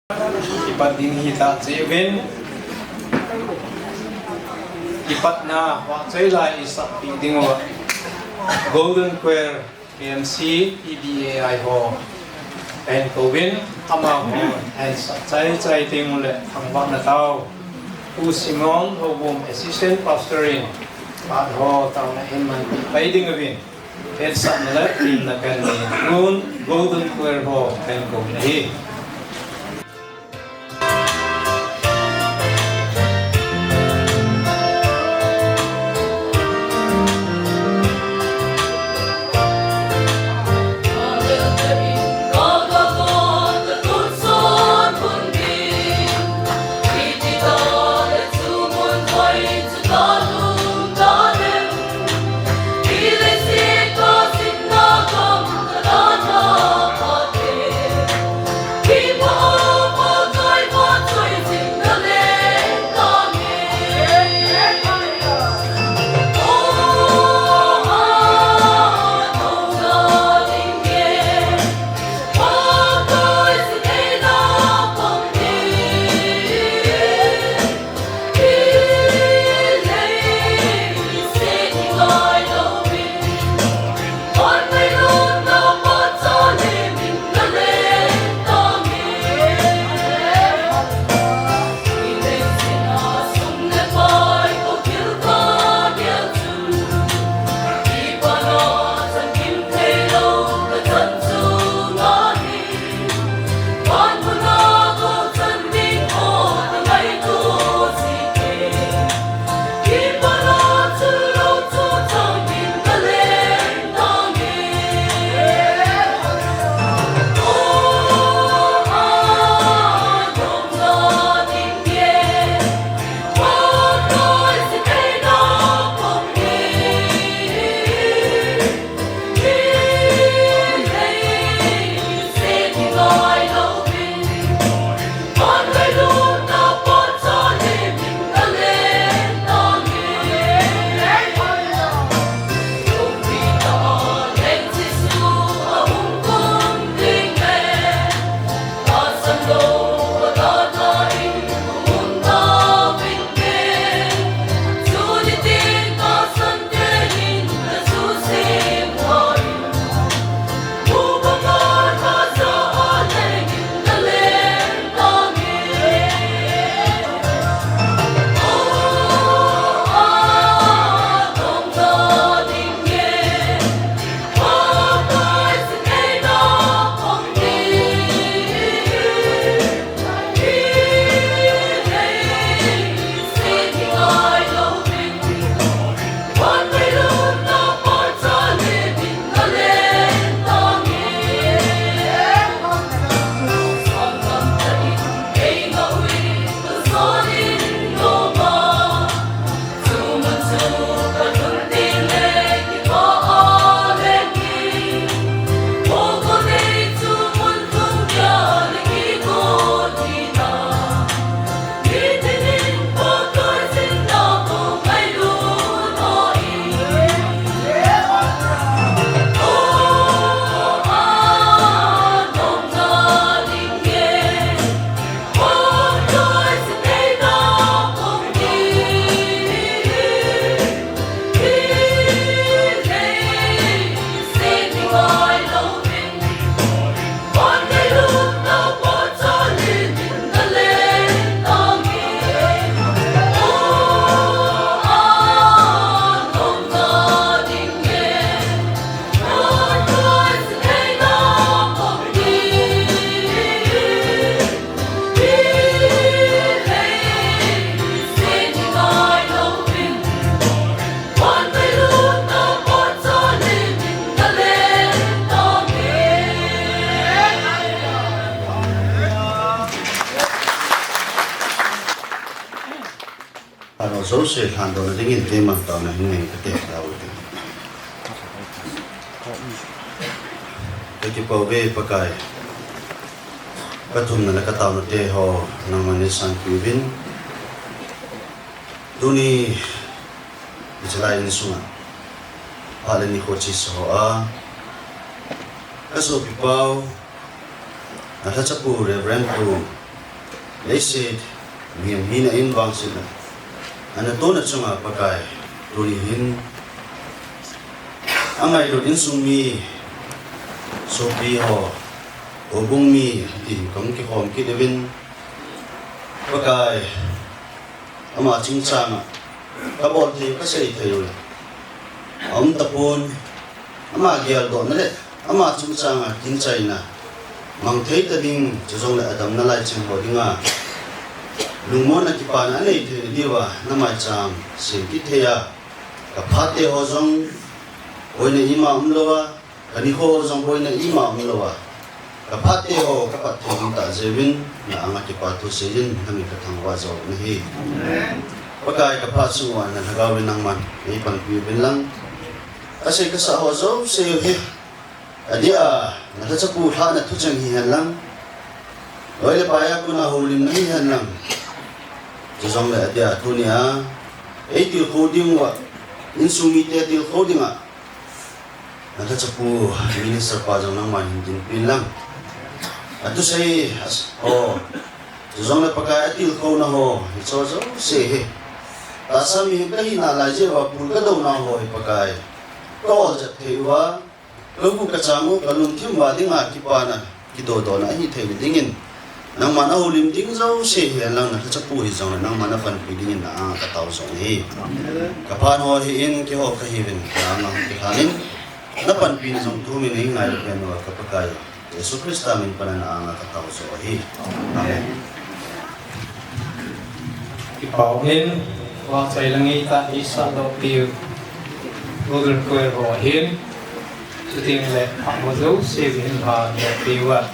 Ipat din hita sa event. Ipat na waktsay la isa pinding mo Golden Queer PMC EDAI ho and Kovin amang ho and sa chay ting mo le ang bak na tao U Simon ho boom assistant pastorin at ho tao na hinman paiding event et sa nila in na kanin Golden Queer ho and Kovin hi dấu sẽ làm đồ là những cái mà tao này những cái tệ đâu cái bảo vệ bậc cái bắt thùng là cái tao nó tệ họ nằm ở nơi sang Kevin Duni Israel ni sunga ala ni kochi soa aso pipao natachapu reverend tu lấy xe miền hi na in vang xin anh tôi nói chung là pakai rồi hin anh ấy rồi in sung mi sopi ho obung mi thì cũng cái hòm cái devin pakai ama chính sang các bọn thì các sẽ thấy rồi ông tập ôn ama gial đó nữa ama chính sang chính chạy na mang thấy ta đinh cho trong lại adam na lại chừng hồi đinh à lùng món là cái bàn anh ấy thì đi vào năm mai chàng xin kít thế à cả phát thế họ trong hồi này imam lo à cái đi họ trong hồi này imam lo à cả phát thế họ các bạn thì chúng ta dễ vin là anh ấy cái bàn tu xây dựng nằm cái thằng hoa giàu này bác cái phát sinh hoạt là gạo bên năng man cái bàn quy bên lăng cái gì cái xã hội giàu xây hết đi à là chắc cụ thà là thu chẳng hiền lắm rồi là bài aku na holim na hiền lắm cho xong lại đi à tu nia ấy tiêu coding wa insumite tiêu coding à là chắc cụ minister pa trong năng man din pin lang tu say cho xong lại pakai tiêu code na ho cho say he ta sami cái na lại je wa pul ka do na ho pakai to jat thewa lagu kacamu kalun tim wadi nga kipana kidodo na hi thei dingin nang mana holim ding zo se hian lang na chapu hi zong nang mana fan pi dingin na ka taw zong hi kapan ho hi in ki ho ka hi ben ka nang ki khanin na pan pi zong tu min hi ngai pen wa ka pakai Yesu Krista min panan na ka taw zo hi amen ki pau hin wa chai langi ta isa do pi Golden Quail ho hin Suting le hozo sevin ha ne piwa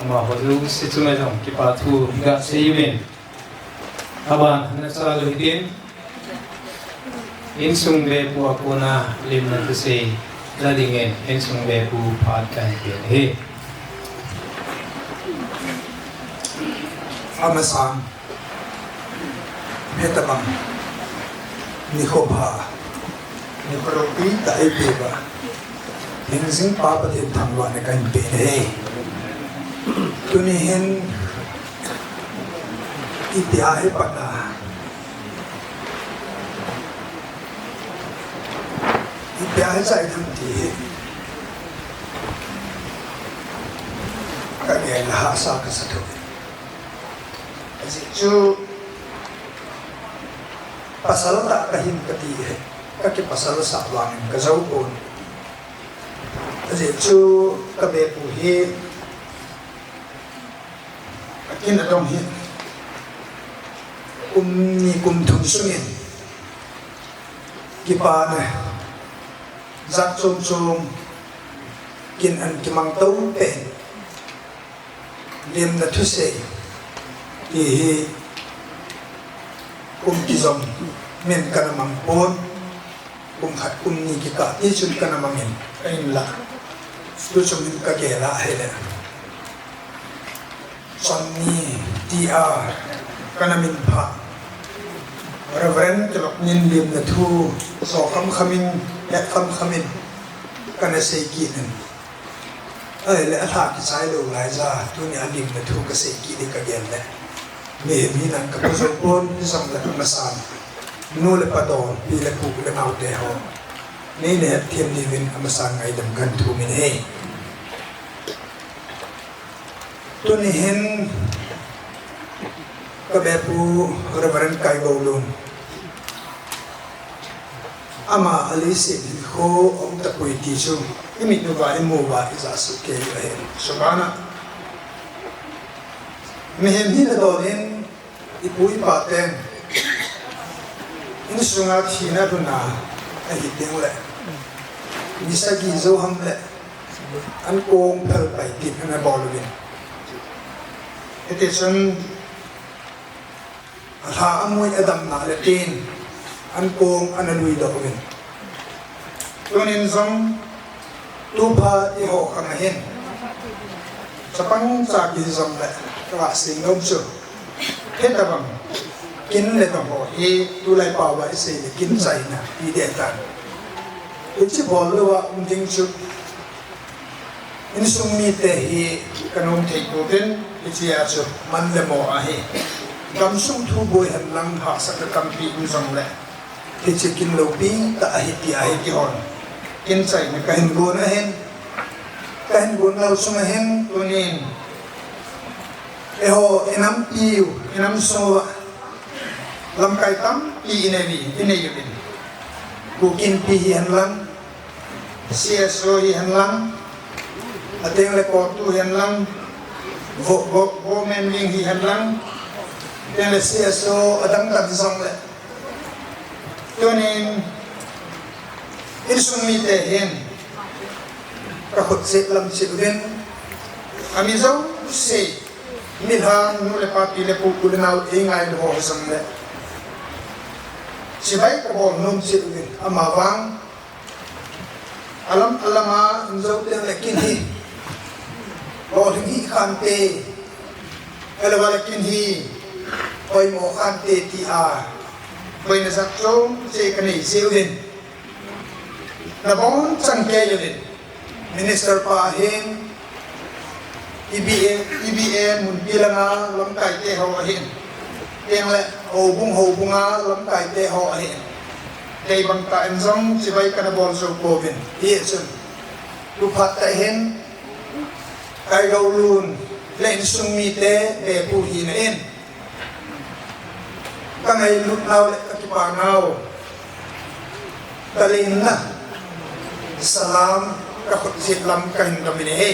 ama hozo situme jong ki pa thu ga seivin aban na sa luhidin insung be pu apuna lim na tu se ladingen insung be pu phat kan pe he Amasan Metabang Nikobha Nikoropi Taipeba Hinsing papa din thangwa na kan pene tunihin itiahe pala itiahe sa itang tihe kaya nahasa ka sa tuwi kasi chu pasal tak kahim katihe kaki pasal sa wangin kazawpon kasi chu kabe puhi akin atong hi ni thung sungin kipa na zat chung kin an kimang tau pen lim na thuse hi kizom men kanamang pon hat ni kita ti chun kanamangin kain la tu chung ka kela hele Sonni dia kanamin pa Reverend kelok nin lim na thu so khamin kana sei ki nen ai le atha ki sai lo lai za tu ni alim na thu ka sei ki de ka gen le me mi nan ka so pon ni sam la masan no le padon pi le pu le nau te ho nei ne thiam ni win amasan ngai dam gan thu min he tunihin kabepu Reverend Kai Bowlon ama alisi ko ang tapoy tiso imit no ba imo ba isasu ke ahen sumana mehem hi na dolin ipui paten insunga thina buna ahiteng le misagi zo hamle an kong phal pai tin na bolwin iti sun alha amoy adam na latin an kong analui doon tunin zong tupa iho kangahin sa pangsabi zong le klaseng ngomso hetabang kinletong ho tulay pawa isi kinsay na idetan iti bolo wa unding su insumite kanom thei ko den ichia chu man le mo a he kam sung thu boy han lang ha sa ka kam pi in song le ichi kin lo pi ta a hi ti a hi ki hon kin chai na ka hin go na hen ka hin go na sung hen tunin eho enam piu enam so lam kai tam pi ine yubin bukin pi hi han lang CSO hi han lang ateng le ko tu han lang vo men wing hi han lang ateng le CSO adam tak song le tunin irsung mi te hen ka khot se lam se ben ami zo se milhang nu le pa pi le pu ku le nau ingai ho sang le sibai ka bol num se ben ama wang alam alama nzo le lekin hi bol hi khan te elwa lekin hi oi mo khan te ti a oi na sak chom se ka nei se ben na bon chang ke le minister pa hen EBA mun pilanga lam kai te ho hin teng le ho bunga lam kai te ho hin dei bang ta en zong si bai kana bol so ko bin hi sun lu phat ta hen kai go lun len sung mi te be pu hi na en ka ngai lu nau le ka ki pa nau talin na salam ka khot sit lam ka hin ka mi ne he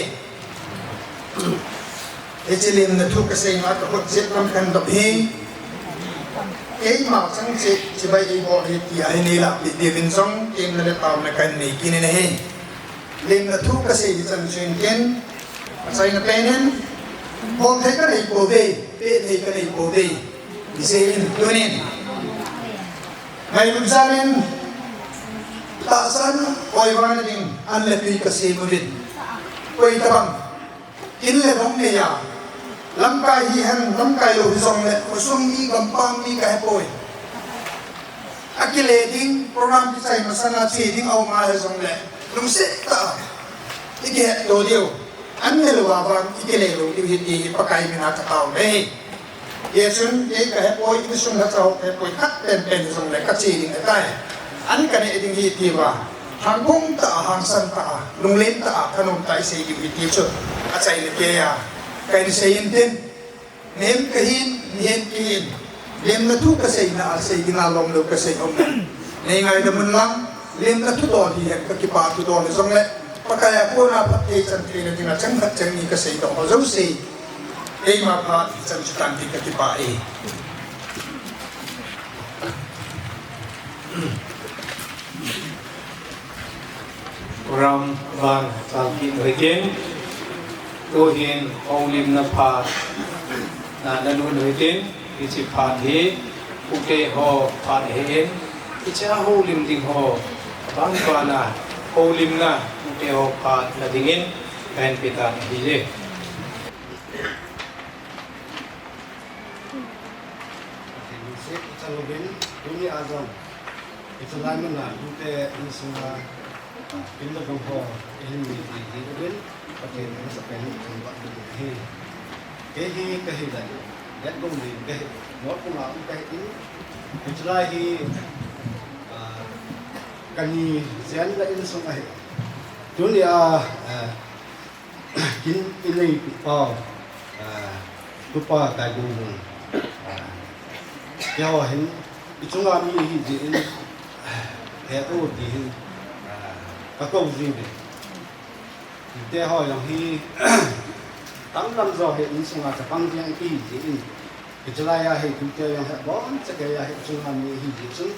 Echilim na thu kasay nga kapag sit lam kan dabhi kay ma sang sit sibay ay bo hiti ay nila divin song kim na letaw na kan ni kininahe lim na thu kasay san sun ken asay na penen bol thay ka nay po day pe thay ka nay po day isayin tunin ngayon sa amin taasan oy wana ding anlapi kasay mo din oy tabang kinle bong niya lam kai hi han lam kai lo song le song mi gampang mi kai poi akile ding program ki sai masana chi ding au ma he song le lung se ta ike do dio an ne lo ba ba ikile lo di hi di pa kai mi na ta tao le ye sun ye kai poi ki sun na chao kai poi kat pen song le ka chi ding kai an ka ne ding hi ti ba hang kong ta hang san ta lung len ta kanom tai se di hi ti chu achai le ke ya kai se yin tin nem kahin nihen kin lem na tu ka sei na sei gina lom lo ka sei om nei ngai da mun lang lem na tu don hi hen ka ki pa tu don song le pakaya ko na phat te chan tri na dina chang khat chang ni ka sei do zo sei ei ma phat chan chu tan ti ka ki pa e Ram van salkin again to hin olim na pa na nanun again ichi pa he ute ho pa he ichi ho lim ding ho bang pa na olim na ute ho pa na dingin kan pitan hile Ini azam itu lain mana ute ini semua pindah kampung ini di Ubin pakai masa penuh tempat ini kehi dah lihat dong ni kehi mau pun aku kehi ini kecuali kani sian dah ini semua dunia kin ini lupa kagung Yawa hin itu ngami hi di ini itu di kakau zini dia ho yang hi tam lam zo hi in sunga Jepang yang hi di ini kejelaya hi dia yang bon segaya hi sunga mi hi di sun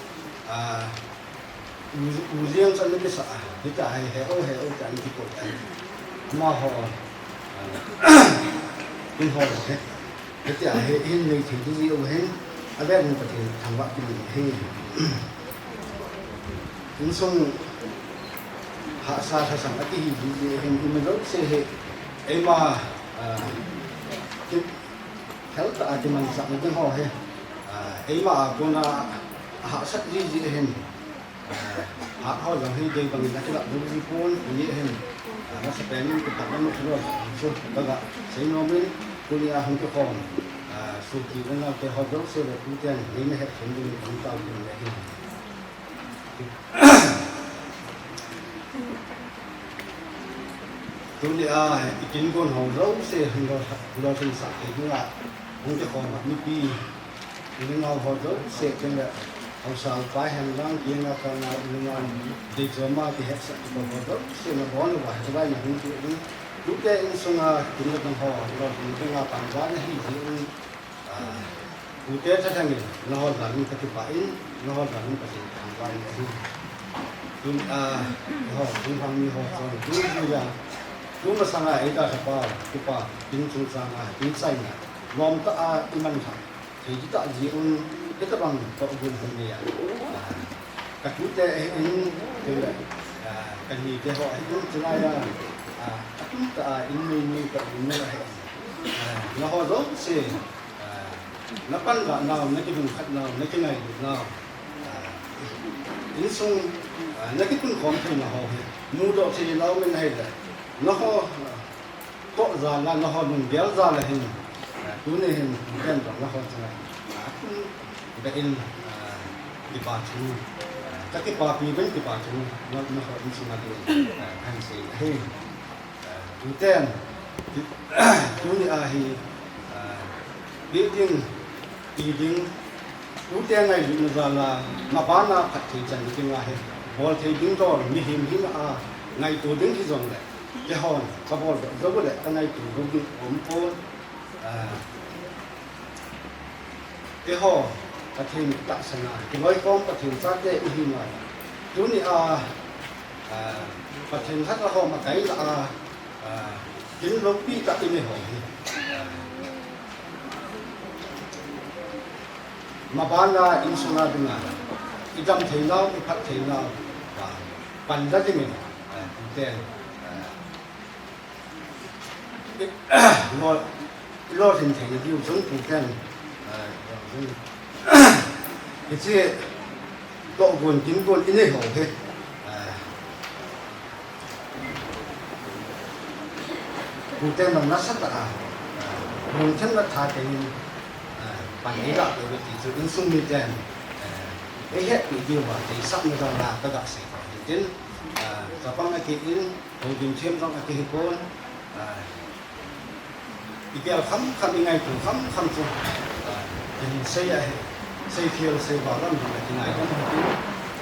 ujian san lebih sah kita hi heo kan kita kan ma ho in ho kita hi in ni thi di o hin ada yang pakai tambah pilih he, insung hak sah sang ati he menurut saya ema kalau tak ada manusia macam ho he, ema guna hak sah he hak ho yang he dia panggil nak kelak dulu pun he nasa penin kita naman sulo so baga sa inomin kuli ahong ko kon so ki na ke hodol se le putian ni me het hindi ang tao din lehin tuli ikin kon hodol se lo sin sa ke nga ang ko kon ni pi ni nga hodol se ke na ang sa pa han lang ki nga ka na ni nga de jama ki het sa ko hodol se na bon wa sa na hindi lúc đấy anh xong chúng ta đồng hồ rồi chúng ta tạm giá này thì lúc đấy chắc chắn nó hơn là những cái bài nó hơn là những cái tạm giá này chúng họ chúng ta mi họ rồi chúng ta chúng ta sang lại đã sắp vào cái pa chúng sang lại chúng sai này lòng ta iman thằng thì chúng ta chỉ un cái tập bằng tập quân hơn này các chú tệ anh cái này cái gì cái họ chúng ta là ta ini tak benar nah hodo se napan ga na nakipun khat na nakinai na insung nakipun khom thai na ho nu do se lau men hai da na ho ko za la na ho nun gel za la hin tu ne hin kan da na ho cha da in di ba chu ta ki pa pi ben ki pa chu na ho in sung na de han se hey Uten, tuni ahi, bidding, bidding, uten ay lunazala, mapana pati chan bidding ahi, bol tay ding dor, mihim ngay tu ding hizong le, jehon, kabol, zabule, ngay tu rugi, ompo, jeho, pati tak sana, kiloy kom pati sate ihimay, tuni pati hat ako makay la chính lúc bị các cái hội mà bán ra insula bên này cái dòng thấy nào cái phát thấy nào và bàn ra cho mình tiền lo hình thành điều sống của tiền cái gì độ nguồn chính nguồn in này hội thế Bukan menasat mungkin letak ini panggilak dari itu insung medan video di sab negara tegak sih jadi kapang akhir mungkin cium sama akhir pun ideal kami ngai tu kam tu jadi saya feel saya balam di ngai kan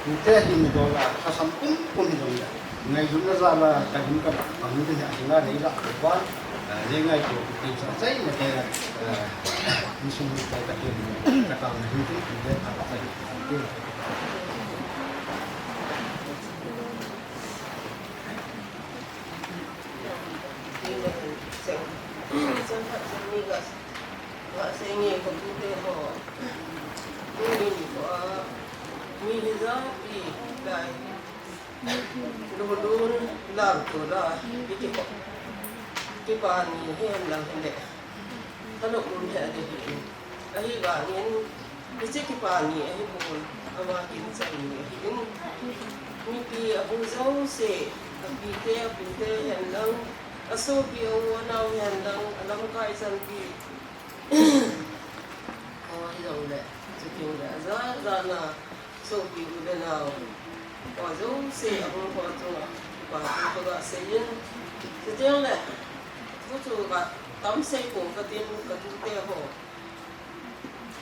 mungkin ini dolar kasam pun itu ngay chúng nó ra là cái chúng các bạn như thế nào chúng ta thấy là quán như ngay của tình trạng giấy là cái như xung quanh cái tiền các bạn như thế thì để các bạn phải tiêu Dulu lam tu dah kita ni hen lang hen dek. Kalau pun ada di, ahi bangin mesti kita ni ahi pun awak kita ni. Ini pi abu zau se, pi te hen lang, aso pi awan aw hen lang, alam kai san pi. Awak zau dek, sekian dek. Zana so pi udah naw. Và giống xe ông có chung và tôi đã xây dựng cái tiếng này tôi chú cả tấm xe cùng cái tiếng cái chú tê hồ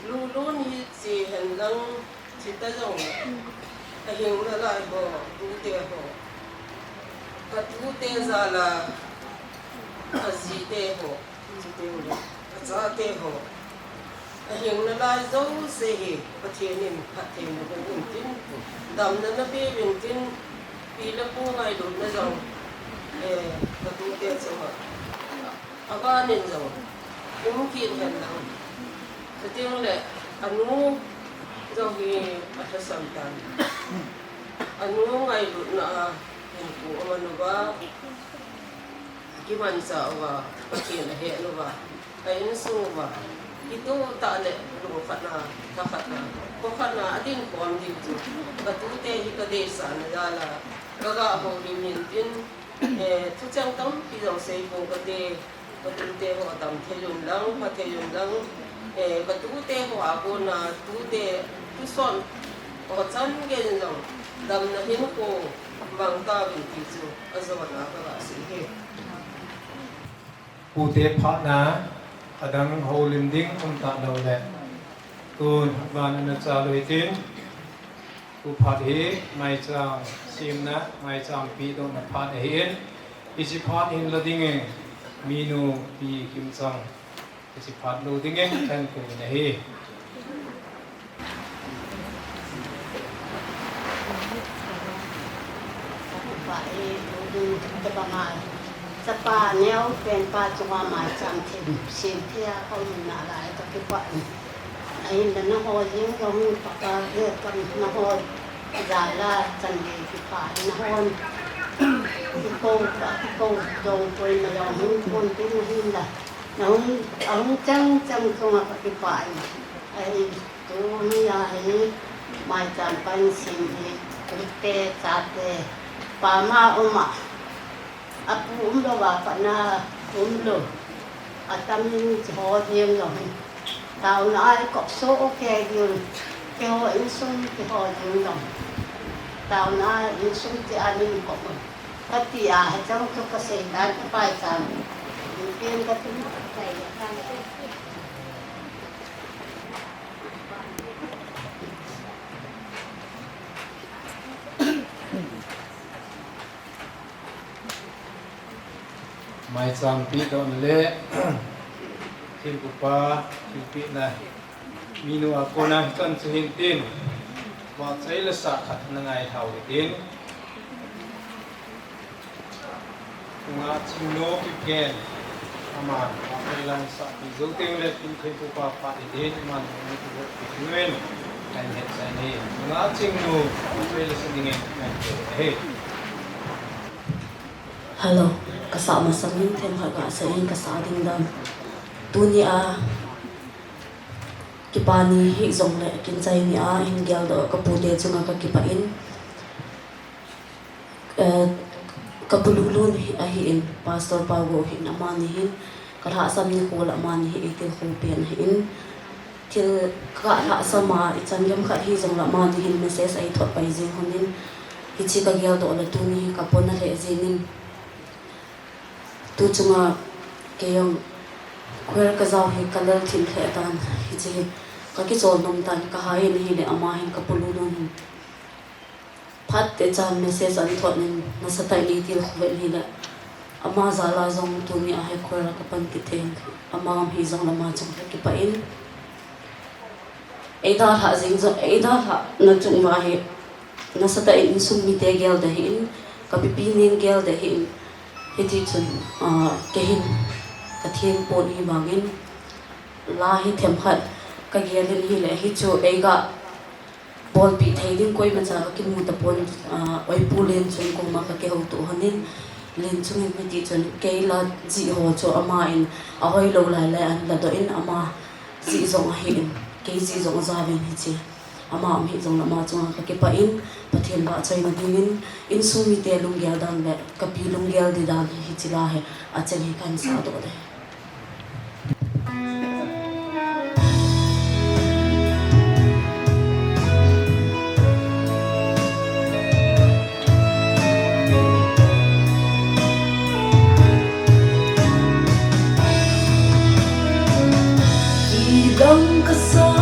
luôn luôn như gì hình năng chỉ ta dùng cái hình là lại hồ chú tê hồ cái chú tê ra là cái gì tê hồ chú tê hồ cái giá tê hồ cái hình là lại giống xe cái thiên niệm cái thiên niệm cái niệm tiếng đầm nó bị biến tin bị nó cũng ngay đúng nó rồi cái tu tiên xong rồi ba nên rồi cũng kiện hiện nào cái tiếng này anh ngu rồi thì ở sân tan anh ngu ngay đúng là hình của mình nó cái mình sợ và cái chuyện là hiện nó và cái nó xung và itu tak ada lu fatna tak fatna ko fatna adin ko am di tu batu te hi ka desa na dala gaga ho ni min tin ทุกจังต้องพี่เราเสียบุกเตะก็ตุ้เตะหัวต่ำเทยุนดังมาเทยุนดังก็ตุ้เตะหัวกูน่ะตุ้เตะตุ้ส่วนหัวจันเกณฑ์จังดำน่ะเห็นกูบางตาเป็นที่จูอันสวรรค์ก็ว่าสิ่งที่ ปูเตพะนะอดังโฮลิมดิ้งอุนตะโดแลตูนบานอนุจาลุยตินปูพัดเฮไม่จางซิมนะไม่จางปีโดนพัดเฮนอิจิพัดเฮนละดิ้งเองมีนูปีคิมจังอิจิพัดลูดิ้งเองแทนกูนะเฮ ดูจะประมาณสปาเนี้ยเป็นปลาจังหวะหมายจำถิ่นเสียงเที่ยเขาหนุนอะไรก็คือว่าไอ้นั่นนะฮอยิ่งเรามีปากกาเลือกกันนะฮอจ่ายละจันดีคือฝ่ายนะฮอที่โกงที่โกงโดนไปมาลองหุ่นคนที่มาหุ่นละน้องเอาจังตรงกับคือฝ่ายไอ้ตัวนี้ไอ้หมายจำเป็นสิ่งที่เตะจัดเตะPama uma, apu umlo bapa na umlo, atam jod yung lohin. Tao na ay kokso okay yung keho insung keho yung lohin. Tao na ay insung ti aning kokon. Kati jang to kasi dan kapay sam. Yung pin katin kaya kan. ไม่จำปีโดนเละทิมกุปาทิมปีนะมีนัวโกนะจนสุหินตินว่าใช้ละสักขัดนังไงเท่าตินงาชิมโนกิเกนอามาว่าใช้ลังสักปีจุติงเล็ทิมทิมกุปาปาตินมันมีตัวปิดเว้นกันเห็นใจนี้งาชิมโนใช้ละสิ่งนี้มันเกิดเหตุ Hello, kasama sa min tem haga sa in kasading dam. Tuni kipani hi zong le kin chai ni in gyal do kapule chunga ka kipain. Kapululun hi in pastor pago hi amani hin kalha sam ni ko la mani hi itil khupian hi in til ka la sama ichan yam kha hi zong la mani hin message ai thot pai jing honin hi chi ka gyal do la tuni ka pon na le jinin tu chunga keyong queer ka zaw hi color thin the tan hi chi ka ki chol nom tan ka hai ni hi le ama hin ka pululun hin phat te chan message an thot nin na satai ni til khwen hi la ama zala zong tu ni a hai queer ka pan ki theng ama hi zong lama chung ki pa in eida ha jing zo eida ha na chung wa hi na satai in sum mi te gel da hin ka pi nin gel da hin hiti chun kehin kathien pon hi bangin la hi them khat ka gelin hi le hi chu eiga bol pi theiding koi ma cha ki mu ta pon oi pulen chun ko ma ka ke ho tu hanin len chung in hiti chun keila ji ho chu ama in a hoi lo lai lai an la do in ama ji zong hi in ke ji zong za ven hi chi ama mi zong na ma chung ka ke pa in pathian ba chai na dingin in sumi te lungyal dan le kapi lungyal di dan hi chila he achen hi kan sa do de Idang kasal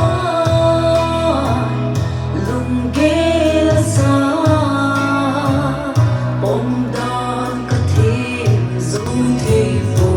Bom dan ka thêm dấu thế phố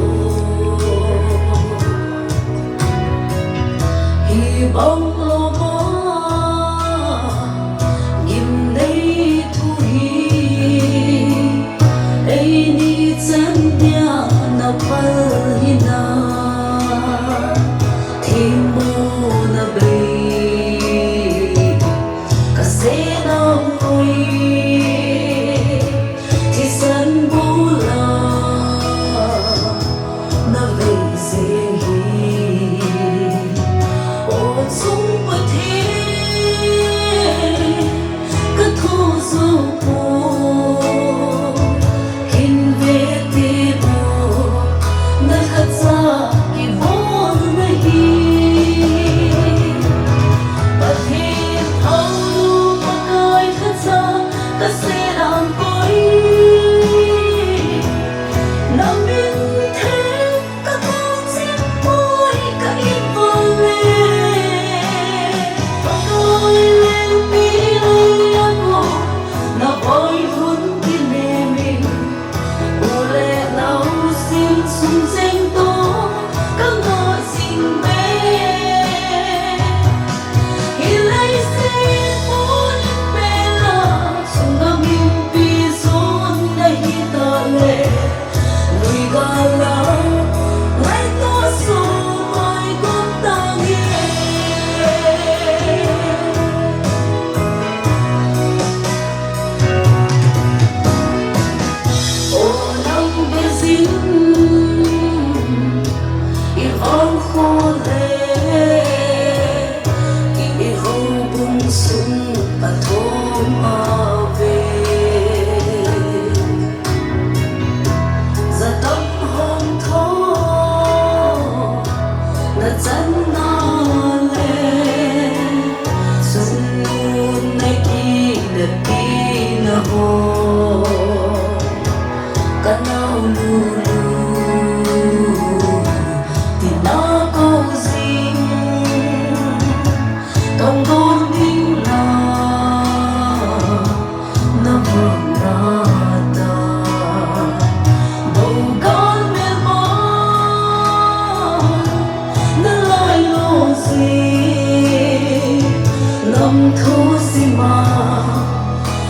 năm thu si mà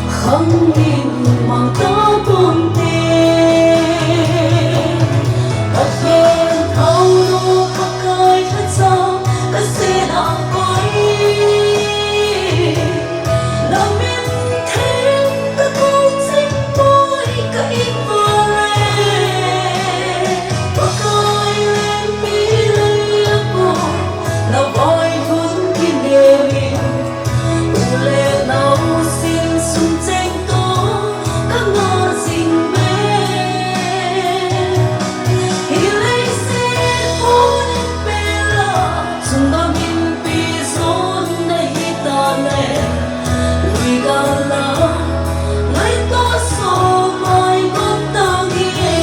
không nhìn mang ta buồn tiền thật về thâu lu các cơi thật sao các xe đang quay năm bên thế các con xin môi các ít vừa lên các cơi lên mi lên cô nào voi vốn kia đều lệ nào xin sung tranh tố các ngõ dinh mê hi lấy xe phun bê la sung bao nhìn pi zon này ta nè lui gala ngay to so mai con ta nghe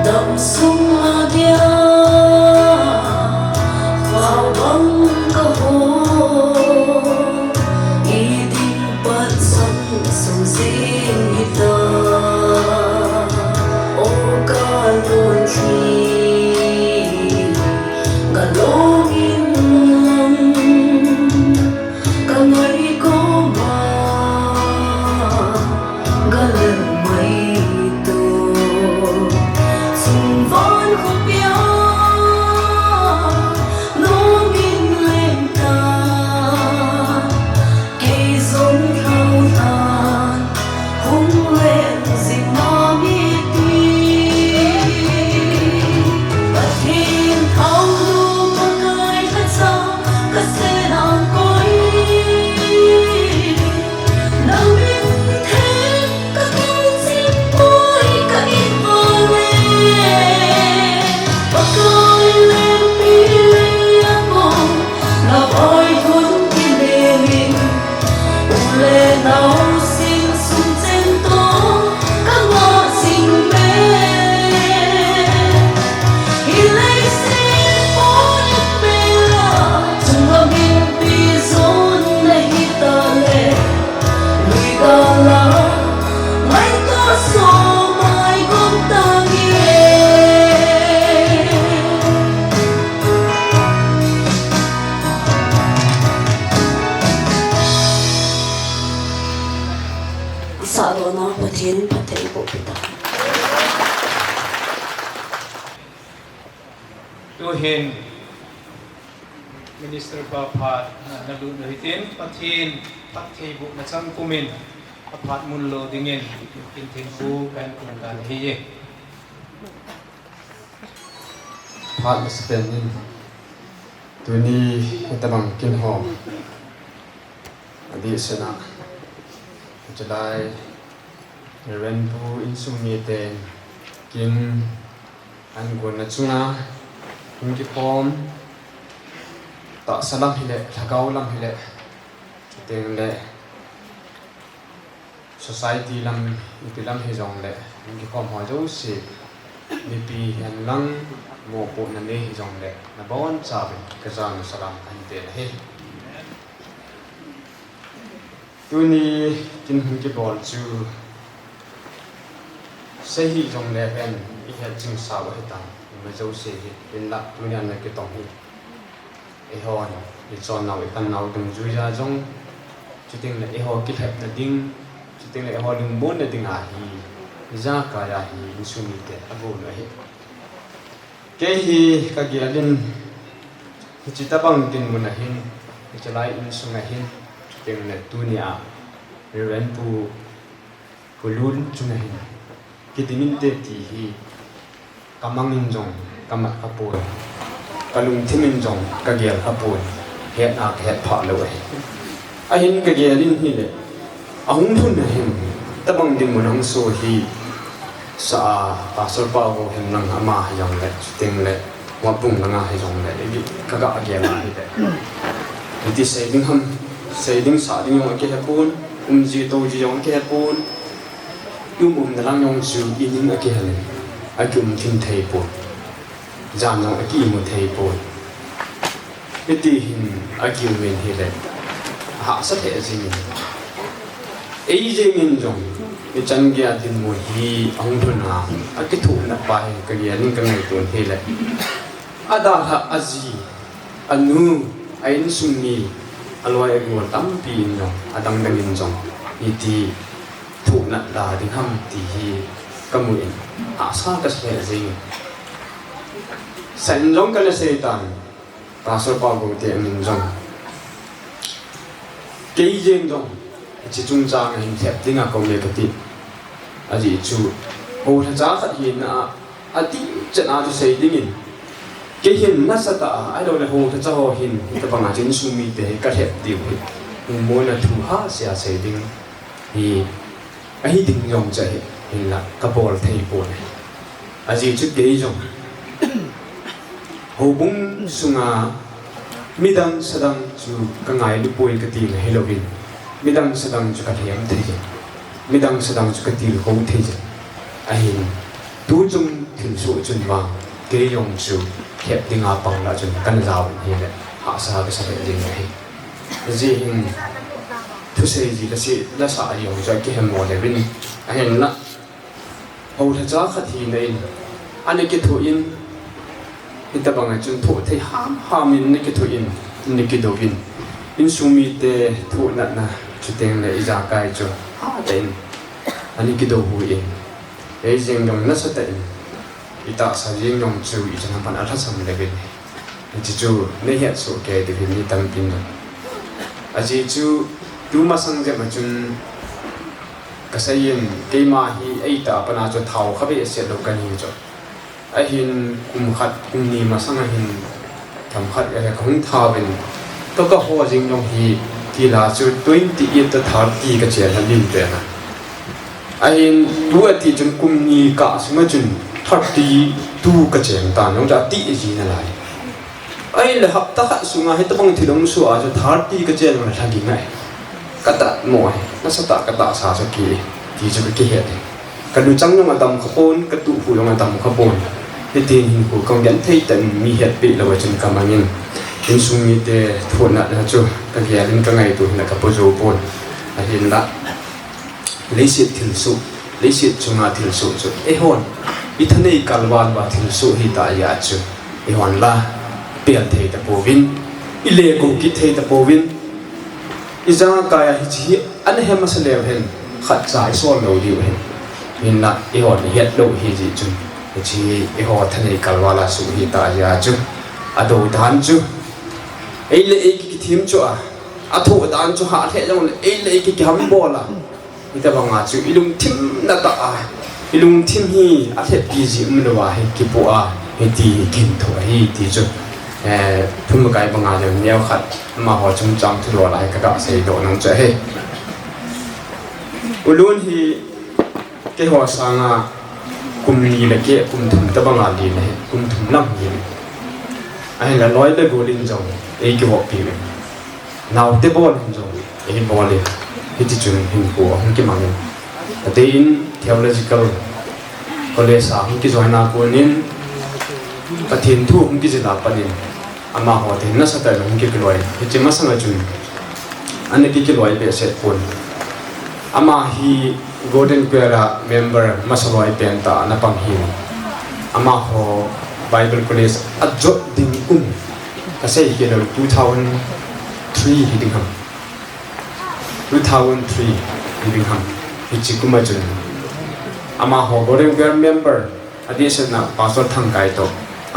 đậm sung a dia vào bóng cơ hồ ý định bất sống sung riêng ta ô ca luôn khi cả lô in cả người có mà cả lần mấy tô sung vốn không biết lô in lên ta cây giống thao than hung lên dịch mà biết đi và thiên thao lu mà cười thật sao cả sẽ đang coi nào biết thế các con xin môi các ít vừa lên và cười lên mi lên cô là voi thốn kia lệ mình lệ nào xin sung tranh tố các ngõ dinh mê hi lấy xe phố nhất bê la chung vào mình pi zon này ta lệ lui gala ngay to so mai con ta nghe sa ro na pathin pathei bo pita tu hin Minister Bapat na nalunuhitin pathin pathei bu na chang kumin apat munlo dingin tin bu kan kundan hiye part of spending to ni tabang kin ho adi sena July renbu insumi ten kin an gon na chunga kin ki pom ta salam hile thagau lam hile teng le society lam itilam hi jong le kin ki pom ho jo si ni pi han lang mo po na ne hi jong le na bon cha ka jang salam an te he tuni kin hun ki bol chu sehi jong le pen I ha jing sa wa ta ma jo se hi in la tuni an ke tong hi e ho na I chon naw I kan naw dum ju ya jong chiting le e ho ki thap na ding chiting le e ho ding bon na ding a hi za ka ya hi insumi te ago na hi ke hi ka gi alin chitabang tin mun na hin chalai insunga hin tiếng là tunia rồi pu pulun chunga hin kitimin te ti hi kamangin jong kamat kapur kalung thimin jong kagial kapur het ak het pha lo a hin kagialin hi le ahung thun hin tabang ding mun hang so hi sa pasal pa ho hin nang ama yang le ting le wa pung langa he jong le gi ka ga ge la hi de ti saving ham saving sa ding yong ke hapun ji to ji yong ke hapun na lang yong chu in a ke hale a kum tin thei po jam yong a ki mu thei po ti hin a ki wen hi le ha sa the ji ni ei je min jong e chan gya din mo hi ang thuna a ki thu na pa he ka ya ning ka ngai ton he le ada ha aji anu ain sumi alwai go tam pi no adang dangin jong iti thu na da ding ham ti hi kamuin a sa ka se jing san jong ka le se tan ta so pa go te min jong ke jeng jong chi chung chang hin thep tinga ko le ka ti aji chu ho tha cha khat hin na ati chana ju sei ding in ke hin na sa ta ai do le ho tha cha ho hin ta pa nga chin su mi te ka thep ti mo na thu ha sia sei ding hi ai ding yong cha hin la ka bol thei po ne aji chu ke jong ho bung sunga midang sadang chu ka ngai lu poi ka ti le helovin midang sadang chu ka thiam thei je midang sadang chu ka ti ho thei je ai tu chung thil su chun wa ke yong chu khep dinga pang la chun kan zau hi le ha sa ka sa ding nei ji hin thu sei ji la si la sa yong ja ke hem mo le bin a hen na ho tha cha kha thi nei ane ke thu in ita bang chun thu thei ham in ne ke thu in ne ke do bin in sumi te thu na na chu teng le ja kai chu ha ten ani ke do hu in ei jeng yong na sa ta in ita sa jeng yong chu I chan pan a tha sam le bin chi chu ne hiat so ke de bin ni tam pin do aji chu tu ma sang je ma chun ka sai yin ke ma hi ei ta pana chu thau kha be se lo kan hi chu a hin kum khat kum ni ma sang a hin tham khat a khong tha ben to ka ho jing yong hi ti la chu 28 ta 30 ka chen han lim te na a hin tu a ti chun kum ni ka sma chun 32 ka chen ta nong ja ti ji na lai ai le hap ta kha sunga he ta bang thi dong su a chu 30 ka chen ma thagi ngai ka ta mo na sa ta ka ta sa sa ki ti chu ki he ka du chang yong adam khapon ka tu hu yong adam khapon he tin hin ku kong yan thei tan mi het pi lo chun ka mangin in sumi te thona na chu ka ge lin ka ngai tu na ka po zo pon a hin la leisit thil su leisit chunga thil su chu e hon I thanei kalwan ba thil su hi ta ya chu e hon la pian thei ta povin I le ko ki thei ta povin I za ka ya hi chi an he ma salew hen khat chai so lo di hen min na e hon het lo hi ji chu chi e ho thanei kalwala su hi ta ya chu ado dan chu ei le ei ki thim chu a tho dan chu ha the jong ei le ki ham bola ita banga chu ilung thim na ta ilung thim hi a the pi ji lo wa he ki po he ti kin tho hi ti chu thum kai banga le neo khat ma ho chung chang thu lo lai ka da sei do nang che he ulun hi ke ho sanga kum ni le ke kum thum ta banga li ne kum thum lam ni ai la loi le go lin jong ei ki ho pi now te bol jong ei bol le hiti chun hin ko hong ki mangin ate in theological college a hong ki join na ko nin pathin thu hong ki jila panin ama ho te na sa ta hong ki loi hiti ma sang chun ane ki loi be set pon ama hi golden quera member masaloi pen ta na pang hi ama ho bible college ajot ding kum ka sei ki lo 2003 hi ding ham 2003 hi ding ham hi chi kuma chun ama ho golden quera member addition na pastor thang kai to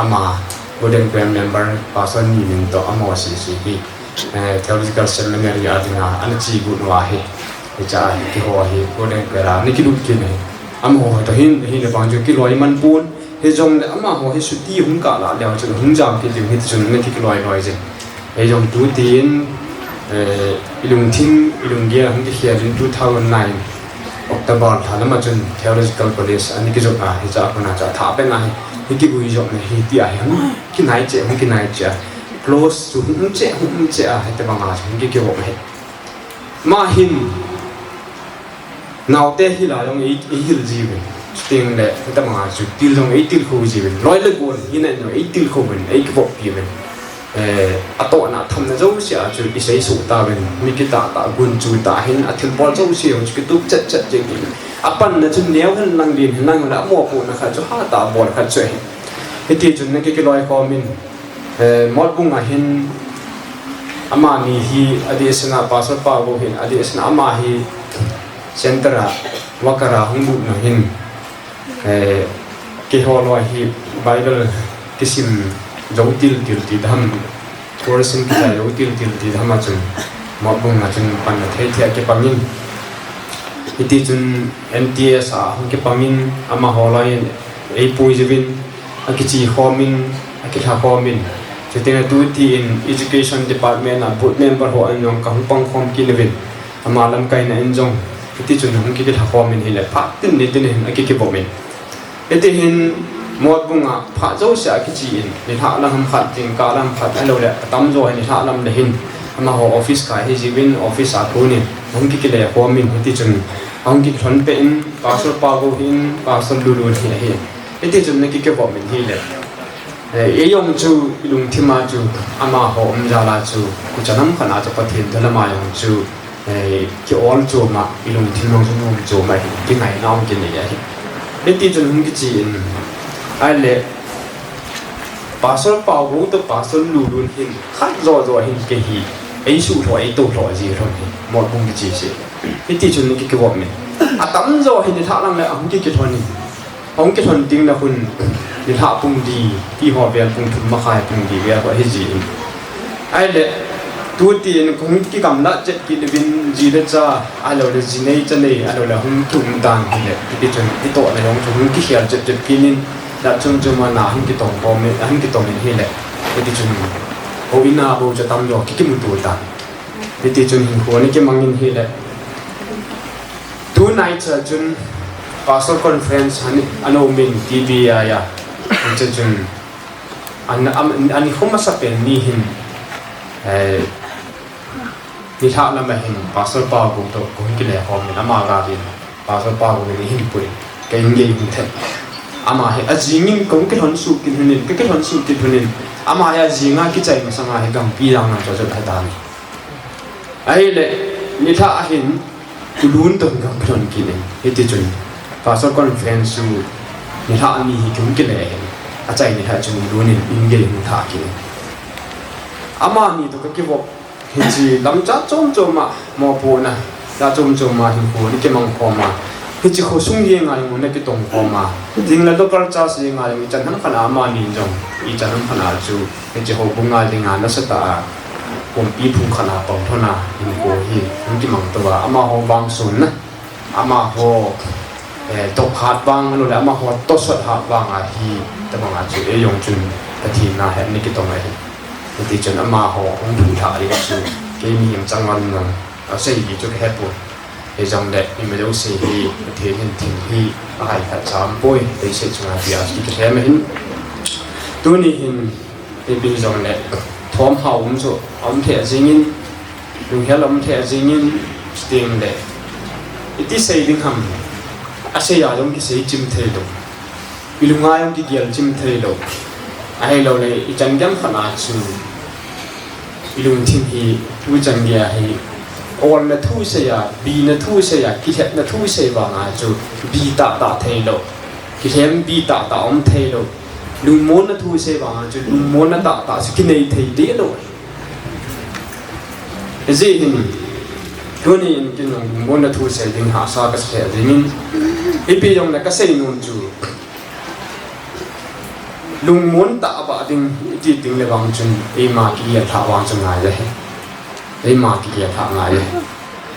ama golden quera member pastor ni min to ama si hi theological seminary adina an chi gu wa hi cha ki ho hi golden quera ni ki du ki ne ama ho to hin le bang ju ki loi man pun he jong le ama ho he suti hum ka la le chu hum jam ki lim hit chun ne ki loi je he jong tu tin ilung thing ilung ge hum ki khia in 2009 October tha na ma chun theological college ani ki jong a he cha ko na cha tha pe na cái bùi rộng này thì tiệt hắn cái này trẻ close to hung trẻ hay ta bằng cái kiểu này mà hin nào te hi là trong ý gì vậy tiếng lệ ta bằng chữ tiêu trong ý tiêu khâu gì vậy nói lên buồn như này nói ý tiêu khâu mình ý cái bộ gì vậy tổ na thầm nó dấu xia chữ cái xây sụt ta mình mi cái ta quân chui ta hin thiên bol dấu xia cái túp chất gì pan nó chun néo hơn năng điền năng đã mua phụ nó khai cho ha ta bol khai chơi cái tiền chun cái loài kho mình mót bung à hin ama ni hi adesna passport pa go hin adesna ama hi centera wakara humbu na hin ke holwa hi bible kisim jautil til dham correction ki jautil til dham chun mót bung na chun pan thei thia ke pamin iti chun MTS a hung ke pamin ama holai ei puijin akichi homin akitha homin Jadi tu in education department na board member ho anyong kahupang khom kinevin amalam kai na enjong iti chun hung ki tha khom min hile pha tin ni tin aki ki bomin iti hin mod bunga pha zo sha ki chi in ni tha lam ham khat ting ka lam phat alo le tam zo ni tha lam le hin ama ho office ka hi jibin office a thu ni hung ki le khom min iti chun hung ki thon pe in pasal pa go hin pasal lulu hi iti chun ni ki bomin hile yong chu lung thima chu ama ho umjala chu kuchanam khana cha pathin dhalama yong chu ki all chu ma ilung thimong chu ma ki ngai naung ki ne ya hi eti chun hung ki chi in ale pasal pa go to pasal lulun hin khat zo hin ke hi ei su tho ei to tho ji thon hi mo bung ki chi se eti chun ki wo me atam zo hin tha lang le hung ki thon ni hung ki thon ting na hun ni tha pung di ki ho bel pung thum ma khai pung di bel ko hi ji ai le tu ti en kung ki kam la chet ki devin ji le cha a lo le ji nei cha nei a lo la hum thum dan ki le ki chun ki to le long chun ki hial chet chet ki nin da chung chung ma na hum ki tong bo me hum ki tong ni hi le ki chun ho ina bo cha tam yo ki mu tu ta ki chun hin ko ni ki mangin hi le tu nai cha chun pastor conference ano min TV ya chun ani khoma sa pen ni hin ni tha na ma hin pastor pa go to ko ki le ho min ama ga din pastor pa go ni hin pui ke nge hin the ama he ajingin kong ke hon su kin hin ke hon su kin hin ama ya jinga ki chai ma sanga he gam pi rang na cho cho tha ni ai le ni tha hin tulun to gam thon ki ne he ti chun pastor conference su ni tha ani hi kum ki le a chai ni ha chun lu ni in ge ni tha ki ama ni to ka ki bo hi chi lam cha chom chom ma mo po na cha chom chom ma hin ko ni ke mang ko ma hi chi kho sung ye nga ni ne ki tong ko ma ding la local cha si nga ni chan han khana ama ni jong I chan han khana chu hi chi ho bunga ding nga na sa ta pom pi phung khana pom thona in ko hi ni ki mang to wa ama ho bang sun na ama ho to hat bang anu ama ho to sot hat bang a hi ta bang a chu e yong chun ta thi na he ni ki tong ai ti chun ama ho ong thu tha ri chu ke mi yam chang wan na a sei gi chu ke he pu e jong de ni me do sei hi the hin thing hi ai kha cham poi te se chu na bia ki ke he me hin tu ni hin e bi jong de thom hau um chu om the jingin lu he lom the jingin sting de iti sei ding ham a sei ya jong ki sei chim the do ilunga yong ki gial chim the do ai lo le I chan gam khana chu ilung thim hi tu chan dia hi all na thu se ya bi na thu se ya ki the na thu se wa nga chu bi ta the lo ki them bi ta om the lo lu mon na thu se wa nga chu lu mon na ta su ki nei the de lo ji hin tu ni in kin lu mon na thu se ding ha sa ka se de min I pi jong na ka sei nun chu lung muốn tạo bạ đình chỉ tính là bằng chân em mà kia thả bằng chân ngài đấy em mà kia thả ngài đấy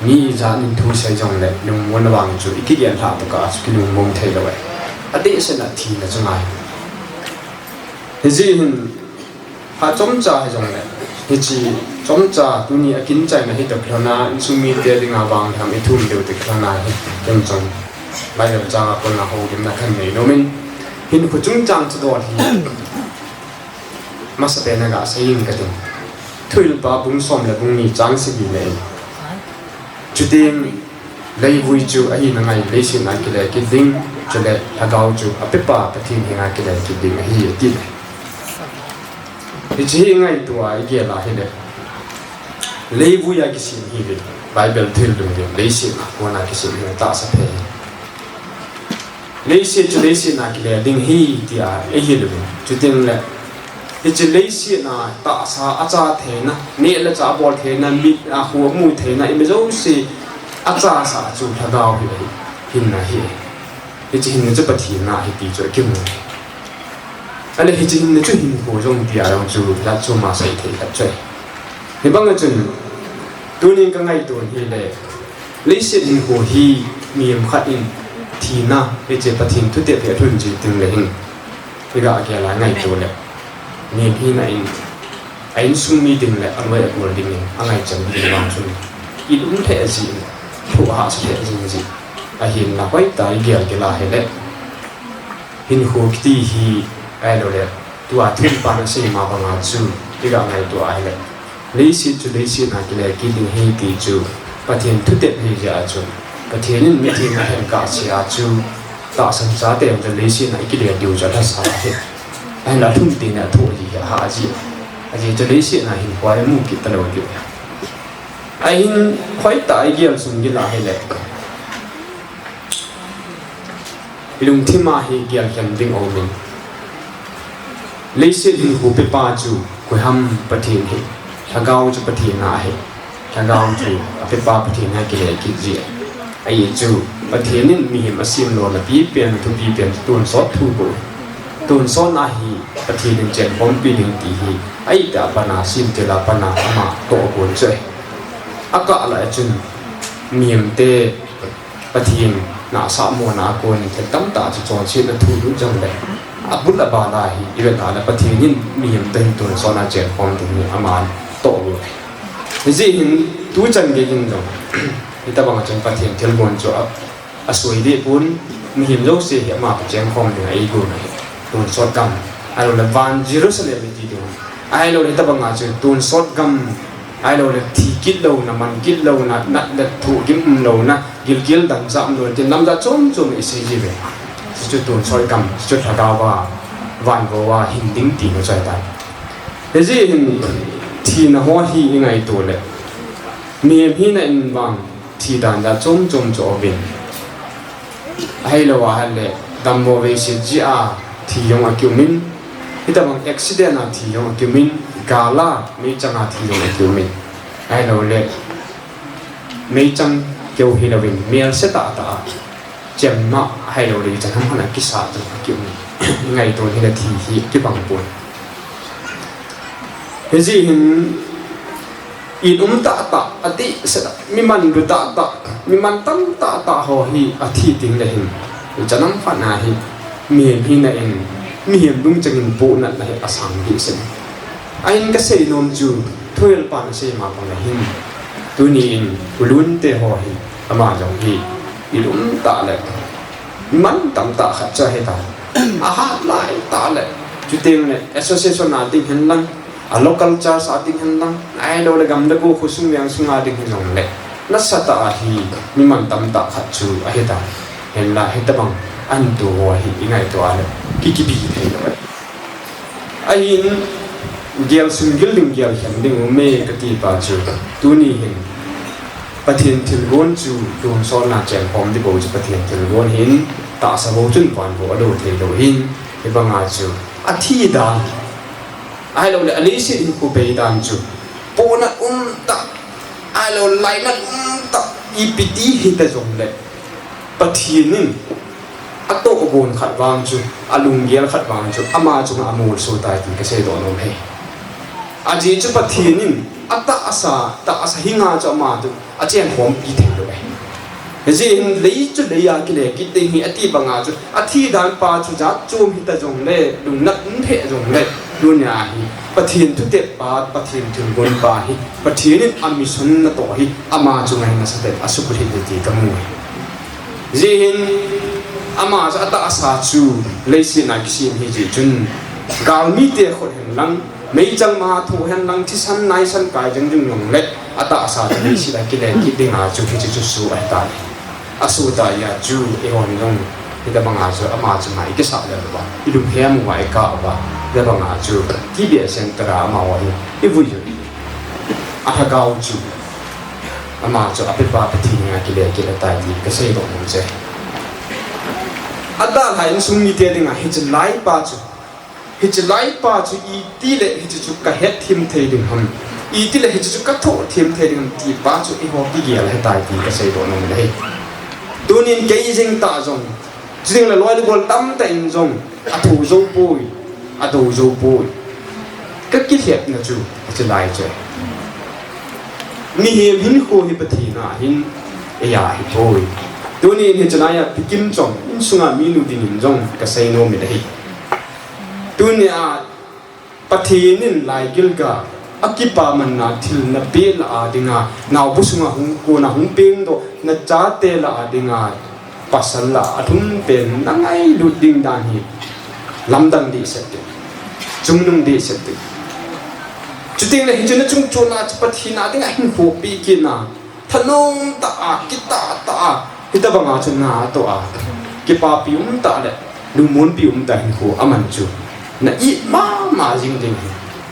nghĩ ra nên thu xây trong này lung muốn là bằng chân ít kia thả tất cả cái lung mông thay rồi ở đây sẽ là thì là chân ngài thế gì hình hạ chống trả hay trong này thế chỉ chống trả tôi nghĩ kinh doanh là hết được rồi na sumi tiền thì ngài bằng làm ít thu được được rồi na hết trong trong bây giờ cha con là hồ kiếm là khăn này nó mình หินขุจุงจังจะโดนหินมาสเปนกะใช้ยิงกันทุยปาบุ้งสมและบุ้งมีจังสิบีเลยจุดเด่นเลยวุ้ยจูไอ้นั่งไงเลยสินักกิเลกิดิ้งจะเลยฮักเอาจูอภิปาปฏิหิงกิเลกิดิ้งไอ้กิเลที่ยังไงตัวไอ้เกี่ยละเห็นเลยวุ้ยกิสินหินไบเบิลทิลดูดิเลยสินะวันนักกิสินหินตาสเปนเลยสิจุเลยสินักกิเลดิ้งหิที่ไอ้หินดูจุดเด่นเลยที่จะเลยสินะตาสาอาจารย์เทนะเนี่ยละจ่าบอลเทนะมีหัวมูเทนะไม่รู้สิอาจารย์สาจูฮักเอาหินนะที่จะหินจะปฏินะหิตีจะกี่โมงอันนี้ที่จะหินจะหินหัวจงดีอะไรจูรัดจูมาใส่เทรัดใจในบางจุดตัวนี้ก็ง่ายตัวนี้เลยเลยสิหินหัวฮีมีมขัดอินทีน่าที่จะปฏิทุเตะทุนจีตึงเลยหินนี่ก็อาเกล้าง่ายตัวเลยนี่พี่น่ะไอ้สุ่มมีดึงเลยอันไว้อันบนดึงเอันไหนจังดึงวางสุ่มอีลุ่มเทอจีผู้หาเทอจีไอ้หินนักไว้ตายเกี่ยวกับลาเฮเล่หินหัวคิดที่ไอ้เราเลยตัวทุ่มปานเสียมาบังอาจูที่ก็ไงตัวไอ้เลยเลยสิจุเลยสินักเลยคิดดึงให้ตีจูปะเทียนทุเตะให้ยาจูปะเทียนนี่ไม่ที่มาเห็นกาเสียจูตาสังสารเต็มจะเลยสินักกิเลสเดียวจะทัศน์เหไอ้เราทุ่มตีเนี่ยถูกดีหาจีไอ้จีจะเลยสินักหินควายมุกิตลอดอยู่ไอ้หินควายตายเกี่ยวสุ่มกี่ลาให้เลยลุงที่มาให้เกี่ยวกันดึงเอามินเลยสิหินหูไปป้าจูคุยห้ำปะเทียนให้ถ้าเกาจะปะเทียนหน้าให้ถ้าเกาจูไปป้าปะเทียนให้กิเลสกิจีไอ้จูปะเทียนนี่มีหิมasianโลนะปีเปลี่ยนทุกปีเปลี่ยนตัวสอดทุบุตุนโซนาฮีปะทีนึงเจนพร้อมปีนึงตีฮีไอ้ดาปนาซิมเจลาปนามาโตบุญเจอากาอะไรจุนมีมเตปะทีนนาสามโมนาโกนเทตั้มตาจะจอนชิดและทูรุ่จังเลยอับุลบาลาฮีอีเวลาและปะทีนินมีมเตตุนโซนาเจนพร้อมถึงอามันโตบุญนี่สิหินตูจังเกยิงจังนี่ตาบังจังปะทีนเทลบอนจ่อสวยดีปุ่นมีหินโลกเสียมาปะเจนพร้อมถึงไอ้กูนะตูนสอดกัมไอ้เราเลยวันเยรูซาเล็มที่ดูไอ้เราเลยตะบังอาจจะตูนสอดกัมไอ้เราเลยที่กิดเรานะมันกิดเรานะนัดเด็ดถูกกิมเรานะกิลดังซ้ำเราจะนำจะจมอิสระเว้ยจุดตูนสอดกัมจุดฮักเอาว่าวันว่าหินดิ้งตีเราใจตายแต่ที่หินที่น่ะหัวที่ยังไงตัวเลยมีพี่ในอินบังที่ดันจะจมจ่อบินไอ้เราว่าเลยดัมโมเวสิจีอาที่ยงอากิวมินที่ตะบังอุบิเหตุนาที่ยงอากิวมินกาลาไม่จังอาที่ยงอากิวมินไอ้เราเลยไม่จังเกี่ยวหินวินเมียลเสตาตาเจมมาไอ้เราเลยจะทำขนาดกิสาจังอากิวมินไงตัวที่ละที่ที่บังปุ่นเฮ้ยหินอินตาตาอติเสตมีมันดูตาตามีมันตั้งตาตาหัวฮีอาทิตย์ติงเลยหินจะนั่งฝันหาหิมีเห็นพี่นั่นเองมีเห็นลุงจะกินปูนั่นเลยอาสังหิเสนไอ้นี่ก็เสียนมจูถ้วยปานเสียมาปังเลยหิตัวนี้เองลุ้นเตะหัวหิอามาจังหิอิลุมตาเลยมันตั้งตาขัดใจให้ตาอาหารหลายตาเลยจุดเต็มเลย association นาดิ้งเห็นลังlocal charge อาดิ้งเห็นลังไอ้เราเลยกำลังกูคุซุ่มยังซุ่มอาดิ้งเห็นลังเลยนัสตาหิมีมันตั้งตาขัดจูไอ้ตาเห็นละเห็นตะบังอันตัวหัวหิยังไงตัวอะไรกิบีเห็นเลยไอ้หินเกี่ยวสิ่งเกี่ยวเกี่ยวเห็นดิ่งเมย์กติปาจูตัวนี้เห็นปะเทียนถึงก้นจูดวงซ้อนหน้าแจงพร้อมที่บอกจะปะเทียนถึงก้นหินตาสะโพกจนปานหัวโดดเทโดหินเห็นบางอาจูอาทิดาไอ้เราเนี่ยอลิสินกูไปดานจูปูนัดตาไอ้เราไล่นัดตาอีปิดีหิตะจงเลยปะเทียนนี่อัตโตอบุญขัดวางจุอาลุงเกียร์ขัดวางจุอามาจุอามูลโซตายถึงกระเสดอนมเฮอาจีจุปะเทียนนี่อัตตาอาสาหิงาจุอามาจุอาเจียนหอมปีเทงเลยเฮ้ยเลยจุเลยอากิเลกิเตหิอติบังอาจุอาทิดานปาจุจัดจูมหิตะจงเล่ลุงนัดเทจงเล่ดุนยาหิปะเทียนทุเตปาปะเทียนถึงบนปาหิปะเทียนนี่อามิสุนนโตหิอามาจุไงนะสเตปอสุกุหิตติกมูจิน ama sa ata asa chu leisi na kisim hi ji chun gal mi te khot hen lang mei chang ma thu hen lang thi san nai san kai jang jung long le ata asa leisi la ki le ki ding a chu hi chu su ai ta asu ta ya chu e hon long ni da banga chu ama chu mai ki sa le ba i lu hem wa ka ba da banga chu ki bia sen tra ma wa i vu yu a gao chu ama chu a pe pa pa thi nga ki le ta ji ka sei do mo che ada hai sung mi te ding a hi chu lai pa chu i ti le hi chu ka het thim the ding ham i ti le hi chu ka tho thim the ding ti pa chu i ho ki ge la ta ji ka sei do no le tunin ke jing ta zong jing la loi bol tam ta in zong a thu zo poi a do zo poi ka ki het na chu lai che mi hi hin ko hi pathi na hin e ya hi poi tunin hi chana pi kim chong in sunga mi lu ding in zong ka sei no mi dei tunia pathi nin lai gil ga akipa man na thil na pe la dinga naw bu sunga hung ko na hung ping do na cha te la dinga pasal la athum pen nangai lu ding dan hi lamdang di set chungnung di set chuting le hijuna chung chona pathi na dinga hin ho pi ki na thanong ta kita ta hita banga chuna to a ki pa pi ta le lu mon pi ta hin ko aman chu na i ma jing ding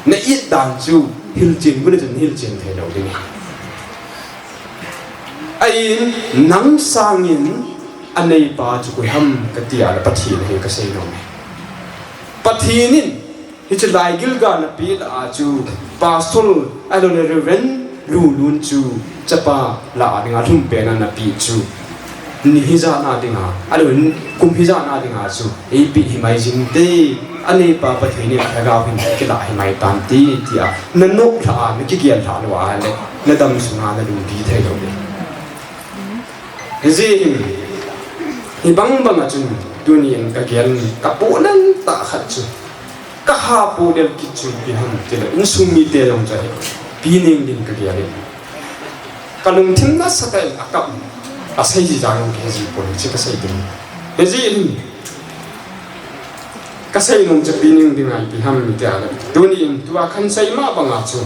na i dan chu hil chin bu le hil chin the do ding ai nang sangin anei pa chu ko ham ka tia la pathi le ka sei no me pathi nin hi chu lai gil ga na pi la chu pastor alo le ren lu lun chu chapa la dinga thum pe na pi chu ni hi za na dinga alo kum hi za na dinga chu ei pi hi mai jing te anei pa pathi ni ka ga hin ki la hi mai tan ti tia na no tha na ki kian tha lo a le na dam su na na lu bi the do le ji hi bang bang a chun dunia ka kian ka po nan ta khat chu ka ha po del ki chu pi ham te la in sum mi te long cha pi ning din ka kian ka lung thim na sa ka akap a sai ji jang ke ji po chi ka sai din he ji ka sai nong cha pi ning din ai pi ham mi te ala dunia tu a khan sai ma bang a chu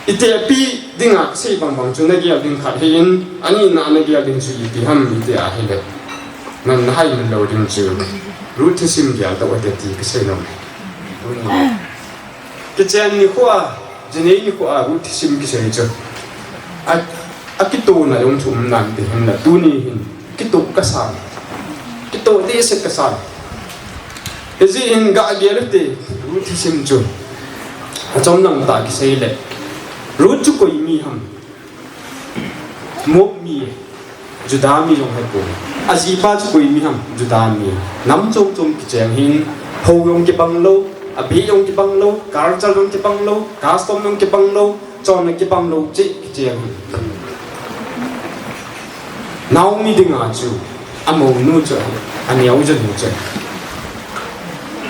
ite pi dinga sei bang bang chu na gi ding khat hin ani na na gi ding chu pi ham mi te a he le nan hai min lo ding chu ru thi sim ya ta wa te ti ka sei no ke chen ni khwa jene ni khwa ru thi sim ki sei chu a ki to na yong thum nan te hin na tu ni hin ki to ka sa ki to te se ka sa e ji in ga ge le te ru thi sim chu a chom nang ta ki sei le ru chu ko mi ham mok mi juda mi jong hai ko azipa chu ko mi ham juda mi nam chong chong ki chang hin ho yong ki bang lo abi yong ki bang lo kar chal yong ki bang lo custom yong ki bang lo chon ki bang lo chi ki chang naw mi ding a chu amo nu chu ani au chu nu chu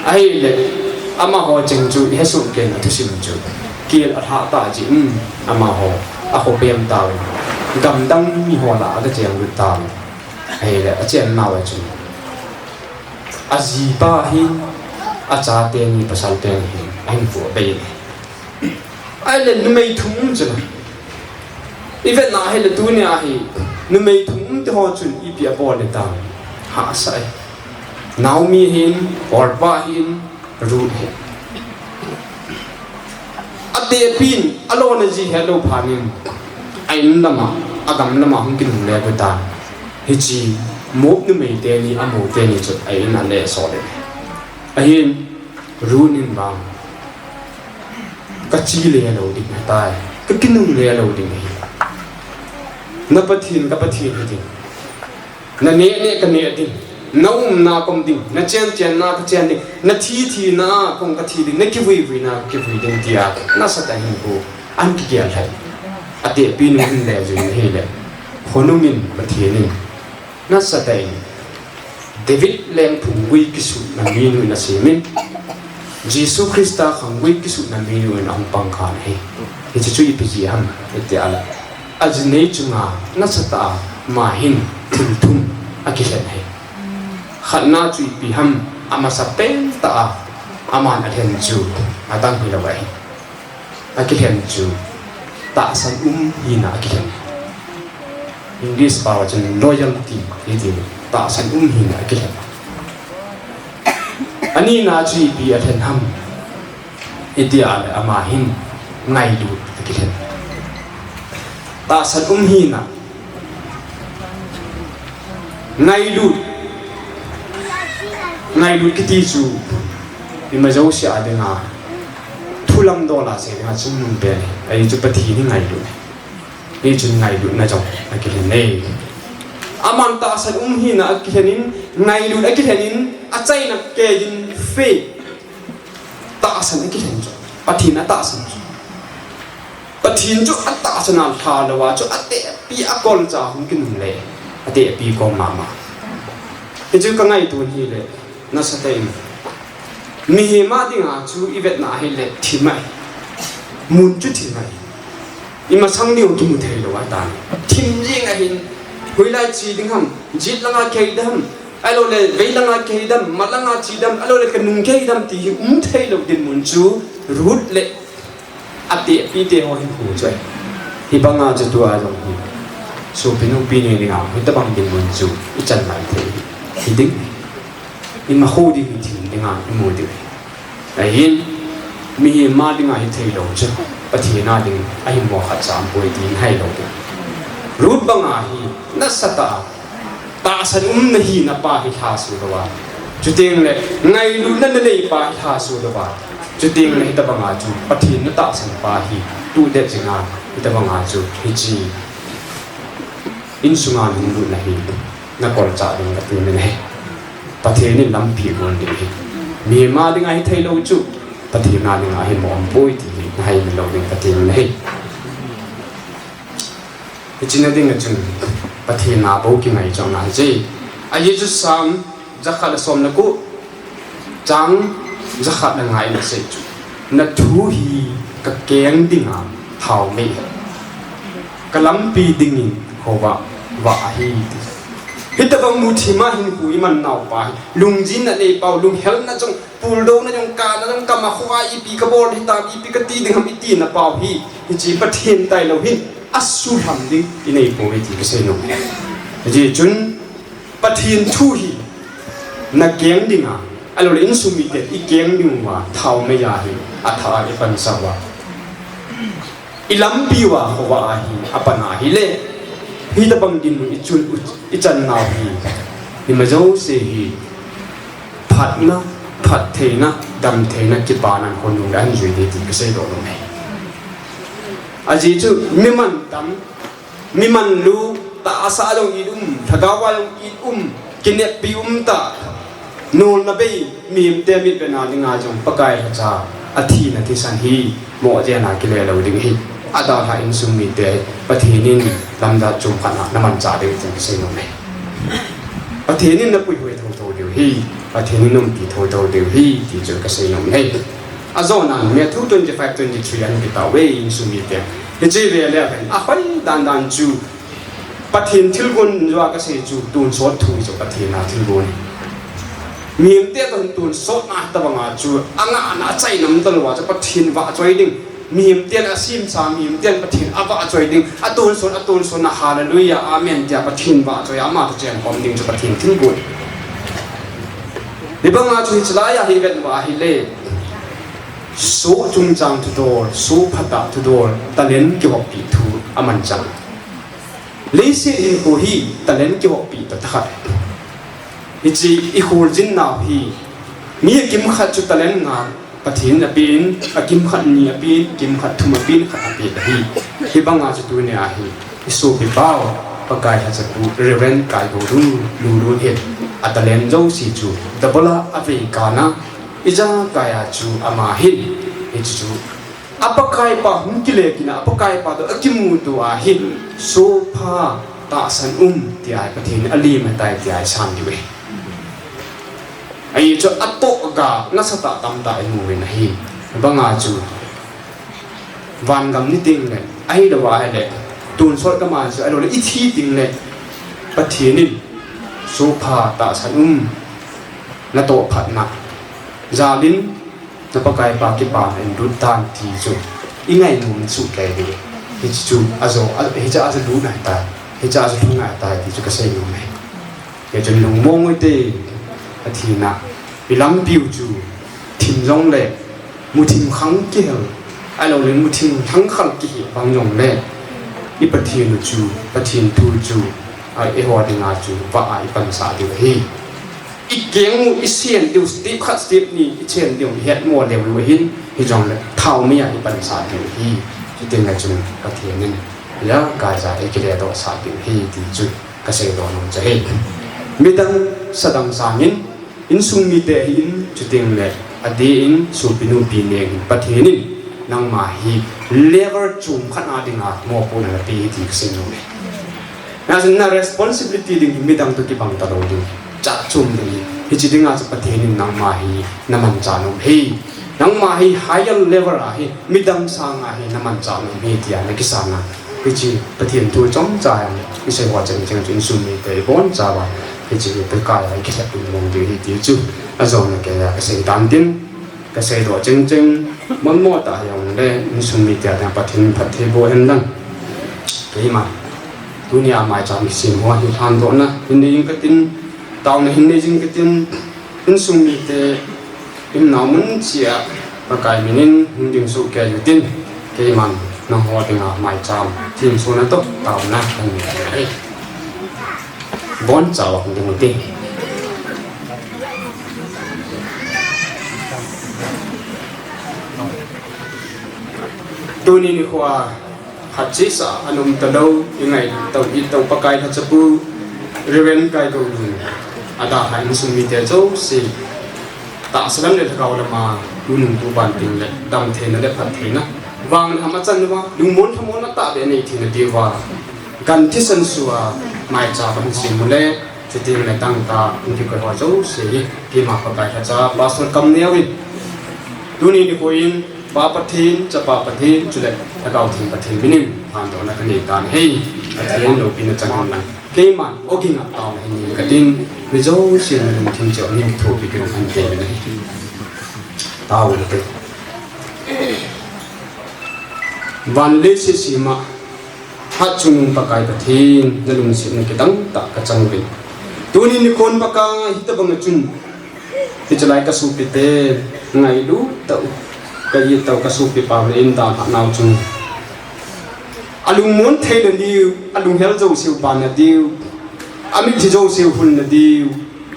ai le ama ho ching chu he su ke na thu sim chu kiel a ha ta ji ama ho a ho pem ta gam dang mi ho la da chang ru ta ai le a chen na wa chu a ji ba hi a cha te ni pasal te ni ai fu be ai le nu mei thum chu even na he le tu ni a hi nu mei thum te ho chun i pi a bo le ta ha sai naw mi hin or ba hin ru he ate pin alone ji hello phanin ain lama agam lama hung kin le ko ta hi chi mop nu mei te ni amo te ni chu ai na le so le ahin runin ba ka chi le lo dik na tai ka kinung le lo dik ni na pathin ka pathin hi na ne ka ne din na na kom ding na chen na ka chen ding na thi na kom ka thi ding na ki vui na ki vui ding dia na sa ta hin ko an ki ya hai ate pin hin le ju hi le khonumin pathin na sa ta David leng phung gui ki su na mi nu na simin Jesus Christa khang gui ki su na mi nu na hong pang khan he hi chu i pi ji ham ete ala ajne chunga na sa ta ma hin thul thum akishan hai ขันหน้าจุยปีหัมอามาสเปนตาอามันอเทนจูอาตังฮิลาวอากิเทนจูตาสันฮีนาอากิเทนEnglish ป่าวจน loyalty นี่ดีตาสันฮีนาอากิเทนอันนี้นาจุยปีอเทนหัมอิติอาเลอามาหินไงดูอากิเทนตาสันฮีนาไงดูกิติจูอิมาเจ้าเสียเดงาทุลัมโดลาเสียเดงาจุ่มนุ่มเป็นไอ้จุดปฏินี่ไงดูนี่จุดไงดูนะจ๊ะอากิเลนเน่อามันตาสันหินะอากิเลนินไงดูอากิเลนินอาใจนักเกยินเฟตาสันอากิเลนจ๊ะปฏินะตาสันจ๊ะปฏินจ๊ะอัตตาสันอัลทาลวะจ๊ะอัตเตปีอากอลจ้าหุ่นกินเลยอัตเตปีกอมามาไอ้จุดก็ไงดูนี่เลยน่าสะเทือนมีเหมาดิ่งอาจูอีเวทน่าให้เล็ที่ไหมมุนจุดที่ไหมอีมาสังเดียวกิมุเทลวะตานทิมยิงไอ้หินหุยไล่จีดิ่งหำจิตลังอาเกยดำไอ้เราเลยเวลังอาเกยดำมาลังอาจีดำไอ้เราเลยกันนุ่งเกยดำที่เทลดินมุนจูรูดเละอัตเตปีเตหอหินหูใจฮิบังอาจะตัวอะไรหินสูบเป็นอุปินีดิ่งอ่ะฮิตบังดินมุนจูอีจันไหลเทฮิดิ่งอิมาโคดีกิทิมดิ่งอ่ะอิมูดิไอ้หินมีมาดิ่งอ่ะฮิเทลจ้ะปฏินาดิ่งไอ้หมอขัดสามป่วยดิ่งให้เราดิ่งรูดบังอ่ะฮินัสตาตาสันนฮีนับปาฮิทาสุดว่าจุดเองเลยไงรูนั่นเลยปาฮิทาสุดว่าจุดเองเลยฮิตบังอ่ะจูปฏินตาสันปาฮิตูเด็ดจิงอ่ะฮิตบังอ่ะจูฮิจีอินสุงานหินรูนะฮินักกอลจ่าดิ่งกับตัวนี้ปฏินี่ลำปีกวนดิ่งมีมาดิ่งไอ้ไทยเราจูปฏินาดิ่งไอ้หมอมป่วยดิ่งให้เราดิ่งปฏินี่จินดิ่งจุนปฏินาบุกิไม่จังนั่นจีไอ้จุดสามจะขัดสมนักกูจังจะขัดยังไงนะสิจูนัทหูฮีกับแกงดิ่งอ่ะเท่าไม่กลำปีดิ่งเขาว่าฮีฮิตบังมุทิมาหินกุยมันนาไปลุงจินนั่นเองเปล่าลุงเฮลนั่นจงปูลโดนั่นจงการนั่นจงกำมาควายปีกบอลฮิตาปีกตีดึงหำตีน่ะเปล่าฮีจีปะเทียนไตเราหินอัศสุทำดิ่งอินไอ้ปุ่มที่ก็เสียนุ่มจีจุนปะเทียนทูฮีนักเกียงดิ่งอ่ะไอ้เราเล่นสุมิเตอีเกียงดิ่งว่าเท่าไม่ยาฮีอัฐาอิปันสวะอิลัมปีว่าเขาว่าฮีอปันอาฮีเล่ฮิตบังดินอิจันนาฮีฮิมาเจ้าเสียพัดนะพัดเทนะดำเทนะจิบานันคนนุ่งแดนจุยดีที่ก็เสียดอกลงไปอาจีจูมิมันดำมิมันลูตาอาสาลงอีดุมถ้ากาวาลงอีดุมกินเนปีตานูนนับไปมีเตมิดเป็นอะไรงาจงปะกายจ้าอาทินาทิสันฮีโมเจนากิเลเราดึงฮีอาดาหาอินสุมิเตปะเทนินลำดับจุมขันน้ำมันจ่าเดียวจึงเสียงเลยปะเทนินนับปุยหวยโตเดียวฮีปะเทนินนุ่มปีโตเดียวฮีที่จึงเสียงเลยอาโซนันเมื่อ25-23อันเป็นตัวเวอินสุมิเตเฮจิเรียเล่เป็นอาฟัยดันจูปะเทนทิลกุนจว่าก็เสียจูตูนสดถุยจปะเทนนาทิลกุนมีเตี้ยตูนสดนาตะบังอาจูอ่างอาใจน้ำตลอดจะปะเทนว่าจอยดิ่งมีมเตียนอาซิมสามีมเตียนปะทินอาวะจอยดิ่งอตูนสนนะฮาเลลูยาอาเมนจะปะทินว่าจอยอามาตะเจนพร้อมดิ่งจะปะทินทิ้งกุนดิบังอาจุยจลายาฮิเวตว่าฮิเลสูจุงจังทุดอร์สูพัตตาทุดอร์ตะเลนกิวปีทูอามันจังเลเซอินกูฮีตะเลนกิวปีตะทัดอิจิอิคูลจินนาฮีมีกิมขัดจุตะเลนงาปะทินอปีนอกิมขัดนีอปีนกิมขัดทุมปีนขัดอปีนฮีฮิบังอาจุตุเนียฮีอิสูบิบ้าวปะกายฮัจตุเรเวนกายโกรูลูเฮดอัตะเลนโจซีจูตะบลาอเฟริกานาอิจากายจูอามาฮินอิจูอัปกายปะหุ่นกิเลกินะอัปกายปะตัวอกิมูตัวอาฮินโซพาตาสันที่ไอปะทินอลีมันตายที่ไอชันดิเวไอจูอัตโตกานัสตะตัมตาอิมูเวนฮิบังอาจูวันกำนิติงเลยไอเดวาเลยตูนสดก็มาจูไอโรเลยอิทีติงเลยปะทินินโซพาตาสัน na to phat na zalin na pakai pa ki pa en rutan ti chu ingai mum chu kai de hi chu azo hi cha azo du na ta hi cha azo thunga ta ti chu ka sei no me ye chen lung mo ngoi te athina bilam piu chu thim jong le mu thim khang ki hel ai lo le mu thim thang khang ki bang yong le i pathin chu pathin tu chu ai e ho dinga chu wa ai pan sa de hi i keng mu i sian diu stip khat stip ni i chen diu het mo le lu hin hi jong le thau mi ya i pan sa de hi chi ten ga chu pathin ni ya ka za e ki le do sa de hi ti chu ka se do no cha he mi dang sadang sa min in sung mi te hin chu ten le adi in su pinu pi ne pathin ni nang ma hi lever chum khana dinga mo pu na pi ti sin no me na responsibility ding mi dang to ki bang ta do ding cha chum ding hi chi dinga cha pathin ni nang ma hi naman cha no hi nang ma hi higher level a hi mi dang sa nga hi naman cha no mi ti na ki sa na hi chi pathin tu chom cha ya ki se wa chen chen chin sum mi te bon cha wa hi chi pe ka ya ki sa tu mong de hi ti chu a zo na ke ya ka se dan tin ka se do chen chen mon mo ta yong le ni sum mi te ta pathin phat the bo hen dang ke ma dunia mai cham sim ho hi than do na in ni ka tin taw na hin ni jing ka tin in sum mi te in na mun chia pa kai minin hin ding su ke yu tin ke man na ho tinga mai cham tin su na to taw na kan ni bon chaw ding ti tu ni ni khwa hat chi sa anum ta do ingai tau i tau pakai tha chapu reven kai ko ada ha in sum mi te zo si ta salam le thakau la ma tu nung tu ban ting le dam the na le phat the na wang ha ma chan wa lung mon thamon na ta be nei thi na di wa kan thi san suwa mai cha ban si mu le chi ting le tang ta in ki ko wa zo si ki ma pakai tha cha ba so kam ne wi tu ni ni ko in ba pathin cha pa pathin chu le thakau thing pathin binin han do na kan ni tan hei athian lo pin na chang na ke man oging a taw ni ka tin mi zo sin na thim cho ni mi tho bi ke han te na taw le te van le si si ma ha chung pakai pathin na lung si na ke dang ta ka chang bi tu ni kon pa ka hita bang chun ti chalai ka su pi te ngai du tau ka yi tau ka su pi pa in da naw chung alung mon thei na diu alung hel zo siu pa na diu ami thi zo siu hun na diu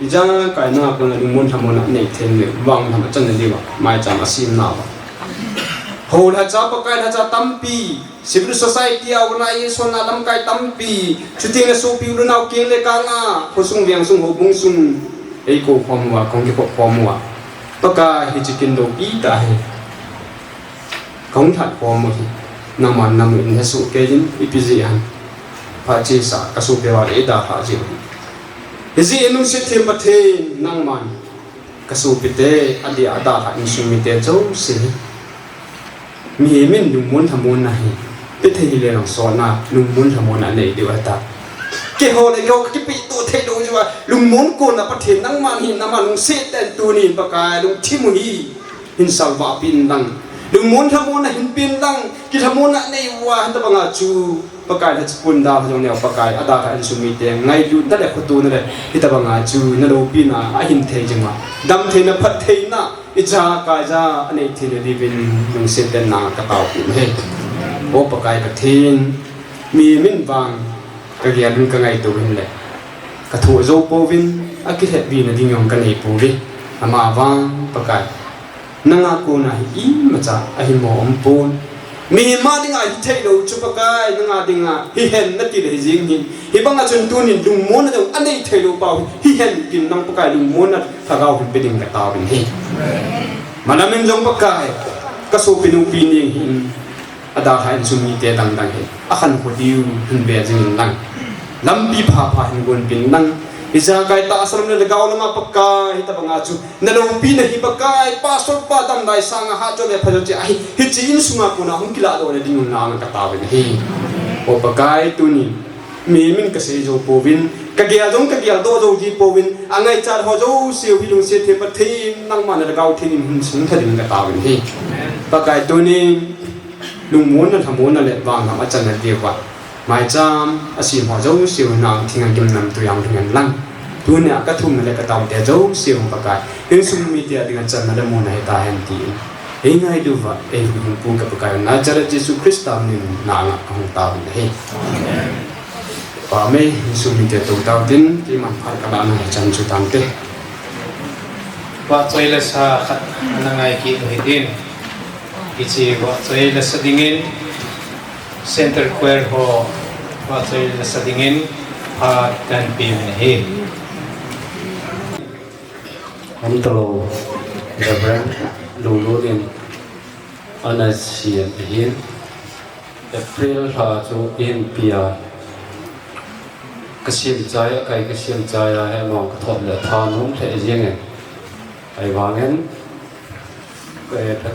ija kai na ko alung mon thamon na nei then le wang tham chan na diu mai cha ma sim na ho la cha pa kai la cha tampi civil society organization na lam kai tampi chuting na su pi lu naw king le ka nga ho sung wiang sung ho bung sung ei ko phom wa kong ki ko phom wa pa ka hi chikin do pi ta he kong that phom mo naman namin in hasu kejin ipizian pachi sa kasu pewa le da ha ji hizi enu se them pathe nangman kasu pite adi ada ha in sumi te zo se mi min lung mun thamon na hi pite hi le nang so na lung mun thamon na nei dewa ta ke ho le yo ki pi tu the do jwa lung mun ko na pathe nangman hi naman lung se ten tu ni pakai lung thimu hi in salwa pin dang lung mon thamon na hin pin dang ki thamon na nei wa ta banga chu pakai na chpun da jong ne pakai ada ka su mi te ngai du ta le khotu na le hi ta banga chu na lo pi na a hin the jema dam the na phat the na i cha ka ja anei thi le di bin lung se ten na ka taw pi he o pakai ka thin mi min wang ka gian lung ka ngai tu hin le ka thu zo po vin a ki het bi na ding yong ka nei pu vi ama wang pakai nanga ko na hi ma cha a hi mo om pun mi ma dinga hi thei lo chu pakai nanga dinga hi hen na ti le jing hin hi banga chun tu nin lung mon na anei thei lo pau hi hen kin nang pakai lung mon na thagau hin pe ding ka ta bin hi manamin jong pakai ka so pinu pi ni hin ada hain sumi te dang dang hi akhan ko diu hin be jing nang lampi pha pha hin gon pin nang isa kai ta asram le lagaw lama pakai ta banga chu na lo pi na hi pakai pastor pa dam dai sang ha cho le phajo chi ai hi chin sunga ko na hum kila do le ding na ka ta be hi o pakai tu ni mi min ka se jo povin ka gia jong ka gia do jo ji povin angai chat ho jo siu hi lung se the pa thi nang man da gau thi nin sung thadin ka ta win hi pa kai tu ni lung mun na thamun na le wang ma chan na dia wa mai cham asim ho jo siu nang thingan kim nam tu yang thingan lang tu ne ka thum na le ka taw te jo siu pa kai hin sum mi dia dengan chan na da mun na ta hen ti ngai du va e hu pu ka pa kai na jara jesu christa ni na nga ka hong ta hi và mấy số mình tiếp tục đầu tiên thì mình phải các bạn hãy chăm chú tâm thế và chơi là sa khát năng ai kỹ hơi tin chỉ và chơi là sa dingin center choir ho và chơi là sa dingin ha dan pim này anh tàu Reverend Lulurin Anasian Hin April ha cho in pia cái xiêm trái cái xiêm trái là hay mong cái thuật là than không thể riêng này cái vàng ấy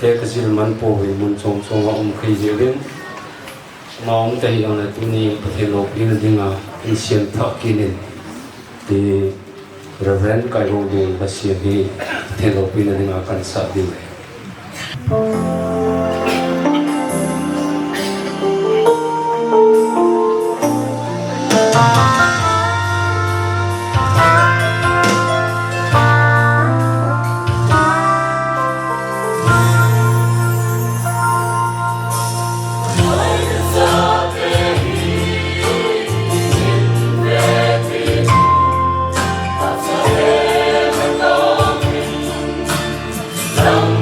cái gì mình bổ về mình trồng ông khi gì đến mong thấy ông là tụi này có thể lột đi là à cái xiêm thọ kia này thì Reverend cái gồm đường và xiêm thì thể lột đi là à cần sợ đi Hãy subscribe cho kênh Ghiền Mì Gõ để không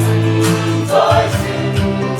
bỏ lỡ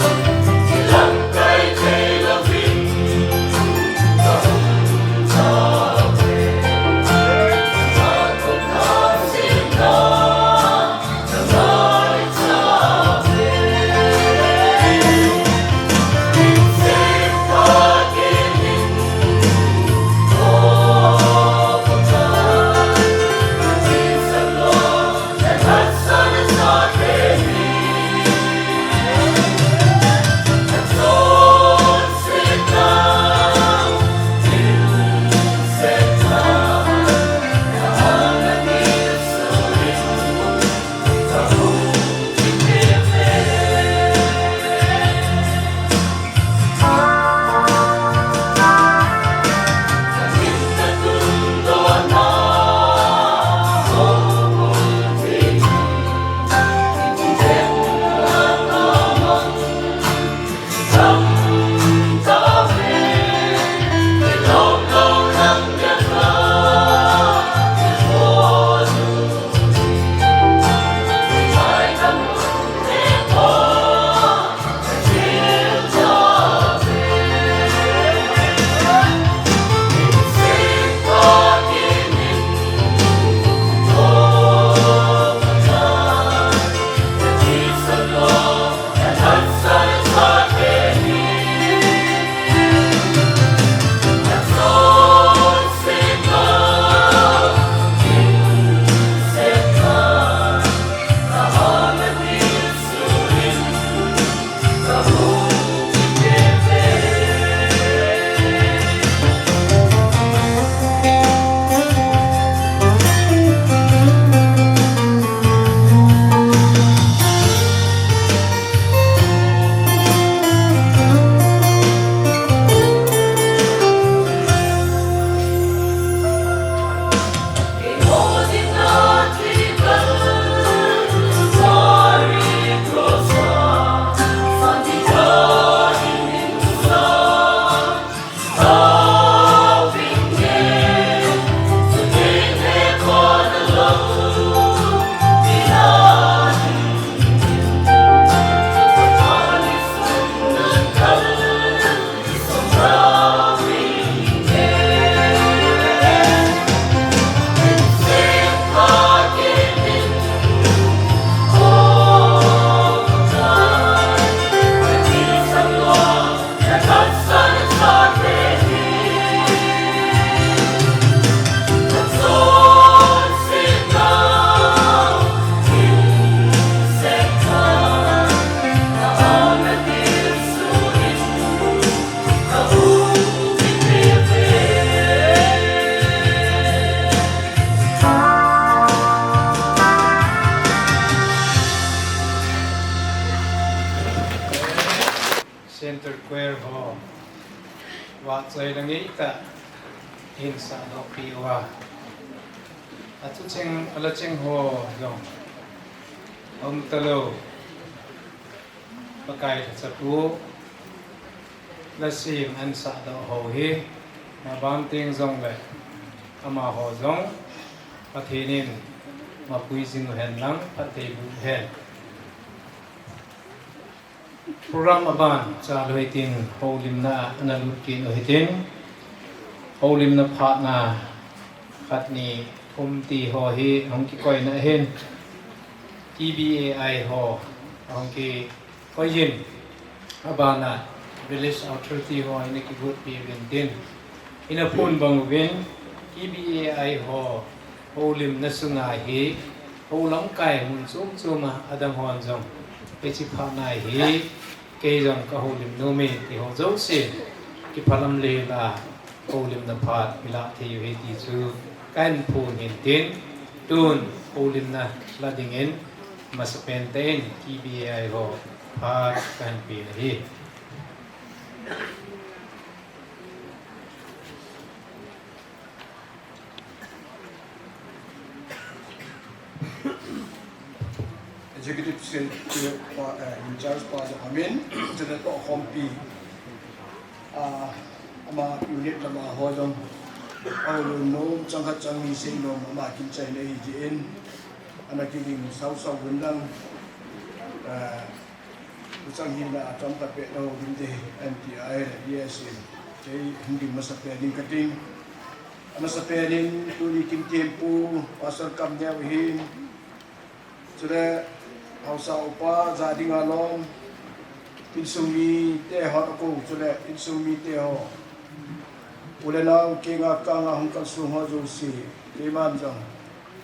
center choir ho wa chai langi ta in sa no piwa atu cheng ala cheng ho long ông talo pakai satu la sim an sa do ho hi ma bam ting zong le ama ho zong pathinin ma pui sing hen lang pathe bu hen program aban cha loi tin holim na analut ki no hitin holim na pha na khat ni thum ti ho hi hong ki koi na hen TBAI ho hong ki koi yin abana village authority ho in ki good pi bin din in a pun bang win TBAI ho holim na sunga hi ho lam kai mun sum suma adam hon jong pe chi pha na hi ke jong ka holim no me ti ho zo se ki phalam le la holim na phat mila thi yu he ti chu kan phu hin tin tun holim na la ding in masapen ten TBAI ho phat kan pi na hi Executive Secretary in charge Pada Amin, Jenet Pak Hompi, ama unit nama hodong, awalun nom cangkat canggih sing nom ama kincai lehi jin, anak ini sau bundang, ucang hina atom tapi no binte MPI DSA, jadi hindi masa planning kating, masa planning tuli kim tempo pasal kamnya wihin, sudah hausa upa jadi ngalong insumi teh hot aku sudah insumi teh ho boleh nang kenga kanga hongkang suho josi liman jang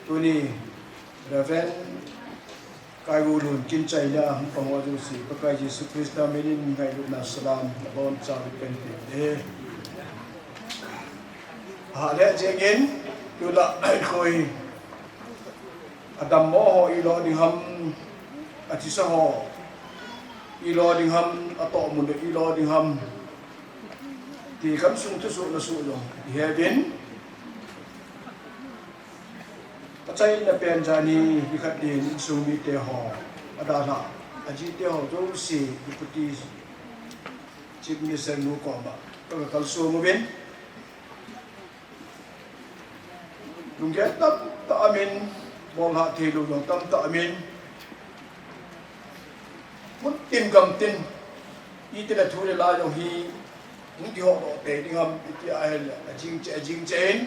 tuni reven kai ulun kincai dah hongkang wa josi pakai Yesus Kristus menin ngai lu salam bon cawi penti ada jengin tula ai khoi adam mo ilo ding ham atisa ho ilo ding ham ato mun de ilo ding ham ti kam sung tu su na su lo heaven pachai na pen jani dikhat din sung mi te ho adana aji te ho jo si deputy chief minister nu ko ba to kal su mo ben lungget ta amin bol ha thi lu long tam ta amin muốn tìm cầm tin y tên là thu la dòng hi muốn đi họ độ tệ đi ngầm thì ai là jing chain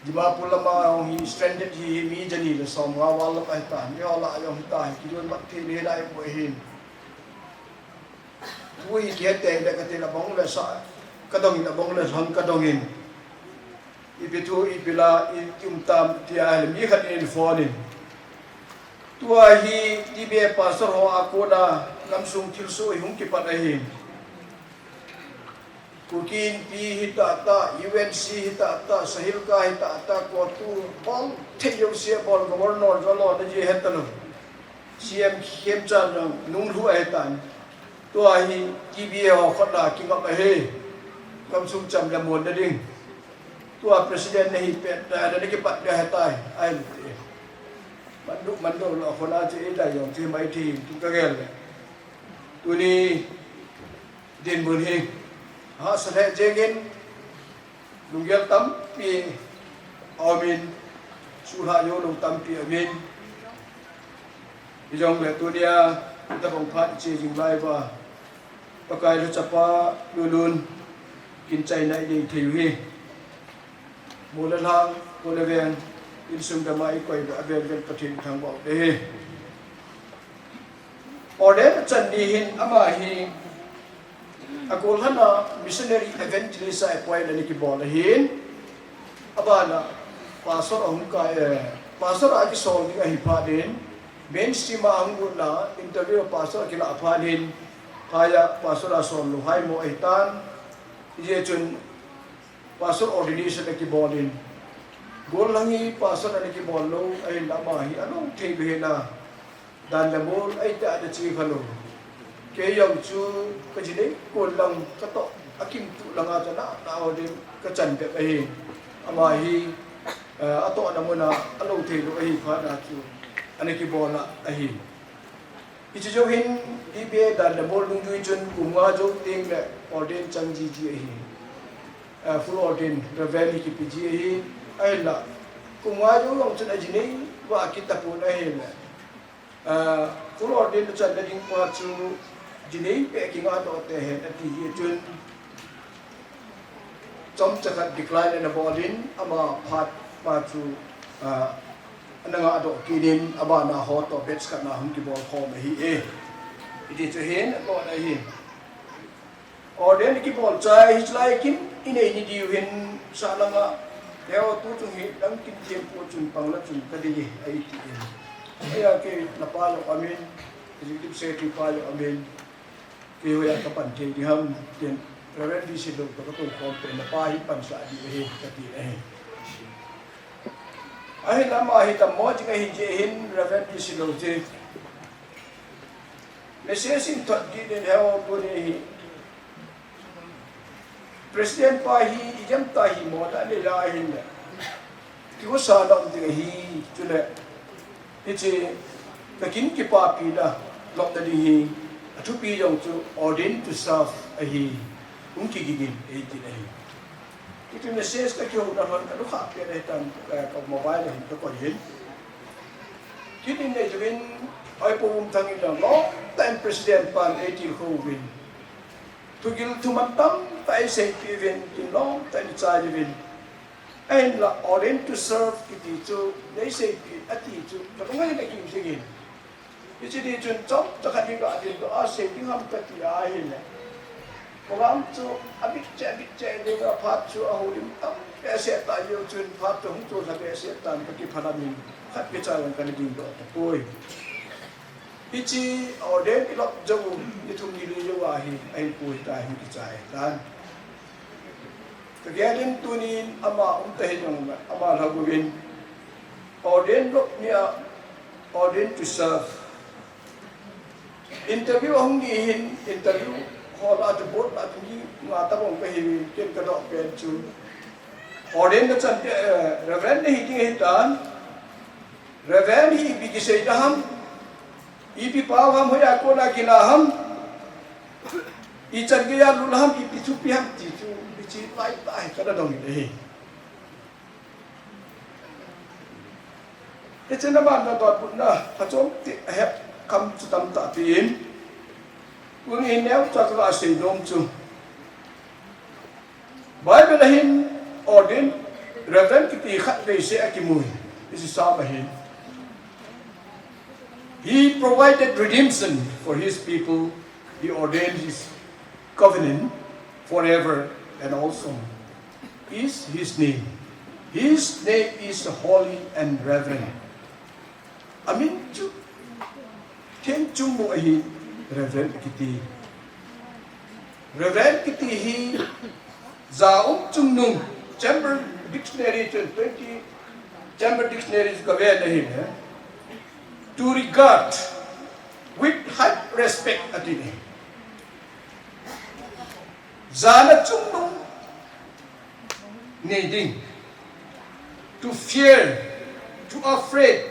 di ba pula ma dòng hi stranded hi mi jani là som wa wal la ta ni họ la dòng ta ki don mat thi le lai bo hin thui ki tệ là cái là bóng là sa cái đồng là bóng là hang cái đồng hin ipitu ipila itumtam ti ai là mi khat in phone tua hi tibe pastor ho akoda lamsung tilso hung ki patahin kukin pi hitata UNC hitata sahilka hitata ko tu bol theyo se bol governor jalo na je hetalo CM khemchan nung lu aitan tua hi tibe ho khoda ki ngap he lamsung cham la mon da ding tua president ne hi pet da ne ki pat da hetai ai mandu lo khona che ida yong che mai thi tu ka gel tu ni din bun hi ha sa the jengin lunggel tam pi amin surha yo lu tam pi amin bijong le tu dia ta bong phat che jing lai ba pakai lu chapa lulun kin chai nai dei thiu hi mulan hang mulan in sum da mai koi ba vel vel pathin thang ba de order chan di hin ama hi akol hana missionary evangelist ai poi la ni ki bol hin abana pastor ong ka pastor a ki sol ni hi pha den mainstream ang la interview pastor ki la pha din kaya pastor a sol lu hai mo ai tan je chun pastor ordination ki bolin gol langi pasal ani ki bollo ay lama hi anong thebe na dan la mol ay ta da chi khalo cái dòng chú cái gì đấy cồn lòng cái tổ akim tụ lòng à cho nó đi cái chân đẹp ấy mà hi à tổ nó muốn à lâu thì lúc ấy phát ra chú anh ấy cái bò là ấy ít cho hin đi về đàn là bò lung duy chân cùng ngã chỗ tiếng là order chân gì ấy full order revel hi cái gì ấy là cùng ngã chỗ lòng chân ấy này và kita pun ấy là full order chân là những qua chú jadi peki ngah tu teh nanti jun jom cakap decline na bolin ama phat patu ananga ado kinin aba na hot to bets kat na hum ki bol khom hi idi chu hen ko na hi orden ki bol chai hi chlai kin ine ni diu hen salanga leo tu chung hi dang kin tiem pu chun pang la chun ka di ai ti ai ke na pa lo amin jadi se ti pa lo amin kêu ya kapan thì đi ham tiền rồi đi xin được có tổ công tiền là ba hít bằng sợi đi về cái gì này ai làm ai tầm mỗi cái hình gì hình rồi đi xin được chứ để sẽ xin thuật đi đến theo tôi đi president ba hi jam ta hi mo đã để ra hình này kêu sao động thì hi cho nên cái gì cái kín cái ba pi là lọt đi hi to be young to ordain to serve ahi unki gigin ai ti nahi itu message ka kyo na han anu kha pe ne tan ka mobile hin to ko yin kini ne jwin ai po thang in long time president pan 80 ho win to gil to matam tai sei pi win in long time cha win and la ordain to serve ki tu they say ati tu to ngai na kim sigin itu di chun chop to khat ding ga din to a se ding ham ka ti a hin le program chu abit che de ga phat chu a ho dim tam pe se ta yo chun phat to hung chu la pe se tan ka ki phana min khat pe cha lan ka ding do poi ichi orden ilok jawu itum ni lu yo a hi ai poi ta hi ki chai dan ka ge din tu ni ama te jong ama la gu win orden lok ni orden to serve interview hong ni hin interview hall at board at ni nga ta bong pe hi ken ka do pe chu orden da chan reverend hi ti hi tan reverend hi bi ki sei da ham i pi pa ham hoya ko na ki na ham i chan ge ya lu ham i pi chu pi ham ti chu bi chi lai tai ka da dong ni hi e chen na ban da dot put na ha chom ti hep kam chu tam ta tin ung in neu cha ka sei dom chu bible hin ordain reverend ki ti khat dei se akimui this is sa hin he provided redemption for his people. He ordained his covenant forever and also is his name. His name is holy and reverend. Amin chu Ken chung mo hi reverend kiti. Reverend kiti hi zaum chung nung Chamber Dictionary 20 Chamber Dictionaries ka ve nahi hai. To regard with high respect atini. Zana chung nung needing to fear, to afraid,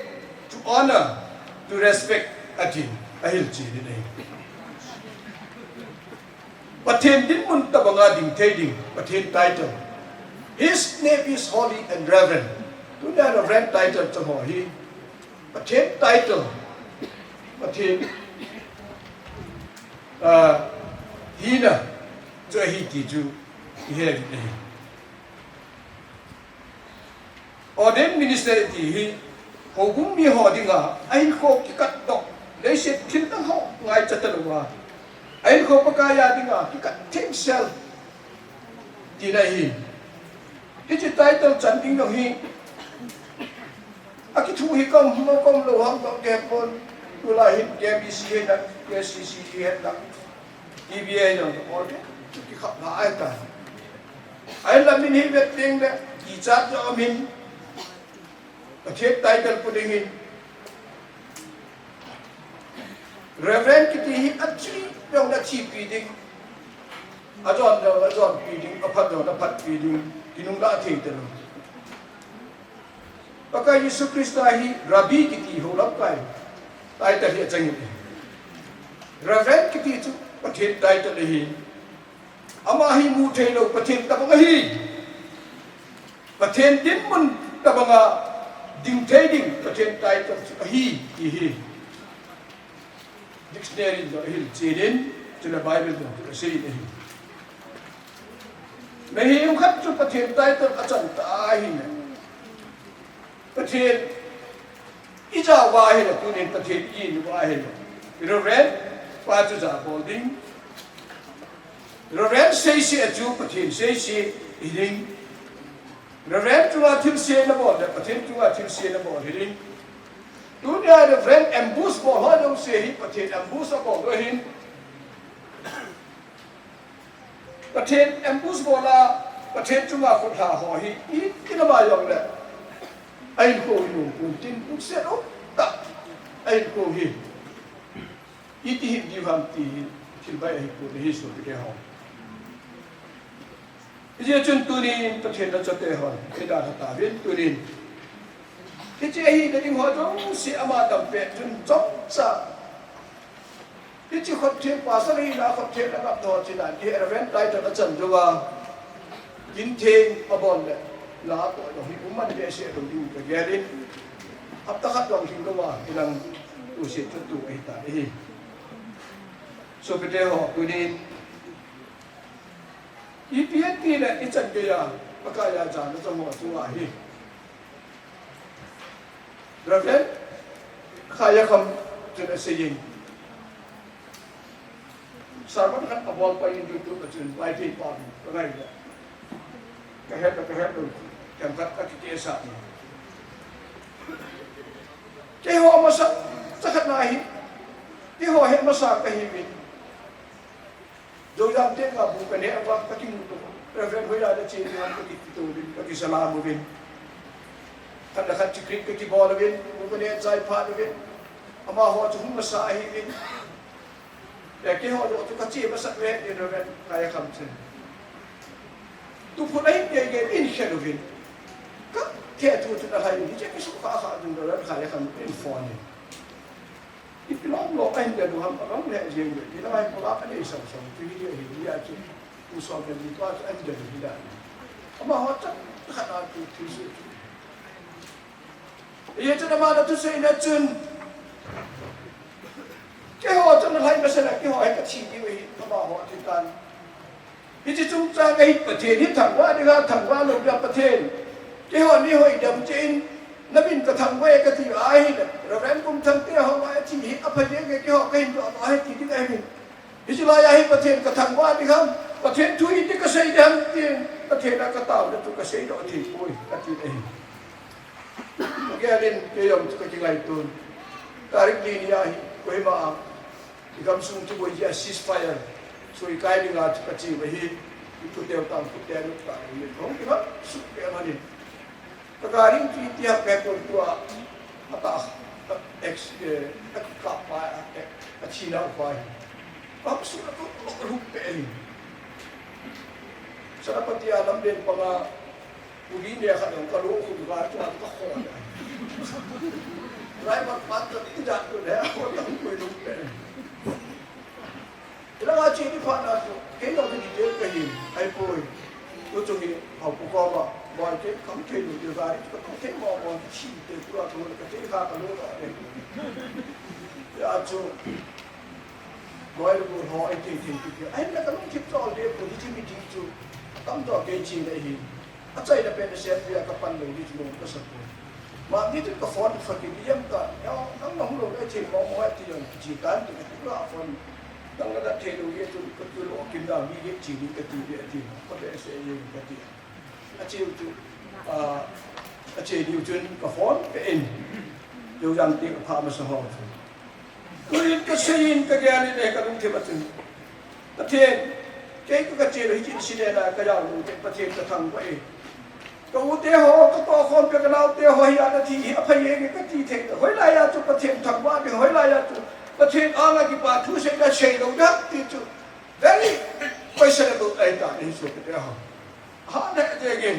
to honor, to respect atin ahil chi ni nei pathen din mun ta banga ding thei ding pathen title his name is holy and reverend tu da reverend title to ho hi pathen title pathen hi na cho hi ti chu hi he ni ordained minister ti hi hogum mi ho dinga ai ko ki kat dok lấy sẽ thiên tăng họ ngay cho tân hòa ấy không có cái gì ngà cái cả thiên sel thì này hi cái chuyện tay tao chẳng tiếng đồng hi cái thu hi công nó công lâu hông có kẹp con tôi lại hiện kẹp BC hết đó SCC hết đó EBA rồi có cái khắp là ai cả ai làm mình hi biết tiếng đấy chỉ chát cho mình cái thiết tay tao của mình Reverend kiti hi actually เรื่องนั้นที่ปีดิ้งอาจารย์ปีดิ้งอภัทรพัดปีดิ้งที่นุ่งละที่ตลอดปากยิสุคริสต์ให้รับบีกิติหัวรับไปตายแต่ที่จังหิรับแรงกิติจุประเทศตายแต่ที่อามาหิมูเทโลประเทศตะบังหิประเทศดินมันตะบังดิ่งเทดิ่งประเทศตายแต่ที่ dictionary ตัวหิเจดินจุดในไบเบิลตัวเสียนี่ไม่เห็นครับจุดประเทศตายแต่อาจารย์ตายเนี่ยประเทศอิจาวาเห็นตัวนี้ประเทศอินวาเห็นเราเรียนป้าจุดจ่าบอลดิ้งเราเรียนเสียเสียจูประเทศเสียเสียอิดิ้งเราเรียนจุดที่เสียนบอลเนี่ยประเทศจุดที่เสียนบอลอิดิ้งตัวนี้เราเรียนแอมบูสบอลเขาเราเสียประเทศแอมบูสบอลด้วยหินประเทศแอมบูสบอลละประเทศจุดคนหาหอยอีที่เรามาอย่างเนี่ยไอ้โคยูคุณจินทุกเสียรู้ตักไอ้โคฮีอีที่หินดีความตีที่ใบไอ้โคที่สุดที่ห้องอีเจ้าจุนตัวนี้ประเทศเราจะเตะห้องที่ดาตาเวนตัวนี้ที่เจ้าฮีได้ยินหัวจงเสียมาดำเป็ดจุนจบซะที่เจ้าคนเทียบภาษาลีนะคนเทียบนะครับตัวที่นั่นที่เอเวนไตจะกระจันจัวยินเทงอบอลเลยลาตัวดอกที่ผมมันเบียเสียตรงนี้ก็แย่ดิอับตะขัดดอกทิ้งก็ว่าที่นั่งตัวเสียจุดตัวไอ้ตาเองสุดเดียวตัวนี้อีพีเอ็นทีเนี่ยอีจันเกียร์ปากกายาจานจะหมดตัวไอ้เราเล่นขายคำจุดเสียงสารพัดขัดอบอลไปยิงจุดตัวจุดไปที่ปอนอะไรเนี่ยก็เห็นดูแข่งขันกับที่เอซ่าเจ้าหัวมาสักหน่อยเจ้าหัวเห็นมาสักกันหิบินโดยการเตะกับบุกเนี่ยว่าตะกี้มุตัวเรื่องเวลาจะเชียร์มันก็ติดตัวบินก็ติดสลามบินขันขันจิกริกก็ติดบอลบินบุกเนี่ยใจพาบินอามาหัวจุ่มมาสักหิบินแต่เจ้าหัวจุกจิมาสักเวทเรื่องใครคำเช่นtu pun lain dia initial tu kan dia tu dah hari ni jadi suka akak tu dah kaya kan info ni itu long kan dia tu ham orang dia je dia lah pula kan dia sama tu dia tu usaha dia tu ada dia apa hotel kan tu tu ia tu nama tu saya nak cun ke hotel nak hai masalah ke hotel kecil ni apa hotel kanที่จะจุ่มจ้างไอ้ประเทศที่ถังว่านี่ก็ถังว่าลงจากประเทศที่หอนี่หอยดำจีนนับบินกระถังเวกที่ไอ้เนี่ยเราแรงกุมทั้งเตี้ยหอยที่หิอภัยเยอะแกี่หอกเห็นตัวไอ้ที่ที่ไอ้เนี่ยที่จะลายไอ้ประเทศกระถังว่านี่ครับประเทศทุยที่ก็ใช้ดำจีนประเทศนักต่างแล้วตัวก็ใช้ดอกที่ปุยกที่ไอ้แกเล่นเกี่ยมก็จิงไรตัวการิกลีนี่ไอ้ก็ให้มาที่คำสุ่มที่ว่าจะซีสไฟร์so ikai ni ngat kecil behi itu dia utang putih lupa ini orang kita suka mana ni kekarin tiap pekor tua atas x kapal Cina upaya apa sudah tu rupa ni sedapat dia dalam dia pada begini dia kadang kalau udah tu aku kau driver patut tidak tu dia orang tu rupaเราอาชีพที่ผ่านมาเห็นเราที่ดีเจไปหินไอ้ปุยตัวจงหินเขาปกครองว่าบอลเจ็บคำเทลุอยู่ได้ก็ต้องเทมองบอลชี้เตะตัวตัวก็เทข้ากันเลยอาจูบอยลูกหอยทิ้งไอ้นั่นก็ต้องคิดต่อเดียวคนที่มีจริงจูต้องต่อเกจิเลยหินอาใจจะเป็นเสียเปรียบกับปันเลยที่จะลงก็สักคนมาที่ถึงก็ฟอนฝักเยี่ยมกันเอาทั้งน้องลงได้เชิงมองว่าที่ยังจีกันที่ก็ฟอนตั้งแต่เทลูเยตุก็ตัวหลอกกินดาวมีเยจีนี่ก็ตัวเยจีก็ได้เสียเยอะก็ตัวอาเจียวจุอาเจียวจุนก็ฟอนก็เอ็นเดี๋ยวยังตีก็พามาสหองตัวนี้ก็เสียนก็แก่นี่เด็กก็ต้องเทียบกันประเทศเจ๊ก็เจียวให้จินสิเดน่าก็ยาวรู้ประเทศจะทำไปก็อุเทหอก็ต่อคนก็เราเทหอยานาทีอภัยเองก็ทีเทงหอยลายาจุประเทศทางว่าเป็นหอยลายาจุ ประเทศอะไรกี่ป่าทุเสกเชยเราดักที่จุด very questionable ไอ้ตาในสุดเดียวหาเนี่ยเจอกัน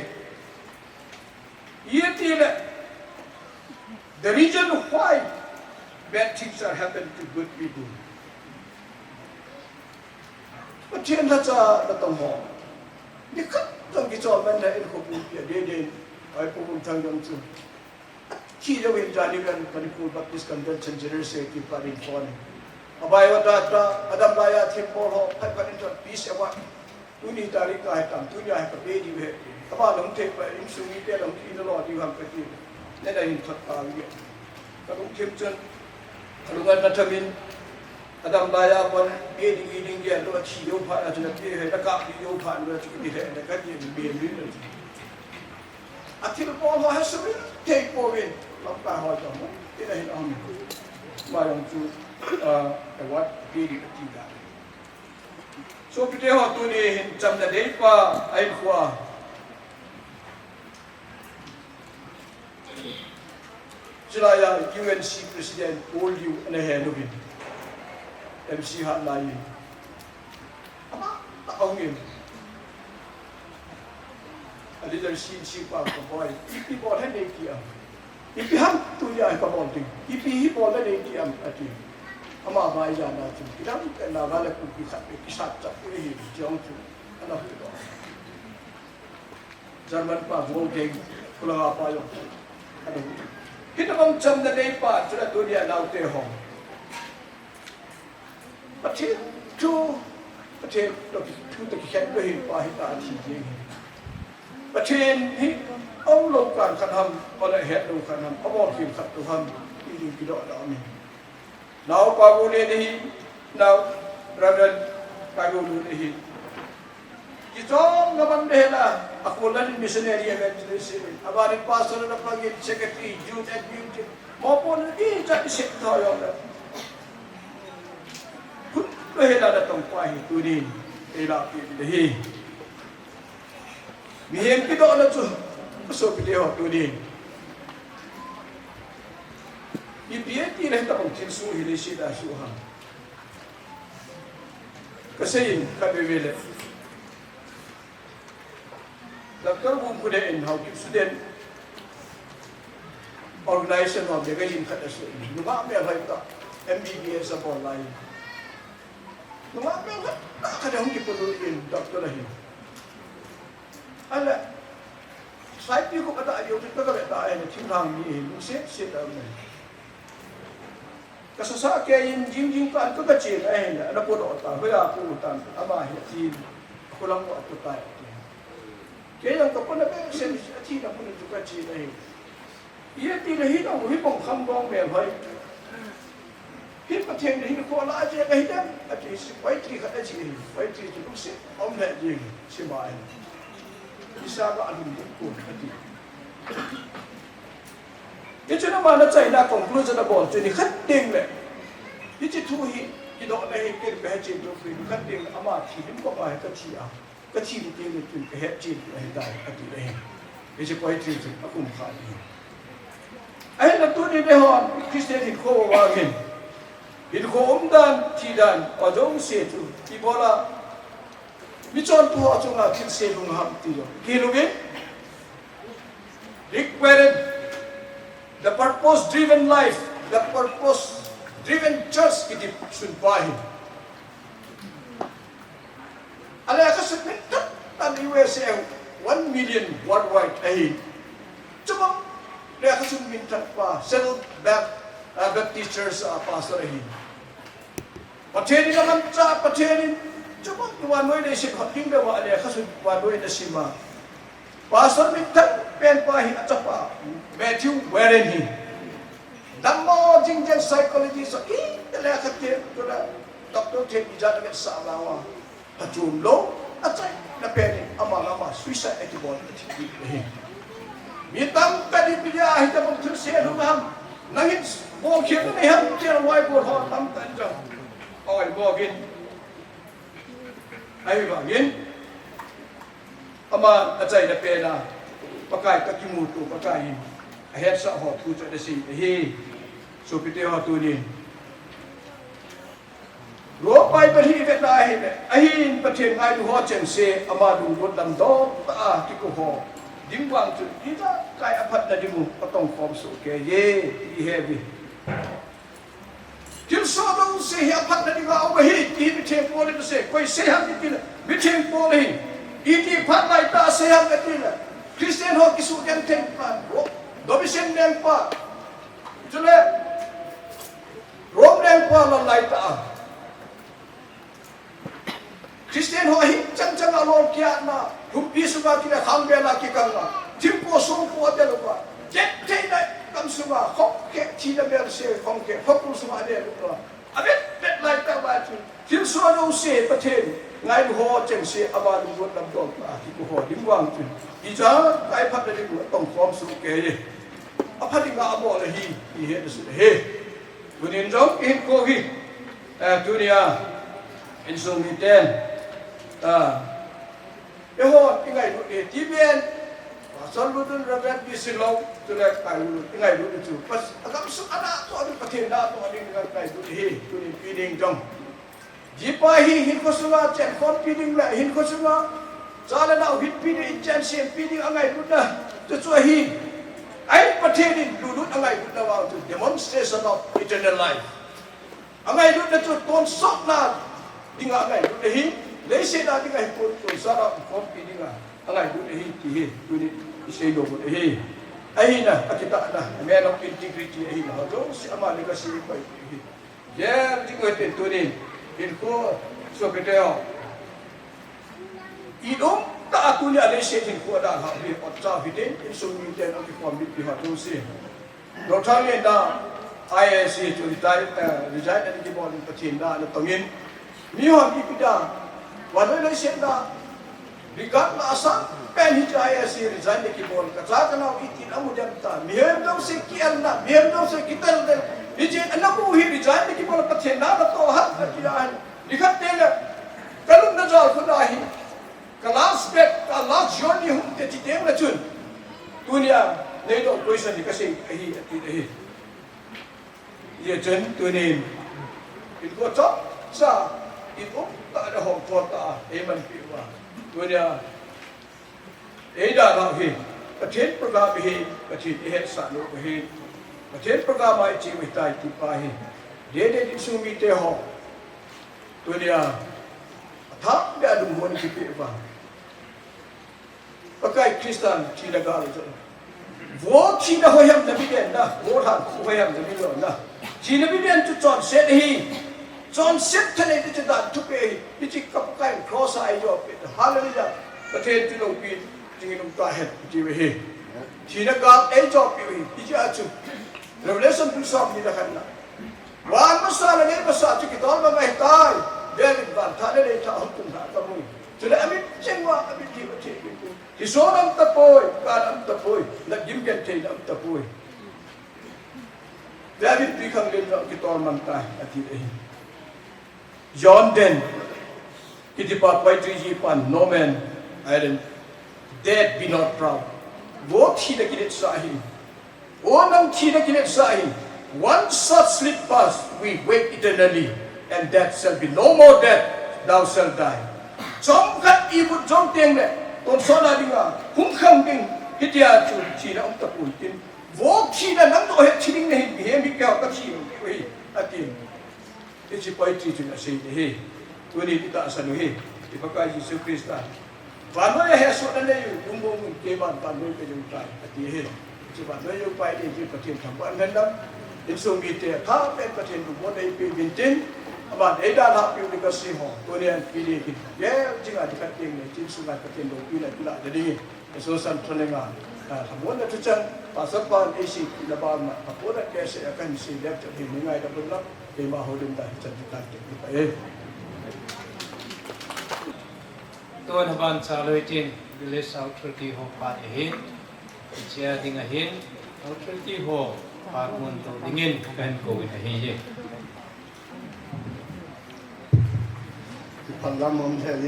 ยี่ที่เนี่ย the reason why bad things are happening to good people ประเทศเราจะต้องมองนี่ก็ต้องกิจวัตรมันได้ขบุญเดียดเด่นไอ้พวกมันทางยังจุดที่เราเห็นจานิกันกันคูบัพติสกันเดินเซนเจอร์เซกิปารินฟอนอบายวัดตาอดัมบายาเทมโพลให้ปารินจอดปีเสวะตุนีตาริกาให้ตามตุนีให้กับเบดีเวถ้าว่าหลงเทปอินซูมิเตหลงที่ตลอดที่ทำไปที่นั่นได้ยินทัดตาวิเยก็หลงเทปจนหลงกันนัทมินอดัมบายาบนเบดีวีดิ้งเดียร์ตัวชี้โยผ่านอาจจะเบี้ยให้ตะกับโยผ่านตัวจุดที่เห็นตะกับยังเบี้ยลิ้นเลยอาทิตย์พอมาให้สมิธเทปโปรวินลำตาหอยจังมั้งที่ได้เห็นมาอย่างจุดแต่ว่าเบี้ยดีกับที่ได้so kita hot tu ni jam na dei pa ai khwa Chilaya UNC president all you and a hand of it MC hat lai apa tak angin a leadership pa ko boy ipi bol han dei ki am ipi ham tu ya ka bol ti ipi hi bol la dei ki am ati ama bai ja na chu kiram ke na ga le ku ki khat ki sat chap ku hi jong chu ana hu do German pa vol ke kula pa yo ana kita bang cham na dei pa chu la dunia nau te hong but tu but to tu te ki khat ko hi pa hi ta chi ji but hi ông lộc kan khan ham pa la het lo khan ham abo ki khat tu ham ki do da mi now pagule nahi now Reverend pagule nahi kitong naman dehla ako lang missionary evangelist abari pastor na pagit secretary youth and beauty mo po na di sa isip tayo na kun dehla na tong pai tu din ila pi dehi mihem kito na tu so video tu din IPT lah tak mungkin suhu hilisi dah suha. Kasi kami bila. Doktor bumpu deh how keep student organization of the gajin kata suhu. Numa ambil apa itu MBBS apa lain. Numa ambil tak ada mungkin perlu doktor lagi. Ada. Saya pun kata ayat itu kalau tak ada cingkrang ni, mesti dah ni. Kasasa kaya yung jing ka ito kacil ay na po do ta kaya po tan ama hin ko lang mo ato tayo kaya yung kapon na ba sen ati na po nito kacil ay iya ti na hin ang hipong khambong me bhai hin pa theng hin ko la je ka hidan at is wai tri ka ji wai tri tu si om na ji si mai isa ga adun ko ati Itu nama nak cakap nak conclusion nak buat, jadi khatim le. Itu tu hi, itu nak hikir behajin tu free, khatim amat hi, ini kau bahaya kecil kecil itu tu behajin behajai ati le. Itu kau itu aku mukha ni. Ayat tu ni dehon, Kristen itu wagin. Itu umdan tidan, adong setu, ibola. Bicara tu aja nak Kristen ham tido. Kilugin, required. The purpose-driven life, the purpose-driven church iti sunpahin. Alay ka submit ang USA 1 million worldwide ay. Cuma alay ka submit pa Baptist Church pastor ay. Pateni naman sa pateni. Cuma wanoy na isip hating dawa alay ka submit wanoy na sima. Pastor minta pen pahi at pa Matthew wherein he Damo jingjan psychology so dala kate to da doctor te ija da sa lawa atun lo at na pen ama suicide at ball mitam kadi piya hita pag turse no ham nangit bo kir ni ham te wai bo ho tam tan jo oi bo gin ai ba gin ama ajay na pena pakai takimutu pakai ahead sa hot tu ada si he so pite hot tu ni รัวไปประเทศเวียดนามเนี่ยไอ้ประเทศไงดูฮอเจนเซอามาดูรถดำดอกตาที่กูฮอดิ้งวังจุดที่จะกายอภัตนาดิมุก็ต้องความสุขแก่เย่ที่เฮบีที่สุดเราเสียอภัตนาดิมุเอาไปที่มิเทงโพลิเสกไปเสียที่ที่ละมิเทงโพลิอีที่พัดไล่ตาเสียที่ที่ละคริสเตียนฮอกกิสุกันเทงปันโดมิเซนเดงปาจุดเลยโรมเดงปาละไล่ตาคริสเตียนฮอกหิจังจังอารมณ์เกียรนะทุกปีสุภาพที่ละคำเวลากี่ครั้งละทิมโพสงโพเดลุกว่าเจ็ดเท่านั้นคำสุภาพฮอกเกที่ละเบลเซ่ฮอกเกฮอกกุสุภาเดลุกว่าอเวทเป็ดไล่ตาว่าทิมส่วนเราเสียประเทศไงดูฮอเจนเสียอาบาดูรถลำดอกมาที่กูฮอดิ้งวังจุดอีจ้าไอ้พัดเลยกูต้องความสุขเกยอภัตติกาอโมเลยฮีเฮดสุดเฮวันนี้น้องอินโคฮีตุนียอินซูมิเตนเฮดยังไงดูที่เบียนสอนรู้ด้วยระเบียบดิสิลล์ตัวเล็กไปรู้ยังไงดูดูปัสอาการสุขอาณาตัวนี้ประเทศดาตัวนี้ยังไงดูเฮตุนีปีดิ่งจงจีปาฮีหินโคสุงาเจนคนปีดิ่งละหินโคสุงาจาเลนาหินปีดิ่งเจนเสียงปีดิ่งยังไงดูนะจะช่วยฮีไอ้ประเทศนี้ดูดูยังไงดูนะว่าจุด demonstration of eternal life ยังไงดูนะจุดต้นสดนะดิ่งยังไงดูนะฮีเลยเสียดายดิ่งไอ้คนตัวสารคนปีดิ่งยังไงดูนะฮีที่ฮีดูนี่เสียดูนะฮีไอ้นะkitaนะ man of integrity ไอ้นะเราสิอามาเลกสิไปฮีเดี๋ยวดิ่งไอ้ตัวนี้อินโคสุขเดียวอีน้องตาตุนี่อะไรเสียทิ้งขวดหาวิปัสสาวะเด่นอินสุนิเดนเอาที่ความบิดพิหารดูสิเราทำเนี่ยนะ ISC จุดใจในที่บอลประเทศด้านตรงนี้มีหอมอีพิดาวันนี้เลยเสียด้าดิกัดลาสังเป็นที่ ISC ในที่บอลกระจายกันเอาอีกทีน้ำมันตามีเห็นต้องเสกเอลนะมีเห็นต้องเสกกิตาร์เดนดิจิอันนั้นผู้ที่ในที่บอลประเทศด้านตัวหักที่ได้ดิกัดเดนกลุ่มนั้นจะคนได้kelas bet kelas journey hum te titem la chun dunia nei do question ni kasi hi ati ye chen tunin it ko chop sa it up ta da hong ko ta e man pi wa dunia e da ra hi pathet program hi pathet he sa lo hi pathet program ai chi wi tai ti pa hi de su mi te ho dunia thap da du mon ki pi wa pakai Kristen Cina gal itu, vote Cina hoyam nabi den dah, vote han hoyam nabi don dah. Cina nabi den tu John set thane itu dah tu pe, itu kapakai cross eye job itu, hallelujah. Perthen tu long pi, tinggi long tahet itu weh. Cina gal job itu acu. Revelation tu sam ni dah kan. Wan masalah ni masalah tu kita orang mengahitai, dia ni bantah dia tak hukum tak kamu. Sudah ambil cengwa ambil dia itu. Di seorang tapoi, kan tapoi, nak jimkan cai nak tapoi. David berikan kita kita mantah hati ini. John Den, kita pakai trijipan, no man, Iron, dead be not proud. What he nak kita sahih, orang he nak kita sahih. One such slip past, we wait eternally, and that shall be no more death. Thou shalt die. Jomkat ibu jom tiang le. Tuan saudara dengar, hungkang ding, hitia cun Cina tak pun, vok Cina nang doh ciling nih, bihem bikau tak Cina, weh, atin, itu poetry cuna sih, heh, tuan ini kita asal heh, dipakai Yesus Kristus, bangun ya sudah nih, bumbung keman bangun kejumpai, atin heh, itu bangun yang pai ini perhatian tampan hendam, insung kita, tapi perhatian tu boleh pintin. Abang, eda lah piu dikasih ho, tuan yang pilih kita. Ya, jika dikating ni, jin sungai kating dong pilih pilih. Jadi, kesusahan telenga. Hamun ada cucang, pasal pan isi lebar mak. Hamun ada kese akan isi dia jadi mengai dah berlap. Lima hodum dah jadi kating kita. Tuan haban saluitin bilis authority ho pat ehin, cia dingahin authority ho pat munto dingin kan ko ehin je. Panglam mom saya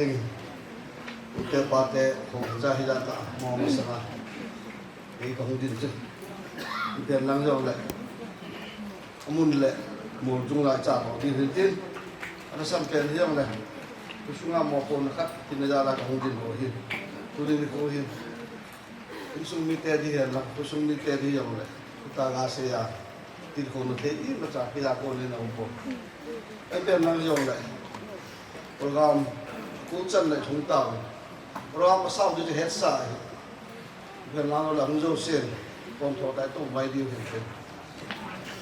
udah pakai hongsa hilang tak mau masalah. Ini kamu dinner, biar langsung le, amun le, muncul lah cakap dinner, ana sampai ni yang dah sungai maupun kat tinjauan kat hongin rohin turin rohin insung mite dia lah insung mite dia yang dah kita ngasih ya tidak kono tadi macam kita kono ni nampu itu nang yang dah program kucing dah cungtang program pasal tu je headsa kan lalu dah hujung sen kontrol dah tu mai dia kan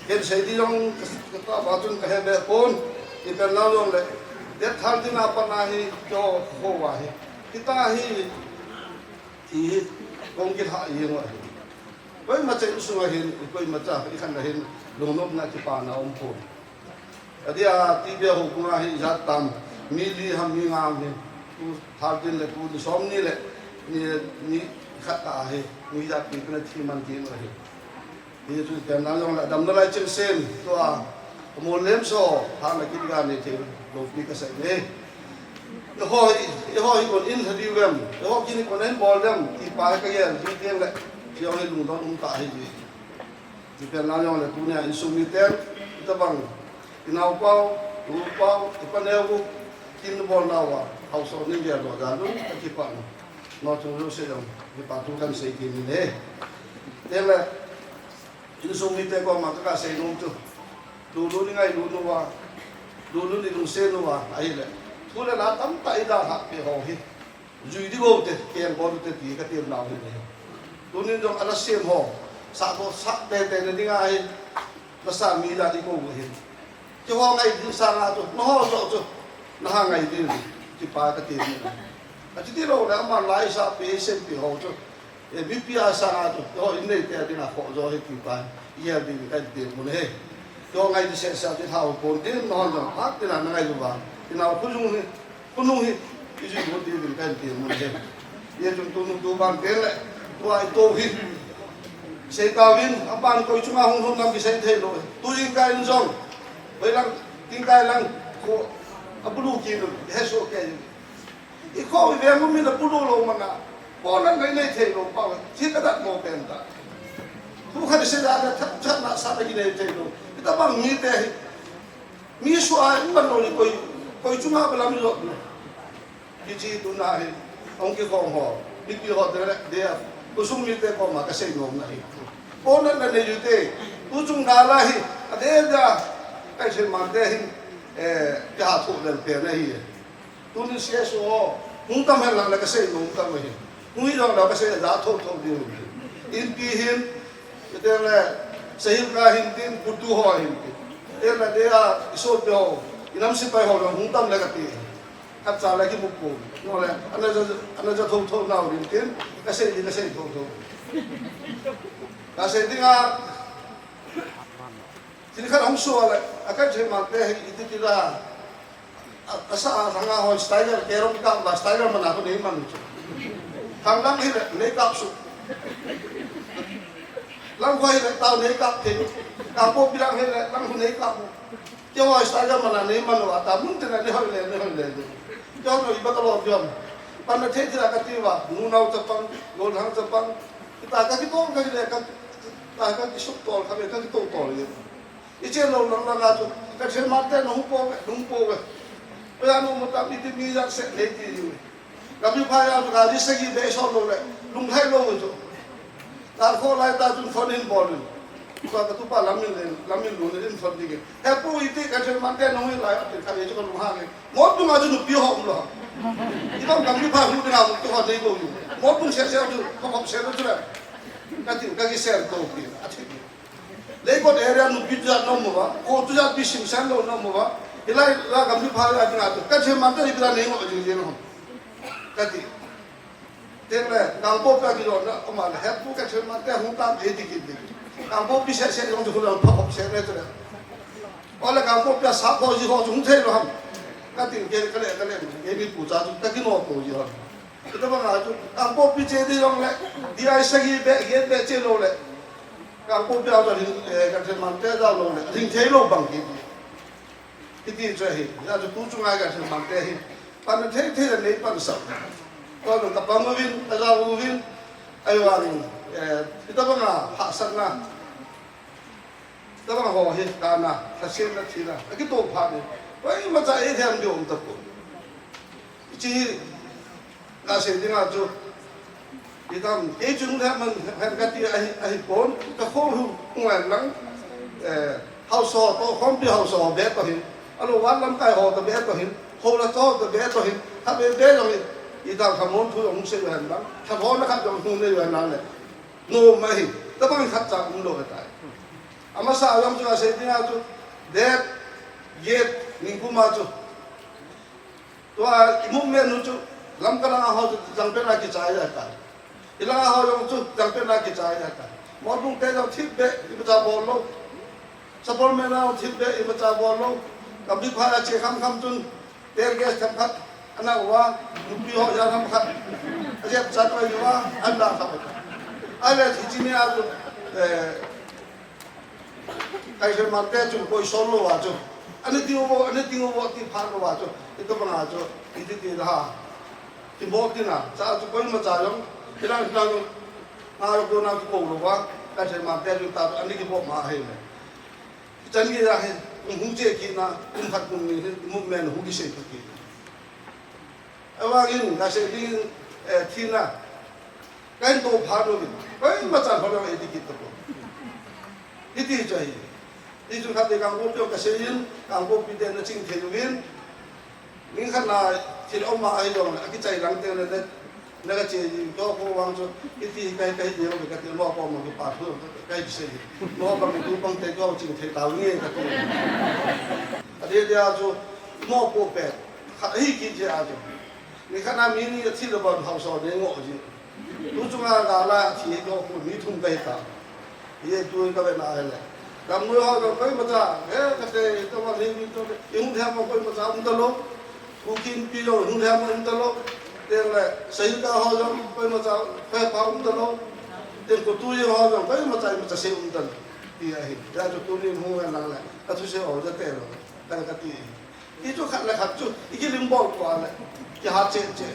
kan saya di yang kita bacun kahebe pun kita lalu dah dia thalti na panahi jo howa hi kita hi ti kong ki ha yeng wa koi ma chai su hin koi ma cha ikhan na hin longnop na ki pa na po adia ti be ho kunga hi jat tam mi li ham mi ngam hi tu thalti le tu ni som ni le ni khat ta hi ni ja pi kana thi man ti ma hi ye tu kan na long la dam na lai chen sen to a mo lem so ha na ki ga ni thi đồ đi cái sợi này, hoi còn in thật đi về, hoi kia còn đến bò lên, thì phải cái gì, thì tiền lại, thì ông ấy lùng đó lùng tại gì, thì phải nói nhau là tu nhà in sung đi tiền, kita bang, thì nào bao, thì pan neo bu, tin bò nào à, hậu số nên việc đó ra luôn, cái gì bạn, nó chúng nó sẽ làm, thì bạn tu cần xây tiền này, thế là in sung đi tiền còn mà các xây nông chứ, đủ đi ngay đủ nó dulu ni lungsen wa ai le thula la tam ta ida ha pe ho hi jui di go te ken bo te ti ka tem law ni tu ni jong ala sem ho sa bo sa te ni nga ai la sa mi la di ko hi cho ho ngai di sa nga tu no ho so tu na ha ngai di ti pa ka tem ni a ti ro la ma lai sa pe sem pi ho tu e bi pi a sa nga tu ho in nei te di na ho zo hi ti pa ia di ka ti mo ne cho ngay đi xe đi thao bốn tiếng non rồi phát thế là ngay rồi vào thì nào cứ dung hi cái gì cũng đi được cái tiền một giờ giờ chúng tôi ban tiếng lại tôi tô hi xe tàu viên ông ban coi chúng ta không làm cái xe thế rồi tôi đi cái rong với lăng tiếng cái lăng của ông bulu kia rồi hết số cái gì cái khó về em mình là bulu luôn mà nè bỏ nó ngay thế rồi bao thiết cái đặt một bên ta không phải xe ra thắt thắt là sao cái này thế rồi kita bang mi teh mi suai ban no ni koi cuma belam ni lot ni ji tu na hi ong ki khong ho ni pi ho de ko sung mi te ko ma ka sei nom na hi ko na na ne ju te tu chung da la hi ade da kai se ma te hi ka thu den pe na hi tu ni se so hung tam he la ka sei nom tam hi hui lo la ka sei da tho di in pi hin te le sahil ka hintin putu ho hintin ela dia isot do inam sipai ho lo hungtam la kati kat sa la ki mukko no le ana ja tho na hintin ka se tho ka se dinga tin kha hong so la akan je ma te iti tira asa ranga ho style kerom ka ba style mana ko nei man thang lam hi le kap su lang quay lại tao lấy cặp thì cặp bộ bilang hay là lang lấy cặp cho hỏi sao cho mà là lấy mà nó ta muốn thế này đi hỏi lên cho nó bắt đầu làm ban đầu thế thì là cái gì vậy nu nấu chập băng nấu hàng chập băng ta cái tôm cái này cái súp tỏi cái tôm tỏi vậy ít chơi lâu lắm là cái chuyện mà tên nó không po bây giờ nó một tập đi mi ra sẽ lấy gì gặp như phải là cái gì sẽ gì để xong rồi đấy lung hay lâu rồi ta khó lại ta chúng phun in ball qua cái tụi ba làm mình luôn in phun đi cái hẹp bụi thì cái chuyện mà cái nó mới lại thì cái gì cho con hàng này một đứa mà chúng nó hỏng rồi thì không làm như phải lúc nào cũng họ đi bụi một đứa xe không học xe nó chứ là cái xe đâu thì lấy con area nó biết ra nó mà cô tu ra biết sinh sản đâu nó mà thì lại là làm như phải là cái cái chuyện mà cái gì là nếu mà cái gì nó cái gì thế là càng bố cái rồi nó mà hết bố cái chuyện mà cái không ta để thì cái gì càng bố bị sẽ không được làm phá học sẽ đấy thôi hoặc là càng bố bị sắp bao nhiêu họ chúng thế rồi không cái tiền cái này cái bị phụ gia chúng ta cái nó bao nhiêu cái đó mà càng bố bị chơi đi rồi lại đi ai sẽ cái bé chơi rồi lại càng bố bị ao rồi cái chuyện mà cái ra rồi lại thì thế rồi bằng cái tiền chơi hết ra cho tú chúng ai cái chuyện mà cái hết bạn thế là lấy bạn sợ còn các bạn vin, ada vin, ayo anh, kita bang hak sana, แต่ว่าห่อเหตุการณ์นะถ้าเช่นนั้นทีละไอ้ตัวผ่านนี่ไว้มาจากไอ้แทนโยมตะกุจีน่าเสียจริงอ่ะจูอีทำไอ้จุงแทบมันแทนกันที่ไอ้ปนก็โค้งหัวหลังเฮาสอโตคอมพิวเฮาสอเบสตัวหินอารมณ์วันลำไก่ห่อตัวเบสตัวหินโคละโตตัวเบสตัวหินถ้าเบสเบสตัวหินอีทำขโมยทุกอย่างเสียอยู่หันหลังถ้าพอนะครับจะมุ่งในอยู่หันหลังเลยโน้ไม่หิแต่บางขัดจากมุ่งโลกตายอามาสาวยังจูอาเสียจริงอ่ะจูเด็กเย็ดนิ่งกูมาจูตัวมุมเมนุจูลำกันละเขาจังเป็นอะไรกิจใจได้อีหลังเขายังจูจังเป็นอะไรกิจใจได้มอดุงเตะเราทิพย์เบะอีมันจะบอลลงสปอร์ตแมนเราทิพย์เบะอีมันจะบอลลงกับบิ๊กพายเชี่ยคำจุนเตะเกสทำพัดอันนั้นว่าลูกพี่เขาจะทำพัดอาจจะจัดไว้ว่าอันนั้นทำพัดอะไรที่จริงเนี่ยจูใครจะมาเตะจูโอยโซโล่ว่าจูอันนี้ที่ว่าที่ผ่านว่าจูitu pengajo itu tidak timbul tina saat itu kau macam yang bilang ngaruh tu nak kau lupa kasi mati itu tak ane kau mahir ni jangan kita hujur kita umpat kumi movement hujur seperti itu awak ini kasi ini tina kan tu baru ni kau macam orang itu kita tu itu jadi itu kan dengan kau tu kasi ini kau pilih nak cing teruinนี่ขนาดที่เรามาไอ้ดองกิจใจหลังเตียงเลยนั่นก็เจริญก็พอวางจนอีที่ใกล้ๆเดียวกับที่ล้อพอมันก็ปาดเพิ่มใกล้พิเศษล้อบางทีบางทีก็จริงเทตาวนี่ก็ตัวอันนี้เดี๋ยวจะมอโปแปดไอ้กิจเจ้าจะนี่ขนาดมีนี่ที่เราบอกเขาสอนเองว่าจริงรู้จักงานละที่ก็คนมีทุนไปตามยี่ตัวก็เป็นอะไรเลยแต่เมื่อเราไปมาจากก็จะต้องมาเรียนตัวยังแทบมาไปมาจากมุตโลMungkin pilih hundia muntalo, dengan sehingga orang pergi macam pergi pau muntalo, dengan kutuji orang pergi macam seh muntalo, dia ini, dia tu ni muan lang, atau seh orang terlalu, dan kati, itu kat tu, ini limbol kuala, dia hacet je.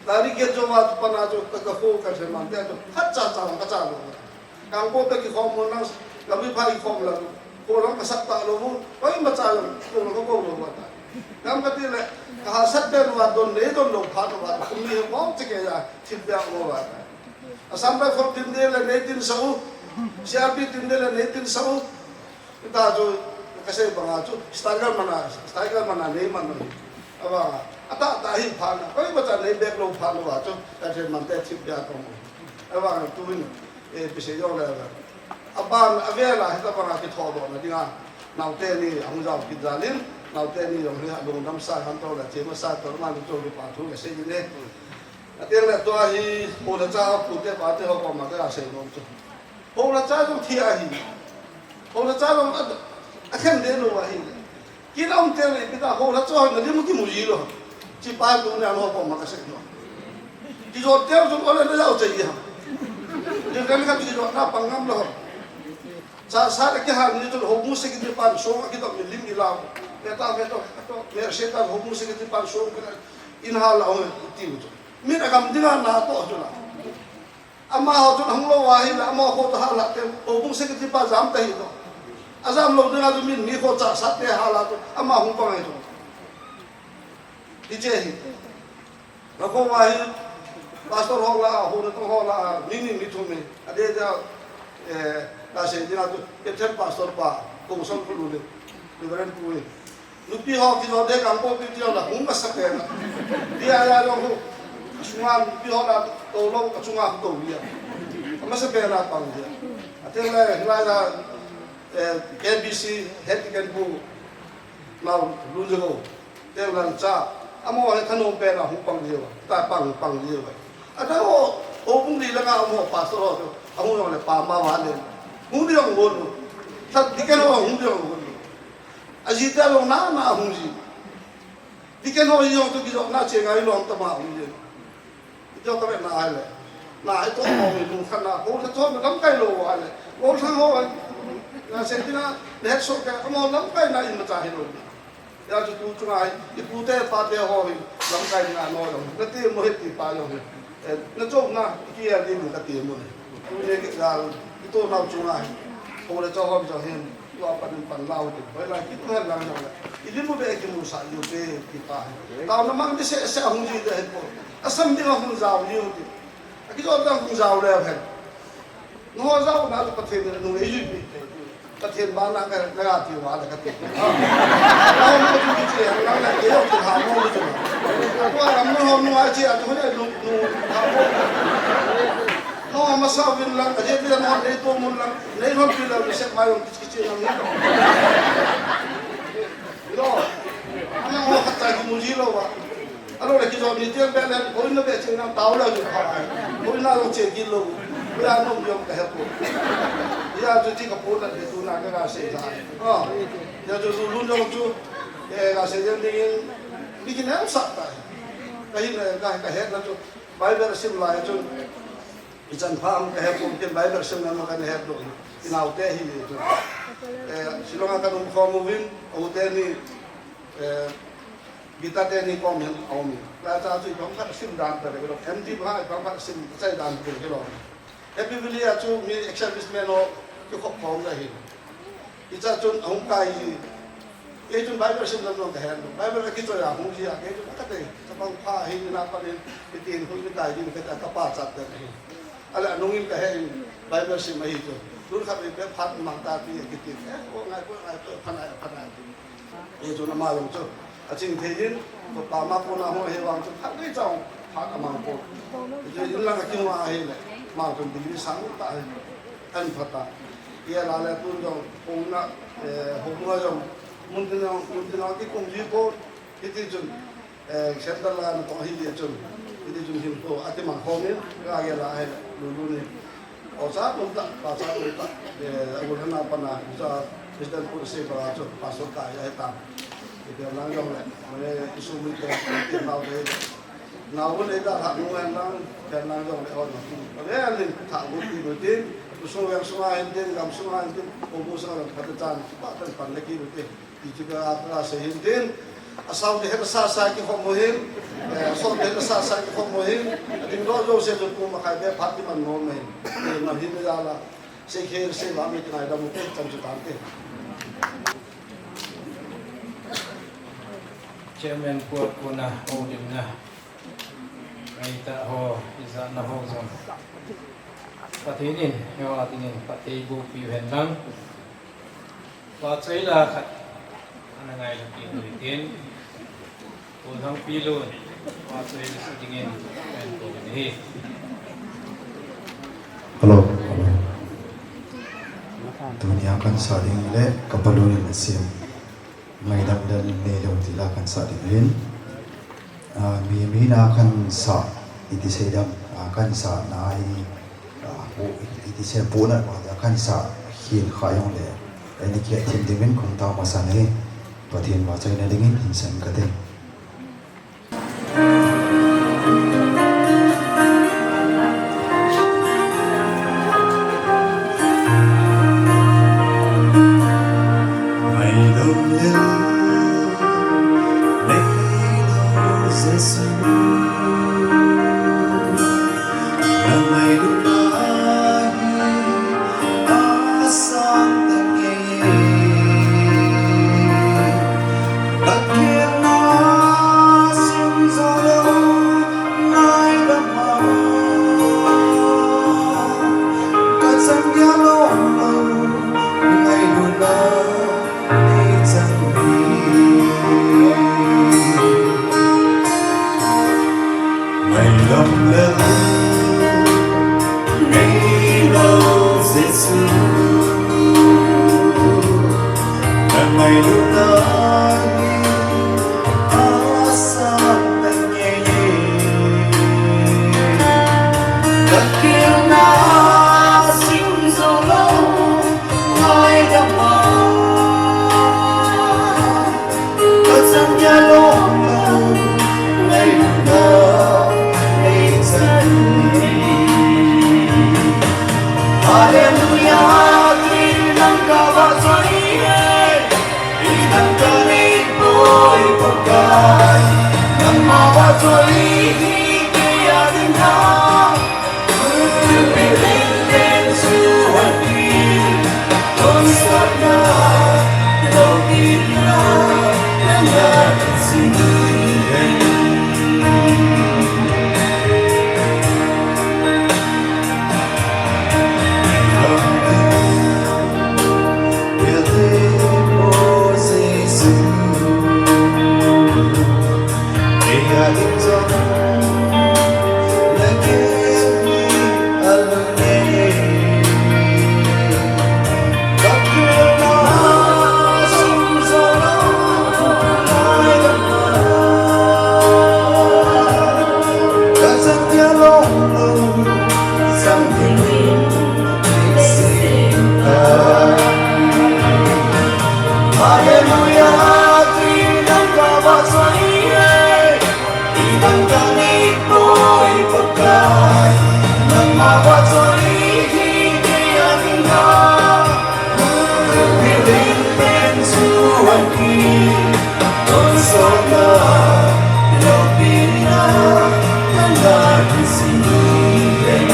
Dari kita jawab panah tu terkau kerja mantai tu, kacau. Kalau pergi kamu nang, kami pergi kamu lalu, orang kesat tak lalu, pergi macam kau lalu. Kami kata le, kahasat dan wadon le don lo padu wadon, kami mau cekaya timbang lo wadon. Sampai for tindel le netin sau, siapi tindel le netin sau, kita tu kasi bangaju, stagger mana ne mana. Apa? Ata tahi padu, kami macam ne beg lo padu wadon, kasi mantai timbang kamu. Apa tu ini, bisa jauh le. Apa avela kita bangaki thodo, nanti kan, nanti ni angzau kita jalin. Now teni yang ni adong dam sa kantor la cema sa tor man to lu pa thu se ni ne atel la to hi ho la cha pu te pa te ho ko ma ka se no to ho la cha jong thi a hi ho la cha jong a khen de no wa hi ki la te le ki ta ho la cha na de mu ki mu ji lo chi pa ko na ho ko ma ka se no ki jo te jo ko le na ja che ha je kan ka ki jo na pangam lo sa ki ha ni to ho mu se ki de pa so ki to lim ni la Kita mereka hubung sekitar palsu kena inhal awal itu. Mira kami dengan nato tu lah. Amma hatu hamlo wahil, amma hatu halat hubung sekitar palsam teh itu. Asam lo dengan tu min ni hatu sate halat amma humpang itu. Dicehi. Laku wahil pastor hola, huru tu hola, mini itu ni. Ada dia nasi dengan tu kita pastor pa, kongsom puluh ni, liberan puluh. Lupi ho kita dek angko piti ho la hunga sakena. Dia ya lo sunga lupi ho la tolo sunga to dia. Ama sakena pang dia. Atela hilala KBC hetikan bu mau lunjo. Dia lan cha amo he thano pe na hupang dia. Ta pang dia. Ada ho bung di langa amo pastor ho. Amo no le pa ma wa le. Mu dia ngol. Sa dikano mu dia ngol. Ajita lo na hunji. Diken ho yo tu kido na che ngai lo ta ma hunji. Ito ka na ale. Na ito mo mi lu khana ho ta to nam kai lo ale. Ho thang ho na se tina net so ka mo nam kai na in ta hi lo. Ya tu tu ngai i pu te pa te ho nam kai na no lo. Na ti mo he ti pa yo. Na jo na ki ya di mu ka ti mo. Tu ne ga ito na chu ngai. cô là cho hôm cho hen lo pan lao thì với lại cái hơn làm rồi ini mo be cái musa yêu be thì phải tao nó mang cái sẽ không gì để hết asam đi không giàu nhiều thì cái chỗ đang không giàu đâu hết nó giàu nào có thể nó lấy gì có thể bán là cái thì hóa là cái không có cái gì nó là cái ông thằng mua được qua làm nó hôm nó ai chơi cho nó nó mà sao viên lăng cái gì nó lấy tôi muốn lăng lấy hôm kia là sẽ mai ông cái chuyện lăng đó nó họ cắt tay cái gì đâu vậy anh nói cái gì tiền bé lên coi nó bé chơi nó tao là được phải coi nó làm chơi kilo bây giờ nó dùng cái hết bây giờ tôi chỉ có bốn lần để tôi làm cái gì ra giờ tôi luôn luôn chú cái gì đi cái nào sắp tới cái hết là chú bây giờ xem lại chú isan paham cái hết cũng cái bây giờ xem nó cái hết rồi cái nào thế thì chú silong akan umkhamuhin uteni kita teni komen aumi la ta chu bang khat sim dan ta ko md ba bang khat sim sai dan ko lo happy vilia chu mi establishment no ko khop khom la hi icha chun ong kai e chun bible sim nam no ka han bible ki to ya hong ji ya ke chu ka te sa bang pha hi na pa ni tin hu ni dai din ka ta pa chat ta ala nongin ka he bible sim hi to luôn khắp về phát mang ta thì cái tiền có ngày phần này thì cho nó mà làm cho chính thế nhưng một bà má cô nào hồi hoàng cho phát cái trong phát mang cô thì những là cái hoa hay này mang trong đi sáng tại anh phát ta kia là tôi trong ông na hôm qua trong muốn thế nào cái công việc cô cái gì chun sẽ là nó có hay gì chun cái chun hiện cô ở cái mảng hôm ấy cái là hay luôn này Osa punta pasal punta ulang apa na bisa Kristen pun sih kalau pasal kaya itu itu orang yang mana isu itu yang tahu deh namun itu hak nuan orang dan orang yang orang itu ada yang tak bukti bukti usul yang semua ini gam semua ini umum sekarang kata jangan bahkan pandai bukti juga apa sehingga asal dia besar ki khomohin so dia besar ki khomohin din ro jo se ko makai be phati man no me na hin ja la se kher se ba mi kana da mu te cham chu tan te chairman port kuna holding na ai ta ho isa na ho zon patinin yo atinin patay bu pi hen lang wa chei la khat ana ngai lu ki tin Unang pilon, pasal sa tingin and COVID. Hello. Dunia kan saling le kapalunin asim. May damdan nelo tila kan sa dingin. Miyamina kan sa iti sedam kan sa nai iti se puna kan sa hin khayong le. Ini kia tim dingin kung tao masane patin wacay na dingin insan kating. Hallelujah, tingnan ka ba sa iye? Ibang tanit mo'y pagkay ng bawat salihig na Pilipin suwagi Tunsok na Pilipina ng natin sinigay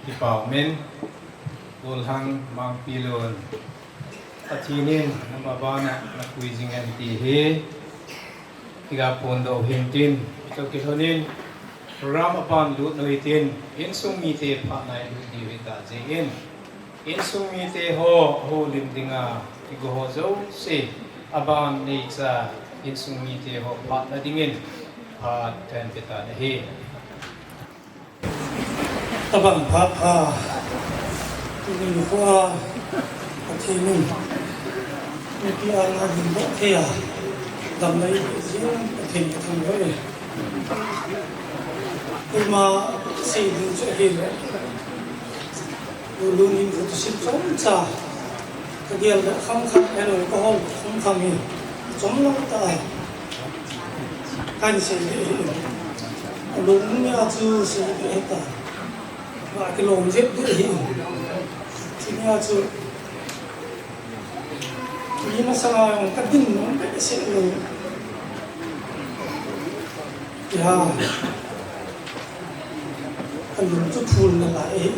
Department Ulhang Mangpilon Atinin Nambabana Nakuizing Antihe Tiga Pondo Hintin Ito Kisonin Program upon Lut Noitin Insung Mite Pak Nai Lut Divita Zain Insung Mite Ho Limdinga Tigo Ho Zo Se Abang Neitza Insung Mite Ho Pak Nadingin Pat Ten Pita Nahe Tabang Papa, ini gua akhirnya mungkin orang Indo kaya, damai sih akhirnya tunggu. Cuma sehingga akhirnya dulu ni itu sih cuma kegiatan kamu alkohol kamu cuma tak kan sih, lumnya tu sih kita. Và cái lồng giết tự hiện thì nhà sự vì nó sao các tin nó cái sẽ lồng ya cần dùng chút phun là lại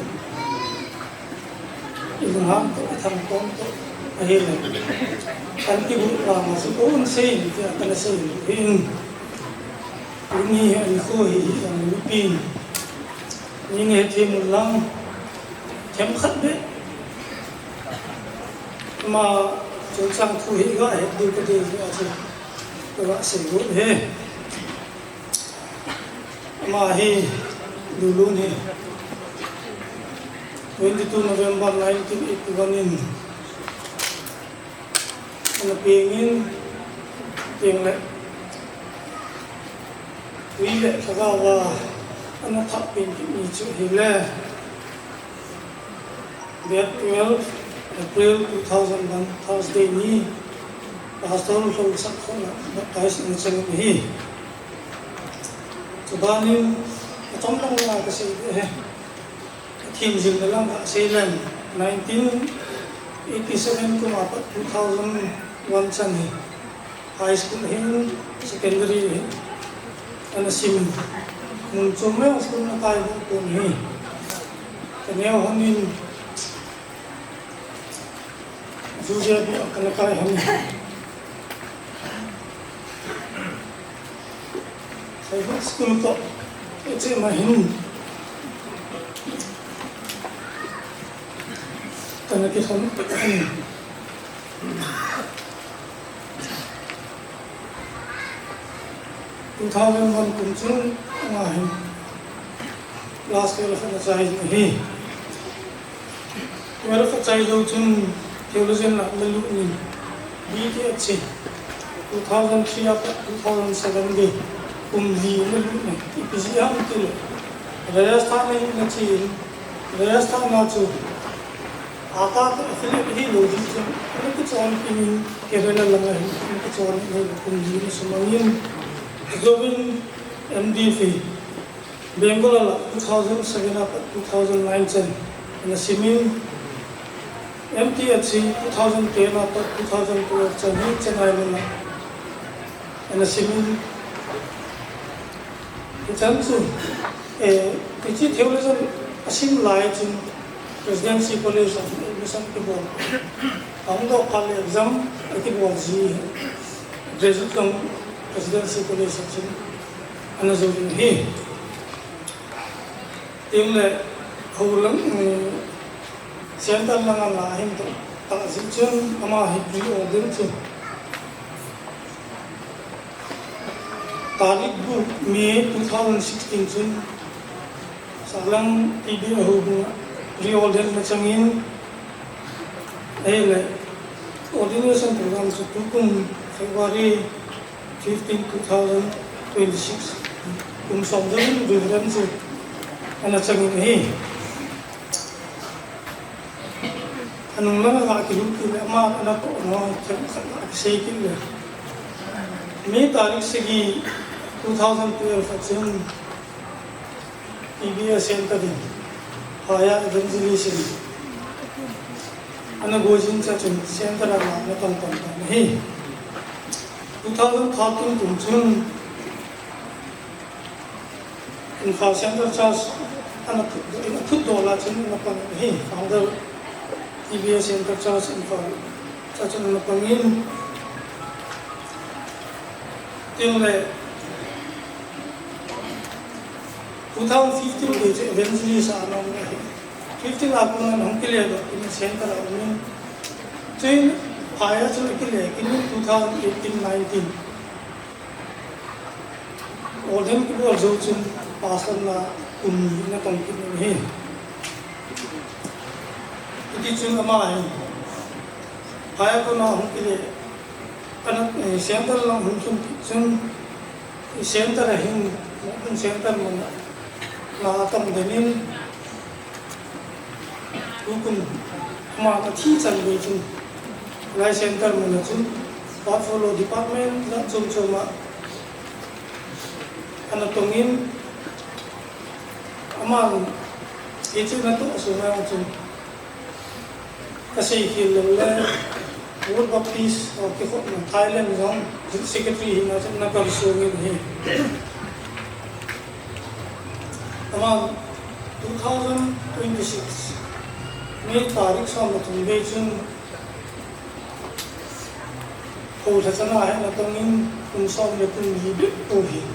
dùng ham cái thằng con hay là cần cái bụng là mà sự cố nó xây thì cần xây hình cũng như anh khôi rằng pin nhưng nghe thêm một lần chém khất đấy mà chúng sang thu hệ gọi đưa cái gì thì các bạn sử dụng thế mà hi đủ luôn hi 22 November 1981 anh pengen quý lệ các bạn anh thắp pin cái chỗ hele date 12 April 2001 Thursday ni pastor from Sakhona baptized in Singapore so banin trong lòng là cái gì thế team dừng là làm cái gì 1987 ko mapat 2001 san high school hin secondary ana sim mung chomel school na tayo ko ni kaneo hanin Julia bi akan kaya hanin private school to ito mahin tanakison pagkain 2001 kung saan ang last year of the size he where for child out in theologian lalu ni BTH 2003 up 2007 de kumhi lalu ni ipisiam kilo Rajasthan में नचील Rajasthan नाचो आता affiliate ही लोग जिसमें कुछ और की केरला लगा है कुछ और नहीं kumhi में समाइन Govin MDF Bengal 2007 up 2009 and the Simin MTHC 2010 up 2012 Chennai and the Simin it's also a theologian Asim light in presidency college of admission people on the college exam I think was the result presidency college section anazulin he timle haulang central lang la hin to ta sichun ama hi order chu tarik bu May 2016 chun salang tb ho reorder machangin ele ordination program chu tukum February 15, 2026 kung somdang viviran su anak sangin hi anong lang kakilup kila ama anak ko no say kila May tarik segi 2012 at sin PBS center din haya evangelism anak gojin sa center ang natangtang hi 2013 kung saan infrastructure charge anak $2 saan na pangin founder TBS center charge infrastructure na pangin tingle 2015 ke eventually sa anong 15 ako nga nung kilego in center amin so haya sa ikile kini 2018-19 order ko also chun pastor na na tongkin ni iti chun ama haya ko na hum kile anak center lang hum chun center hin center mo na atang denin hukum ma ta thi chan be chun Lai center mana chun Buffalo department na chum chuma anak tongin amang itu na to sunga chun kasi hilala World Baptist or kiko ng Thailand zone secretary na chun na karsungin hi amang 2026 May tarik sa matungay chun Kung sa sana ay natangin kung saan na kung hibit o hibit.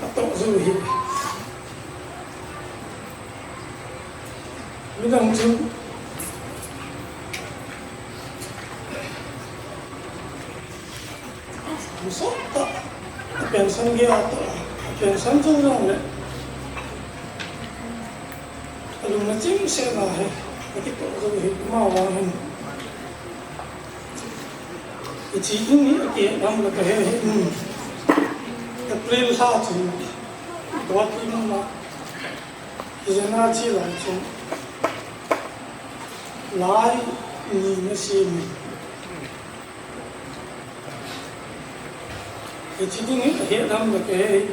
Ato sa hibit. Minang chun. Musok ta. Pensan gaya ato. Pensan chun lang na. Alung na ching siya na hai. Nakito sa hibit. Mawahin. Chỉ những cái năm là cái April ha chứ đó thì nó cái nào chỉ là chúng lại nhìn nó xem cái chỉ những cái năm là cái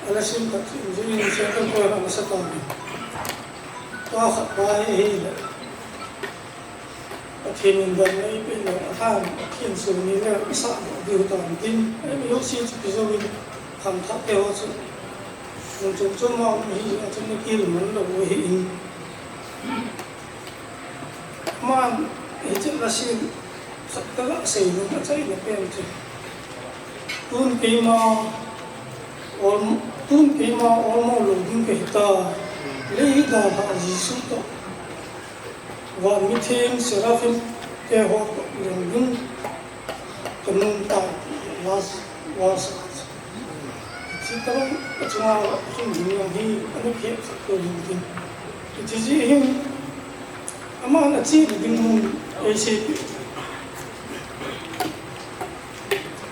là xem các cái xem cái coi là sao còn qua khắp qua hay là thiên nhiên gần ấy bên là than thiên sự như là sạn điều toàn tin em yêu xin cái gì tham tháp theo sự mình chúng tôi mong nghĩ là trong cái kia là muốn đầu hình mà cái chuyện là xin sắp tới là xây nó chạy được bên chứ tun kima olmo lodin ke hita le da ba jisu to wa mithing serafim ke ho lodin kanun ta was Sekarang cuma yang hi anu ke ko lodin itu ji him ama na chi lodin ese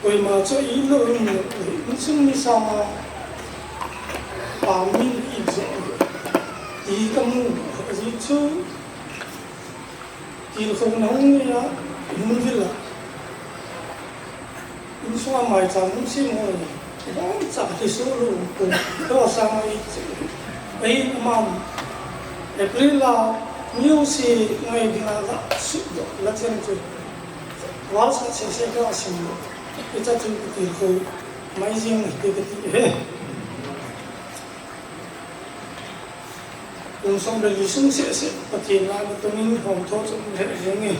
koi ma cho i lo ni sung ni sama pa min i zo ti kamu ji chu ti khong nong ni ya mun vila in so mai cha mun si mo ba cha ti so lo ko to sama i ai ma april la new si ngai dina la su la chen chu wa sa se ka sim kita tu kita mai jing kita song dari sung se patin la tu min hom tho chung he nge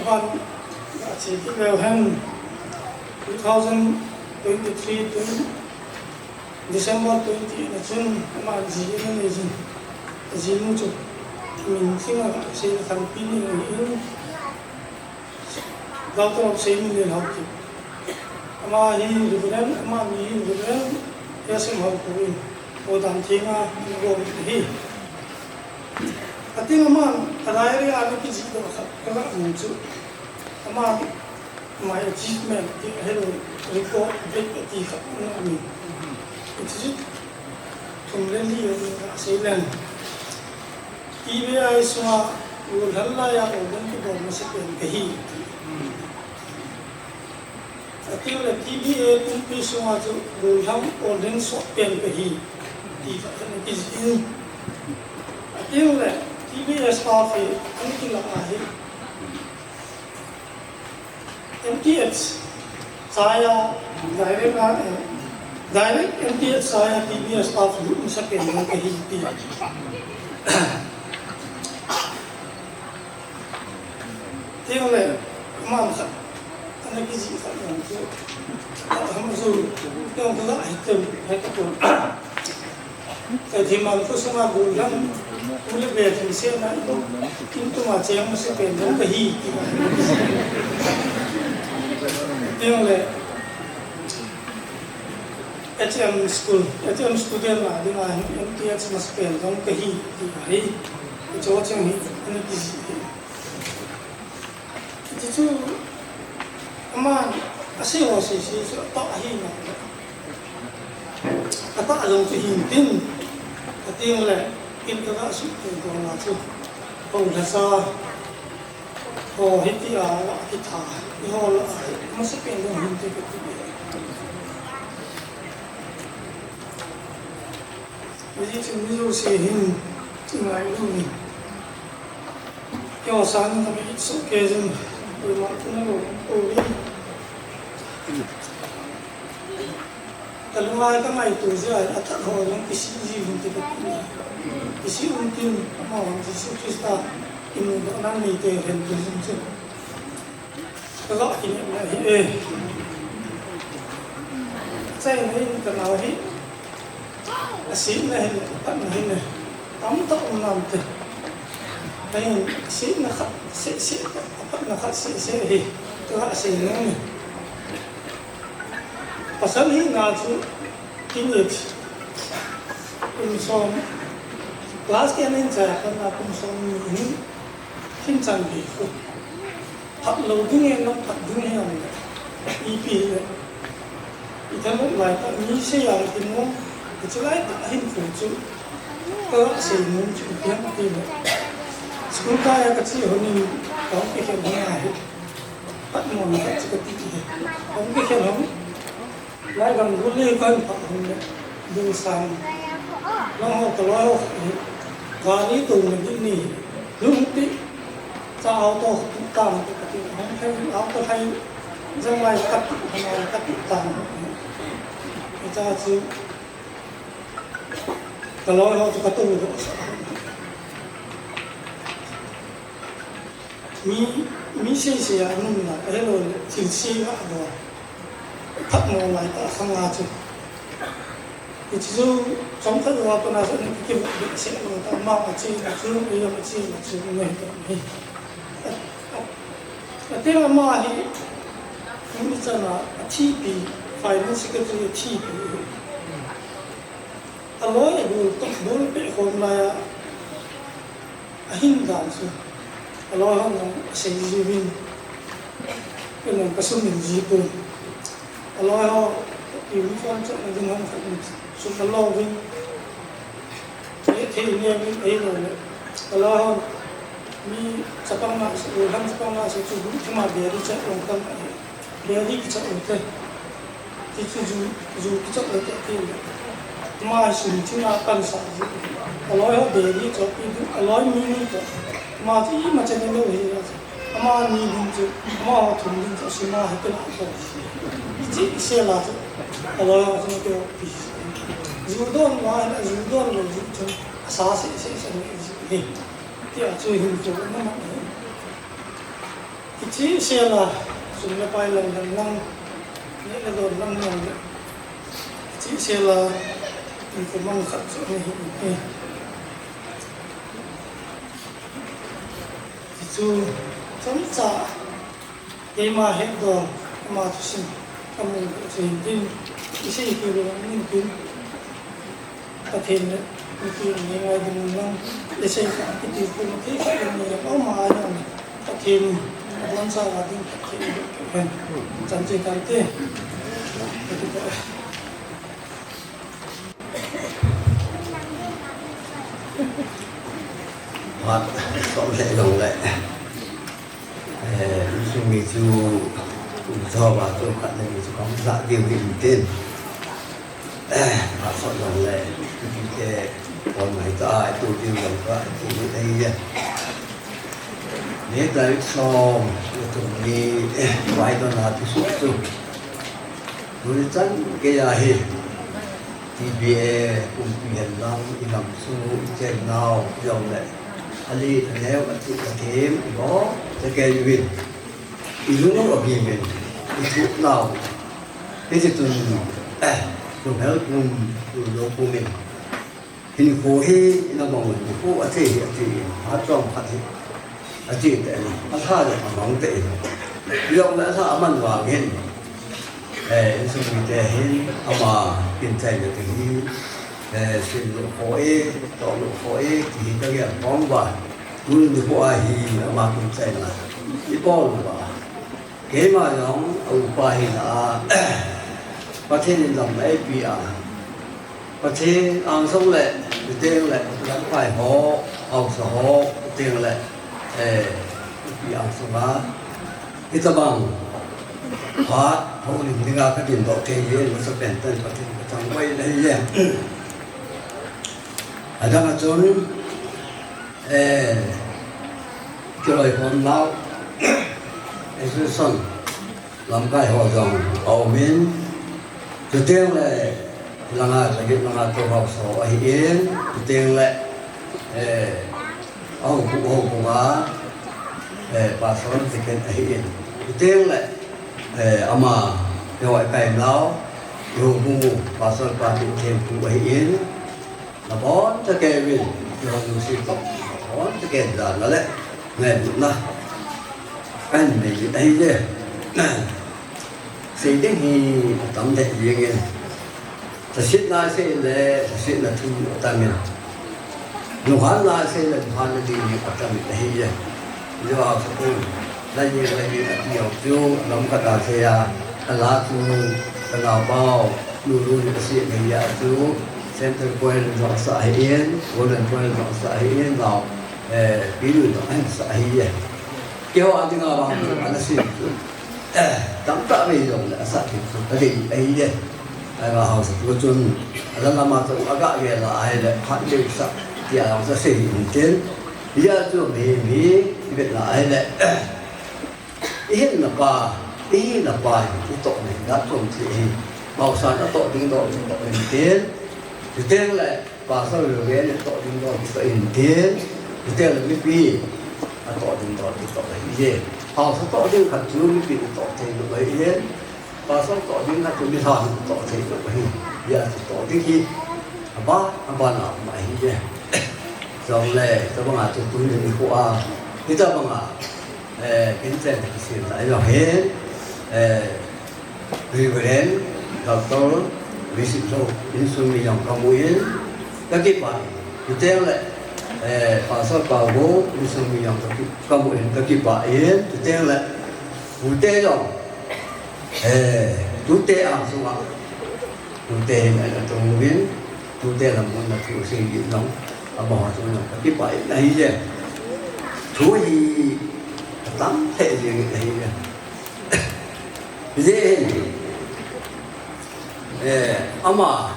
aban chi ki wel han 2023 December 20 na chun ma ji ne ji mu chu min singa se kan pi ni in Gautam same in how to. Ama he reverend, ama me reverend, yes, him how to win. O Dantinga, go he. I think a man, a diary, I look at it. Ama my achievement, hello, report, big at the me. It is from Lily and Ceylon. EBI saw you will have a go Mississippi. I think the TBA is so much will have or then swap pen he is in. I think that TBA staff is anything like MTS saya direct MTS saya TBA staff dulu sa pen he think that mom anh cái gì phải làm chứ không dù không có lại từng hay các kiểu thì mà có số mà bùn lắm cũng như về thì xem lại nhưng tôi mà chém nó sẽเป็นgiống cái gì tiếng là HM school HM student là đi ngoài MTS mà sẽเป็นgiống cái gì thì phải chỗ chẳng hiểu anh cái gì thì chứ mà asi ho si to hi na ata long chi hin tin ating le in ka su ko na chu ho la sa ho hi ti a la ti tha hi ho la ma se pen long hin ti ko ti ni chi mi lo si hin ti ngai lu ni yo san na mi so ke jin we ma tu na lo o ni kalau mai kan mai tu je atak ho yang isi ji hunti ko isi hunti ma wan ji su krista inu nan ni te ren tu sin kalau ini na hi sai ni kan na hi asin na hi tan na hi tam ta nam te ai si na khat se apa na khat se hi tu ha se ni pasal hi na chu kinh cùng son class cái nên giải phân là cùng son những kinh chẳng bị phụ thật lâu thứ nghe nó thật thứ nghe này EP này thì theo lúc lại ta nghĩ sẽ là cái nó thì chú lại ta hình phụ chú cơ sẽ muốn chú biết thì này school ta ya cái gì hơn mình có cái kiểu này bắt nguồn cái cái gì có cái kiểu đó lại gần gũi liên quan đến đường sàn nó học từ lâu và lý tưởng là những gì lúc tí cho áo to tạm không thấy áo to thay ra ngoài cắt tạm cho chứ từ lâu họ cho cắt tủ được mi xì xì à nung là cái rồi chỉ xì vạ rồi thắt mồ lại ta sang ngà chứ thì chú trong các hoa con nào sẽ những cái việc sẽ người ta mang ở trên là chú bây giờ mà chi là chú người ta thế là mà thì những cái là TP finance secretary TP alloy đủ tất đủ bị hôm nay hình dạng chứ alloy họ nó sẽ gì vin cái nó cái số mình gì thôi alloy họ yêu con cho nó dùng không phải số alloy vin thế nhiều vin ấy rồi alloy họ mi sapang na ulang sapang na sa tubuh cuma biar dia longkang biar dia kita utai itu ju kita utai tu mai sini cuma akan sahaja kalau yang biar dia cakap itu kalau ini tu mati macam ni loh ama ni dinju ama thun dinju semua itu lah itu istilah tu kalau yang macam tu judon mana judon loh judon asas ini dia cuma hidup nama itu siapa sudah payah lang ni ada lang yang itu siapa itu mangkat ini itu contoh lima hektar masukin kamu sendiri isi itu mungkin paten mungkin yang ada dengan lesai itu pun kita ini apa mana paten bangsa lagi kan janji kante hoạt tổng thể đồng lệ suy nghĩ chú cho và tôi cảm thấy chú có dạ điều hình tên và soạn đồng lệ cái còn mấy ta tôi điều đồng lại thì đây nếu tới xong tôi đi vài tuần là tôi suốt rồi tôi chân cái gì thì về cùng biển long đi làm su trên nào dòng lệ ali nếu mà chị có thêm có cái cái gì thì lúc đó ở biển mình thì lúc nào cái gì tôi tôi phải cùng tôi đâu cùng mình thì cô hi nó mong mình cô ở đây thì hát trong phát thì ở đây để nó tha được mà mong tệ dòng đã tha mình vào hiện xong rồi để hiện mà hiện tại là cái xin lỗi khói tỏ lỗi khói thì cái gì mong vào luôn được qua thì mà hiện tại là cái bao là cái mà nó ở bài là có thể làm mấy việc có thể ăn xong lại tiền lại làm phải họ học họ tiền lại việc ăn xong á cái tập bằng hóa họ định ra cái tiền độ cái gì nó sẽ bền tên có thể trong quay đây nhé ở đó là chỗ cái lời con lão cái xuân làm cái họ dòng ở miền đầu tiên là ngài tổ học số ấy yên đầu tiên là ông cũng á bà số thì cái ấy yên đầu tiên là ama gọi cái lão dù mu bà số bà định thêm cũng ấy yên là bón cho cái gì rồi mình suy tập bón cho cái là nó đấy ngày một năm anh mình đây đấy xây dựng thì tầm thể gì nghe ta xịt lại xây là xịt là thu ta mình nụ hắn lại xây là hắn là gì ta mình đây vậy giờ học sinh là gì nhiều chú nắm cả ta xây à lá chú ta nào bao luôn luôn cái xịt này ya chú center point rõ xã yên golden point rõ xã yên vào ví dụ nó anh xã yên kêu anh tiếng nào bằng anh là xịt tắm tạ về rồi là sát thì cái gì ấy đấy và họ sẽ có chung là mà tôi đã gặp về là ai là phản đối sát thì họ sẽ sử dụng tiền bây giờ tôi nghĩ việc là ai là ý là bà cái tội này đã trồng thì bảo sản đã tội tiếng tội hình tiền thì tiền lại bà sao rồi về tội tiếng tội hình tiền thì tiền là cái tội tiếng tội hình gì họ sẽ tội tiếng khẩn trương cái việc tội thì được ấy hết ba số tổ những cái chúng đi thọ tổ thì tổ hình giờ tổ tiếng khi ba nào mà hình vậy rồi lệ cho bằng à chúng tôi đi qua thì cho bằng à kiến trệ thì xin lại rồi hết vì vậy đến đầu tối vì sự sâu đến xuân mình dòng công nguyện các cái bài thì theo lại phá xuất vào bố đi xuân mình dòng công nguyện các cái bài yến thì theo lại vụ tê rồi chú tê ăn xuống ạ chú tê này là trong miếng chú tê là một là thiếu sinh dưỡng nóng bỏ cho nó các cái bài này gì chú gì tắm thế gì này dễ ama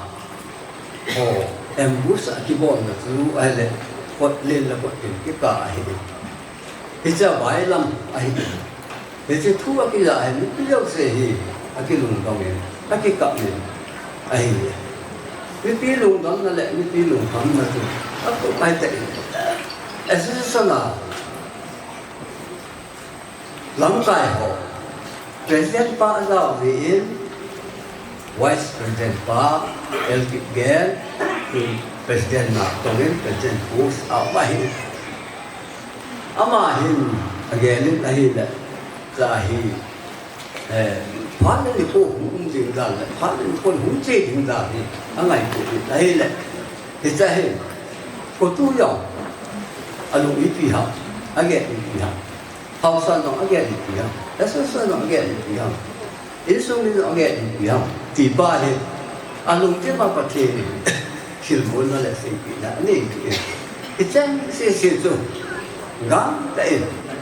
em bút sa cái bọn là chú ai lên quật lên là quật cái cả ấy thì giờ vài năm ấy thì chỉ thua cái giải nó cái đâu sẽ gì cái lùng đồng này cái cặp này ấy cái lùng đó là lại cái lùng đó mà chú có bài tệ em sẽ sao nào lắm cái họ President Pak Zhao Ziying, Vice President Pak El Kipgen, President Tongin, President Bush, Abahin. Amahin, again, Lahila, Zahi, Pan and the Pope, Hung Dal, Pan and the Pope, Hung Jing Dal, Amai, Lahila, it's a him. For 2 years, along if you have, again, if you have. How son of again, if you have. That's what son of again, if you have. It's only again, if you have. The body, along the Mapati, Kilbun, let's say, it's a say so. Gone,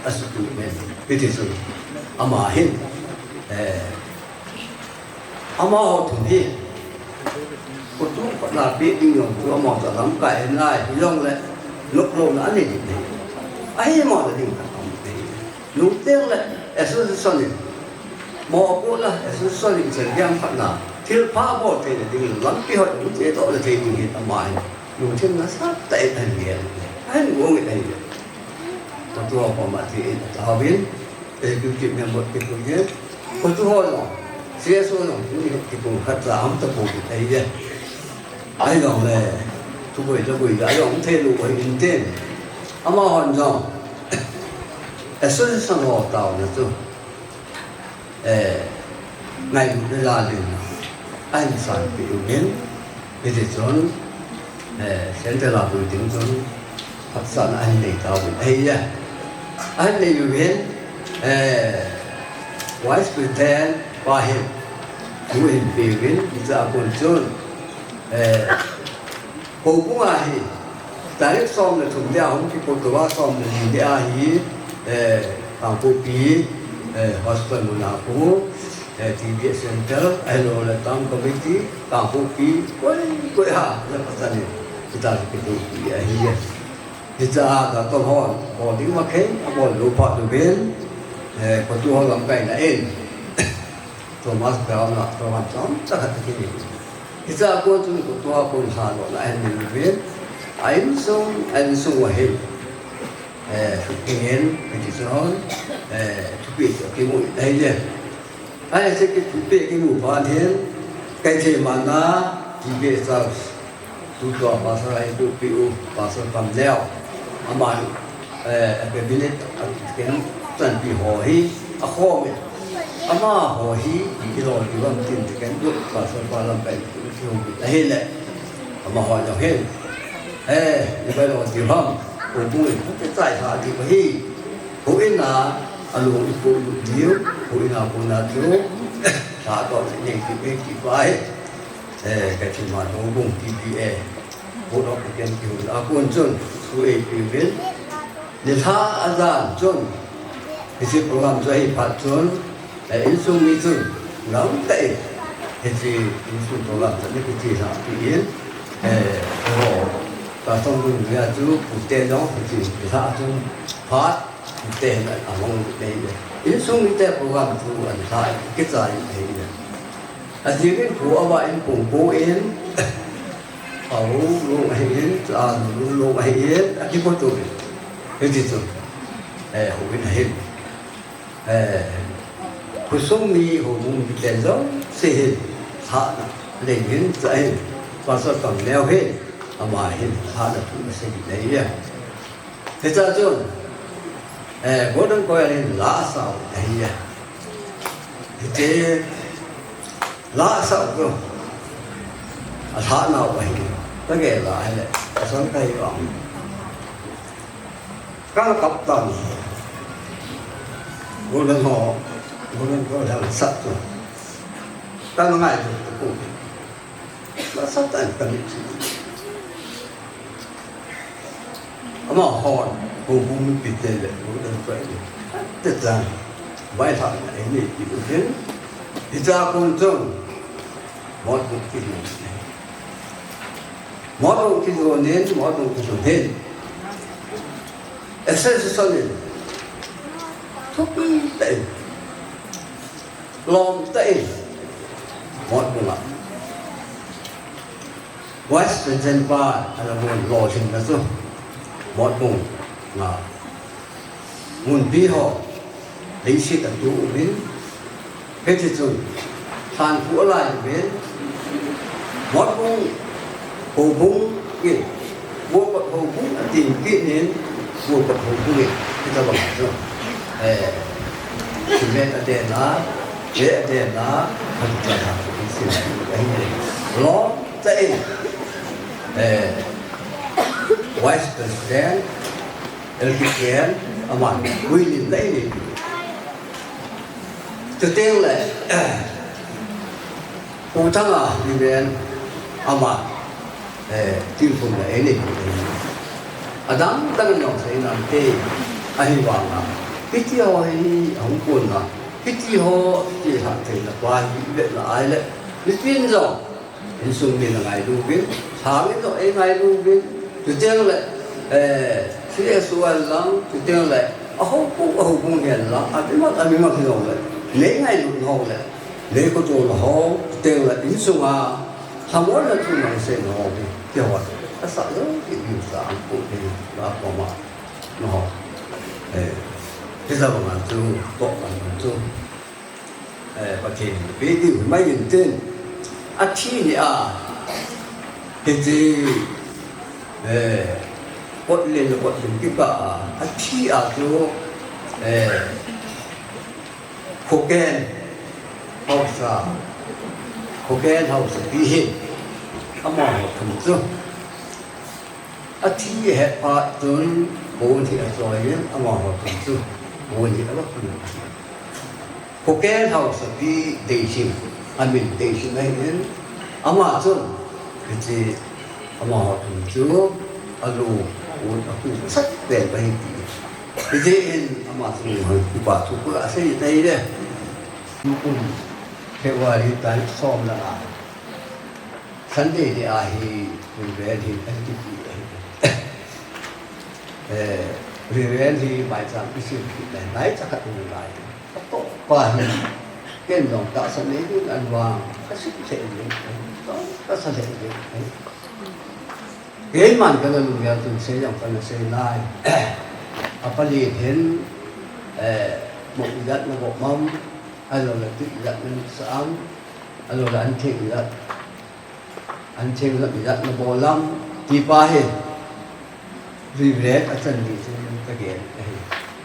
as a good man, it is so. Amahin, Ama to me. Có chú còn là biết đi nhiều chú mò cho lắm cái này long lại lúc lâu nữa này ấy mà là điều không đấy lúc tiếng lại số số này mò cũng là số này sẽ giang phản nào thiếu phá bỏ thì là điều lắm cái họ cũng chế độ là thì mình hiện tại mày dùng chân nó sát tệ thành hiện ấy ngủ người này có chú họ mà thì họ biết để cái chuyện này một cái câu nhé có chú hỏi rồi sẽ số nó cũng cái cùng khát giảm tập bộ cái gì ai lòng này chú quỷ cho quỷ cái lòng thêm đủ quỷ in tên ama hoàn dòng xuân sang họ tàu là chú ngày là liền anh sản biểu biến bây giờ chốn sẽ tới là buổi tiếng chốn phát sản anh này tàu bị đây nha anh này biểu biến Vice President Bahim chú hình biểu biến ra quần chốn cô cũng ai tại xong là thùng đeo không cái cô tôi xong là gì đeo gì hàng cô phí hospital một nào cô TV center alo là tam committee hàng cô phí quay hà là phát sinh chúng ta cái tôi phí ấy thì ra là tôi hỏi bỏ tiếng mà khen bỏ lúa phật được bên còn tôi hỏi làm cái này tôi mất cái nào tôi làm xong tất cả cái gì thì ra cô chúng tôi cũng hà nội là anh mình biết anh sống ở hình kinh nghiệm cái gì đó chuẩn bị cho cái mũi đây nhỉ anh sẽ chuẩn bị cái mũi hoàn thiện cái gì mà nó chỉ biết sao tôi cho bà sao anh tôi biểu bà sao làm leo mà cái bên cái chuẩn bị hỏi khó mình ama ho hi ki lo ki wan tin te kan duk pa so pa lam pai ki ho bi he le ama ho lo he ni ba lo ti ham o bu ni te sai ha ki ba hi ho in na alu i ko lu diu ho in na ko na diu ta ko ni ki be ki ba he ka chi ma ho bung PPA ho do ko ken ki ho a ko chun su e pi vel ni tha azan chun cái program cho hi pat chun insung itu nggak teh, jadi insung tolak jadi kita nak pilih, kalau dunia tu putih dong, jadi kita tu pat putih nak among putih. Insung itu program tu ada kita ini. Asyik ku awak ini pungkuin, lu ahin, lu ahin, aku pun tu, itu tu, hubin ahin. kusumi ho mum bitendo se ha na le yin zai pa sa kam leo he ama hin ha na tu se ni le ya thế ra chứ bố đang coi lên lá sầu này thế lá sầu cơ thả nào vậy cái nghề lại này sáng tay còn các cặp tần bố đang họ bố đang coi là sạch rồi ta nó ngay được cũng nó sắp tới tận mà họ cũng bị tê liệt cũng đơn vậy tất rằng vài thằng này này thì cũng thế thì ra con trông mỗi một cái gì mỗi một cái đồ nến mỗi một cái đồ nến essentially thuốc tệ lòng tệ mỗi một lần Western Zenba là một lò trình là sao mỗi vùng là nguồn bí họ lấy sĩ tận tụ biến cái gì rồi than của lại biến mỗi vùng hồ vùng kia vô bậc hồ vùng tìm kỹ đến vô bậc hồ vùng kia chúng ta bảo rồi thì nên ở đây là để ở đây là phần trả lời của cái sự đấy nó sẽ Western stand, LPN, aman, William Lady. Thực tiên là cô chắc là đi bên aman, tiêu phun là ấy này. Ở đó ta cái nhóm sẽ làm thế, anh hy vọng là cái gì họ không quên là cái gì họ chỉ học thì là qua những việc là ai đấy, biết biết rồi, đến xuân mình là ngày đu biết, sáng đến rồi ngày đu biết. Thực tiên là khi xuân lắm, thực tiên là không cũng hiện lắm, anh biết thì rồi lấy ngày luôn hồ là lấy có chỗ là hồ, thực tiên là đến xuân không muốn là xuân này sẽ hồ đi, kiểu vậy, nó sợ rất cái điều sáng của thì đã có mà nó hồ, thế giờ mà chú tốt mà chú, và thì biết điều mấy nhân tên, chi nhỉ thì gì quật lên là quật những cái cả chi chỗ cocaine house bị hết mà họ không chứ chi hết pa tuần bốn thì rồi mà họ không chứ bốn thì nó không cocaine house bị đầy sinh anh mình đầy sinh này nên mà chứ cái gì mà họ không chứ alo uống aku sắc đèn bay thì dễ mà chúng hơi quả thu cửa xây đây đấy cũng theo vào đi tới xóm là Sunday thì ai về thì anh đi về thì bài giảng cái sự kiện này chắc là cũng lại tốt quá cái dòng tạo sản lấy những ăn vàng các sức sẽ đó các sản phẩm đấy cái màn cái là người ta xây dựng phần xây lại, apa lihat hen, một giấc nó bộ mông, alo là tự giấc nó sáng, alo là anh thêm giấc nó bộ lắm, thì ba hen, vì vậy ở trên thì cái kiện,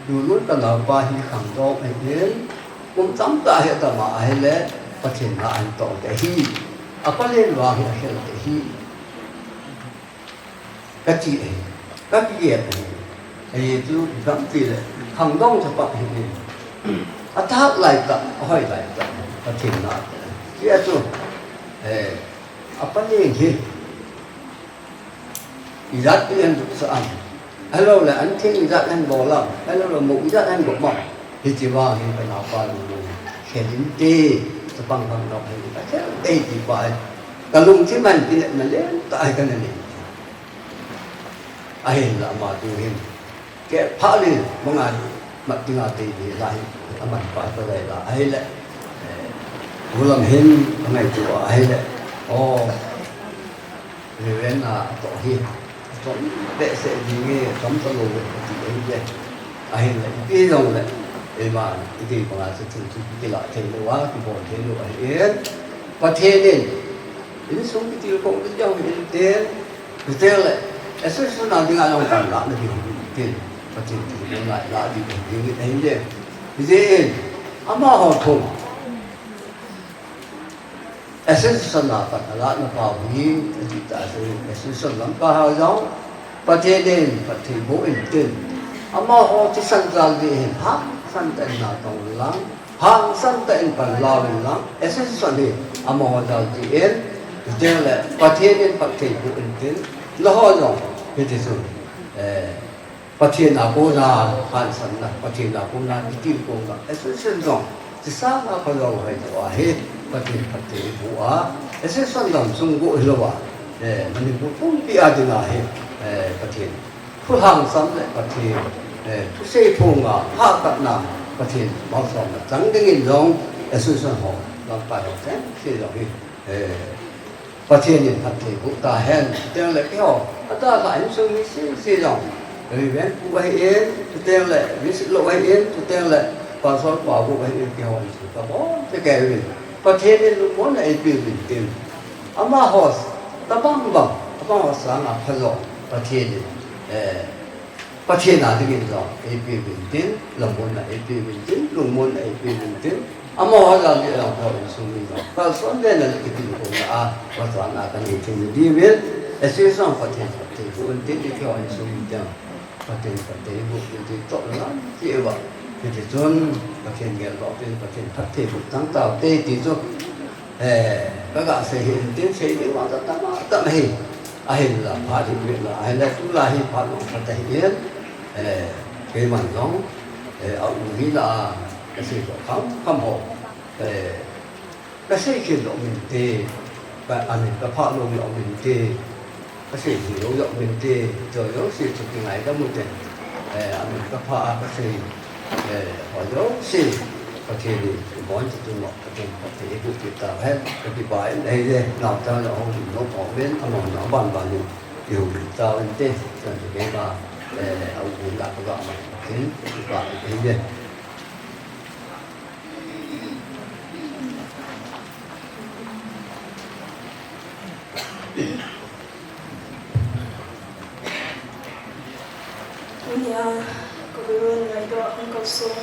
dù lúc đó là ba hi khẳng đó này đến, cũng tắm ta hiện tại mà hay lẽ, phát triển là anh tổ cái hi, apa lên vào hiện cái hi các chị ấy, các cái nghiệp này, thì tôi cảm thấy là hàng đông cho bạn thì tháp lại tận, hỏi lại tận, và thiền lại, kia chứ, apa ni gì, izat cái anh được sao, hello là anh thiên izat anh bỏ lòng, hello là một izat anh bỏ mỏng, thì chỉ vào thì phải nào qua luôn, khen đến tê, cho bằng đọc thì phải khen tê thì phải, cả lùng chứ mình thì lại lên tại cái này. Ai là mà tu hiền, cái phá đi mong ai mặt tiếng ai thì lại, mình phải cái này là ai lẽ, vô làm hiền ngày chùa ai lẽ, người bên là tổ hiền, tổng đệ sẽ gì nghe tổng tao luôn thì ấy vậy, ai lẽ cái dòng lẽ, mà cái còn là sự cái loại thế nữa quá cái bộ thế nữa ấy và thế nên ini sung cái tiêu công cái dòng hiện tiền cái tiền lại eso nào đi ngang lòng càng lạ được tiền và tiền thì lại lạ đi cái đấy đấy cái gì ama họ thùng eso nào cả lạ nó vào gì thì ta sẽ eso lắm cả hai giống và thế nên và thì bố tiền ama họ chỉ sanh ra gì hả sanh tên nào tông lắm hàng sanh tên phần lao lắm eso này ama họ ra gì Jadi le, pasien pakai bu entin, lohor dong, itu tu. Pasien aku na hansan na, pasien aku na itu ko na, itu sendong. Sesama kalau hai pasien pakai bu itu sendong sungguh luar. Menipu pun biar dia pasien. Pulang sampai pasien, tu sepung hak na pasien masuk na, jangan dengan dong, itu sendong. Lampai kan, siapa và thiên nhiên thật thì cũng ta hèn tiếng lệ cái họ ta phải suy nghĩ suy dòng vì vậy cũng vậy yên tiếng lệ vì sự lộ vậy yên tiếng lệ và sau bảo cũng vậy yên cái họ ta bỏ cái kẻ mình và thiên nhiên lúc muốn này bị bình tĩnh ama họ ta băng họ sáng là phải rồi và thiên nhiên là cái gì rồi bị bình tĩnh lòng muốn này bị bình tĩnh lòng muốn này bị bình tĩnh ama họ là cái lòng họ suy nghĩ rồi và sau đây là cái gì cũng là và toàn là cái gì thì đi biết sẽ xong phát triển vụ ổn định thì họ suy nghĩ rằng phát triển vụ thì tốt lắm chị vậy thì chọn phát triển nghề lọ thì phát triển vụ sáng tạo tê thì cho các bạn sẽ hiện tiến xây những hoạt động tận hình hình là phát triển việc là hình là cũng là hình phát động phát triển cái mảnh giống ông nghĩ là cái sự không hộ cái sự kiện của mình thì và anh cái phát lộ của mình thì cái sự hiểu của mình thì rồi nó sự thực hiện này đó một chuyện anh cái phát cái sự hỏi nó sự có thể thì món chỉ tôi ngọt có thể cũng kịp tạo hết cái bài này đây làm cho nó có bên nó bàn điều tạo lên tên cho cái mà ông cũng đã có gọi mà đến gọi cái gì Kebetulan itu engkau sung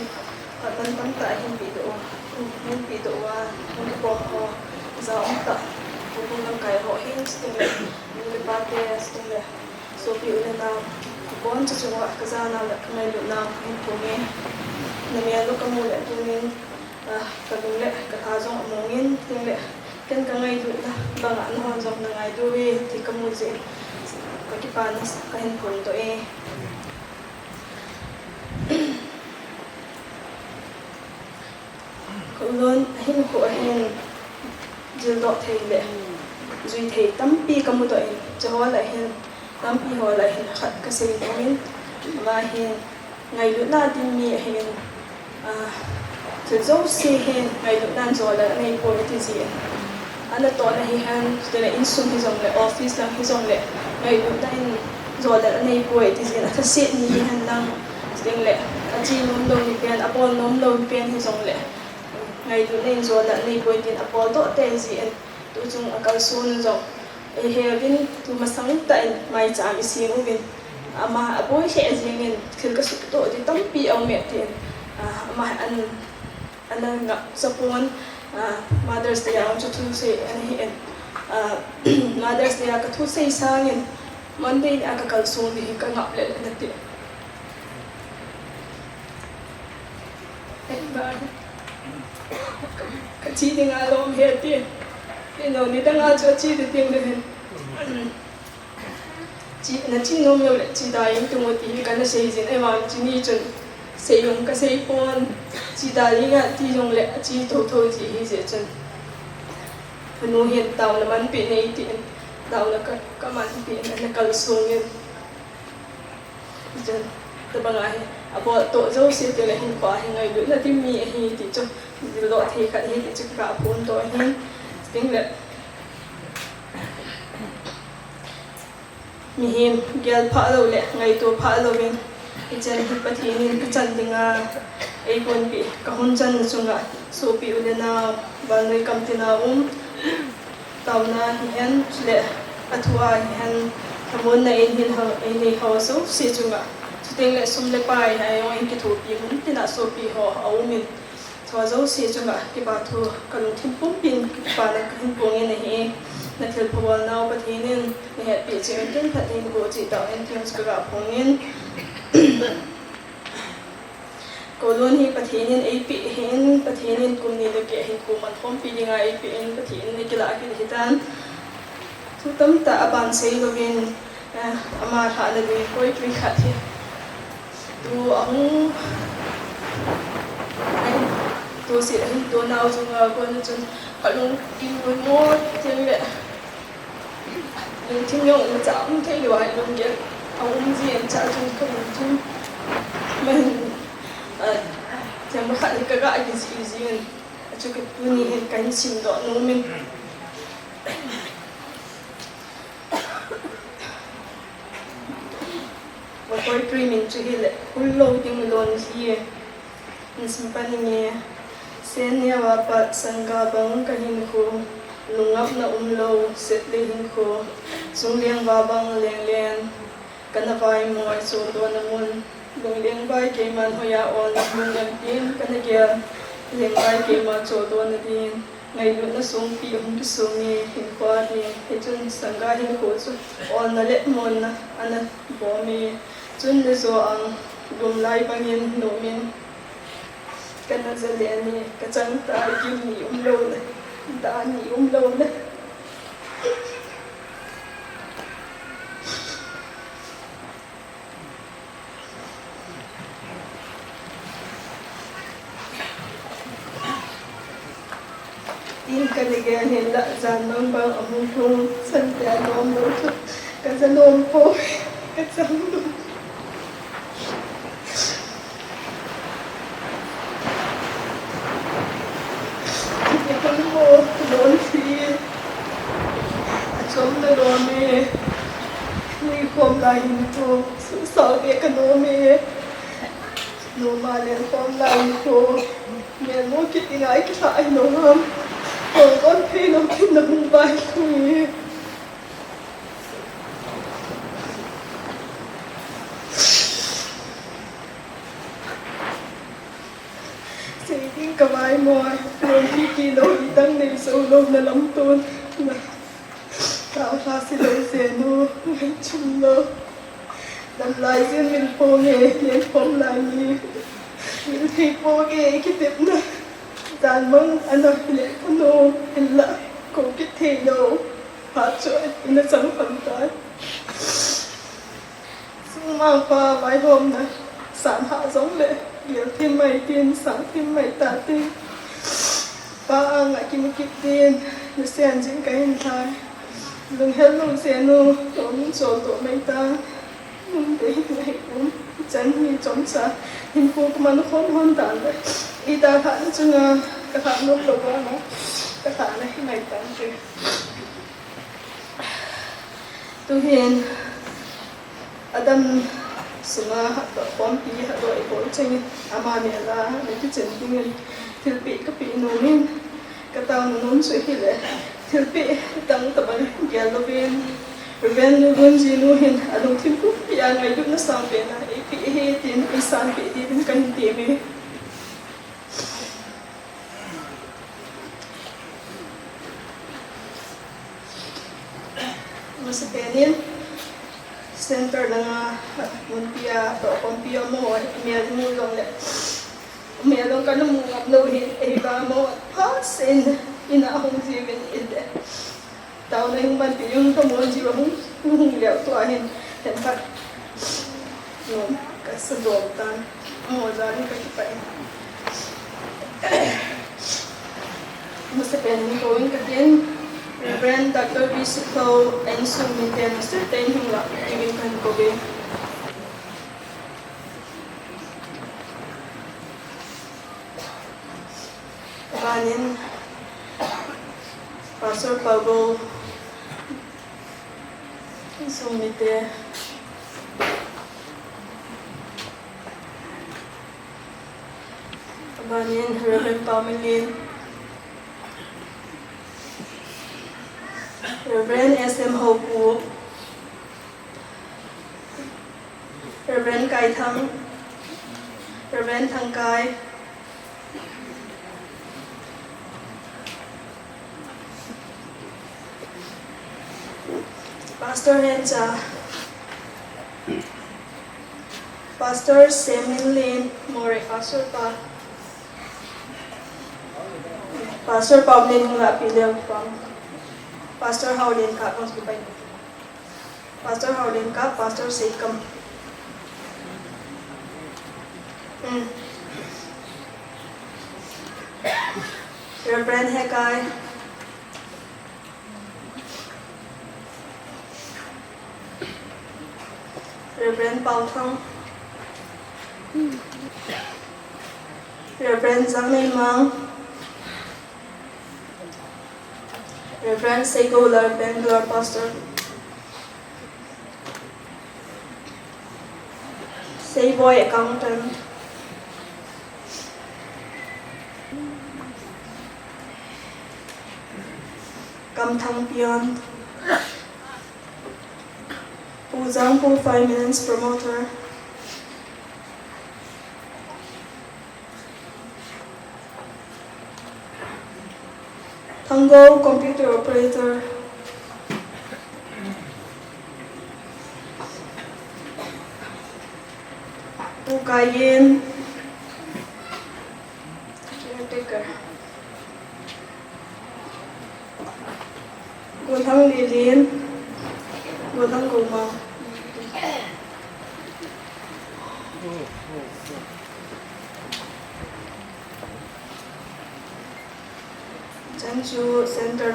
tentang tak himpi doa untuk bawa zau tak bukan langkai rohin setengah mengepati setengah sopi ulena bukan sesuatu kezana nak kena nak himpungi namanya lu kamu lek tuning kabulek katazong amongin tinggal kan kangai tu lah bangan hon zong nangai tu thì kamu je kakipanas kahimpun tu Kulon hin ko hin jil dot thei le zui thei tampi kamu to cho ho la hin tampi ho la hin khat ka sei min ma hin ngai lu na din mi hin to zo si hin ngai lu nan zo la nei po ti zi ana to na hi han to na insum hi zong le office la hi zong le ngai lu dan zo la nei po ti zi na ta se ni han nang tiếng lệ chi nôm đâu thì tiền apol nôm đâu thì tiền thì giống lệ ngày tụi nên rồi là này quên tiền apol tốt tên gì anh tụi chúng ở cao xuân rồi hè vin tụi mà sáng tại mai trả cái gì cũng vin mà apol sẽ gì nên khi cái sự tốt thì tấm pi ông mẹ tiền mà anh đang gặp sapon Mother's Day ông cho thu sẽ anh hiện Mother's Day cái thu sẽ sang nên Monday cái cao xuân thì cái ngọc lệ là tiền cái chi thì ngài lom hết tiền cái nào ni đang ngài cho chi thì tiền được chi là chi nôm nhiều lệ chi đại những tụi tí cái nó xây dựng em mà chi ni chuẩn xây dùng cái xây phone chi đại những cái tí dùng lệ chi thâu chi hi dễ chuẩn phần nô hiện tàu là mắn biển này tiền tàu là các mắn biển là cầu xuống như chuẩn từ bằng ai bộ tổ dâu xí từ là hình quả hình ngày nữa là tim mì hình thì cho loại thì cả hình thì cho cả bốn tuổi hình tiếng lệ mì hình gel phá đầu lệ ngày tuổi phá đầu bên cái chân thì bắt hình cái chân thì ai pon pi kahun chan chunga so pi ulena banoi kamtina tawna hian le athua hian thamun na in hin ha ai ho so si chunga chuteng le sum le pai ai ong ki thu pi mun tina so pi ho aumin thwa zo si chunga ki ba thu kalung thim pum pin pa le hin pong in hi na thil phawal naw pathinin ne he pi chen ten phatin go chi taw en things ka phongin kolon hi pathinin ap hin pathinin kumni le ke hin kuman thom pi dinga ap in pathin ni kila ki hitan thutam ta aban sei lovin ama tha le bi koi tri khat hi tu ang tu si tu naw chung ko na chun kalung in mo tin le tin yong ma cham thei lo hai lung ge ông diện cha chung không chung mình chẳng có khả cái gãi cái gì mình cho cái tu ni hết cánh chim đó nó mình và coi truy mình chơi lệ hul lâu tiếng mình luôn gì mình simpan nghe sen ya wapa sangka bang kahin ko lungap na umlo set lehin ko sung liang babang leng leng kanavai moi so do namun lung liang bai ke man hoya on lung liang tin kanagya liang bai ke ma so do na din ngai lu na sung pi hum sung ni hin kwa ni he chun sangka hin ko chu on na le mon na ana bo mi chun le so ang lum lai bangin no min kana zaliani kachang ta kim ni lo na da ni lo na in kanige hela zanong bang amung thung san ta nom lo thu kazanom po kachang Don't feel trong đời đó mẹ người không lại hình thù sự sợ về cái nó mẹ nó mà liền không lại hình thù mẹ muốn cái tiếng ấy cái phải nó không còn con khi nó khi nó không bay thôi kamay mo ay kilo itang na isulog na lamton na tao sa sila seno ay chulo damlay sin min po nge yan pong lagi min hi po nge kitip na dan mong ano hili ano hila ko kitino pacho at inasang pantay sumang pa may home na saan ha giống lệ điều thêm mày tiền sáng thêm mày tạ tiền ba ngại kim kịp tiền nó xem những cái hình thái đừng hết luôn xem luôn tổ những chỗ tổ mày ta nhưng để này cũng chân như chống trả hình phố của mình nó khốn hơn tàn đấy y ta phản chung cái phản lúc đầu qua nó cái phản này mày tàn chứ tu hiền Adam suma hato pompi hato ipol chengin ama mela neki chentingin thilpi kapi numin kataw nun so hile thilpi tang taban gelovin reven nugun jinuhin adong thimpu ya ngai duk na sampe na ipi he tin isan pi din kan timi masapenin center na muntia to kompio mo meron mo lang le meron ka nang uploadin iba mo pasin inaahong jiwin ide tao na yung banti yung tamo jiwa mo liao tuahin tempat no kasadotan mo dani ka kipain masapen going again Reverend Dr. Bisico and Sumite Mr. Ten Hingla, giving Kankobe. Kabanin, Pastor Pablo, Sumite, Banin Reverend Pamelin, Reverend SM Hopu, Reverend Kai Thang, Reverend Thang Kai, Pastor Hencha, Pastor Semin Lin, More Pastor Pa, Pastor Paulin Mula Pilaw from Pastor Howlin Ka, Pastor Howlin Ka, Pastor Sekam. Reverend Hekai, Reverend Pao Thang, Reverend Zhang Neimang, Reverend Segolar Bangalore Pastor, Savoy Accountant, Kam Thang Pion, Pu Zhangpu Finance Promoter, Tango Computer Operator, Pu Kayin, Caretaker, Guthang Lilin, Guthang Guma, Chanchu Center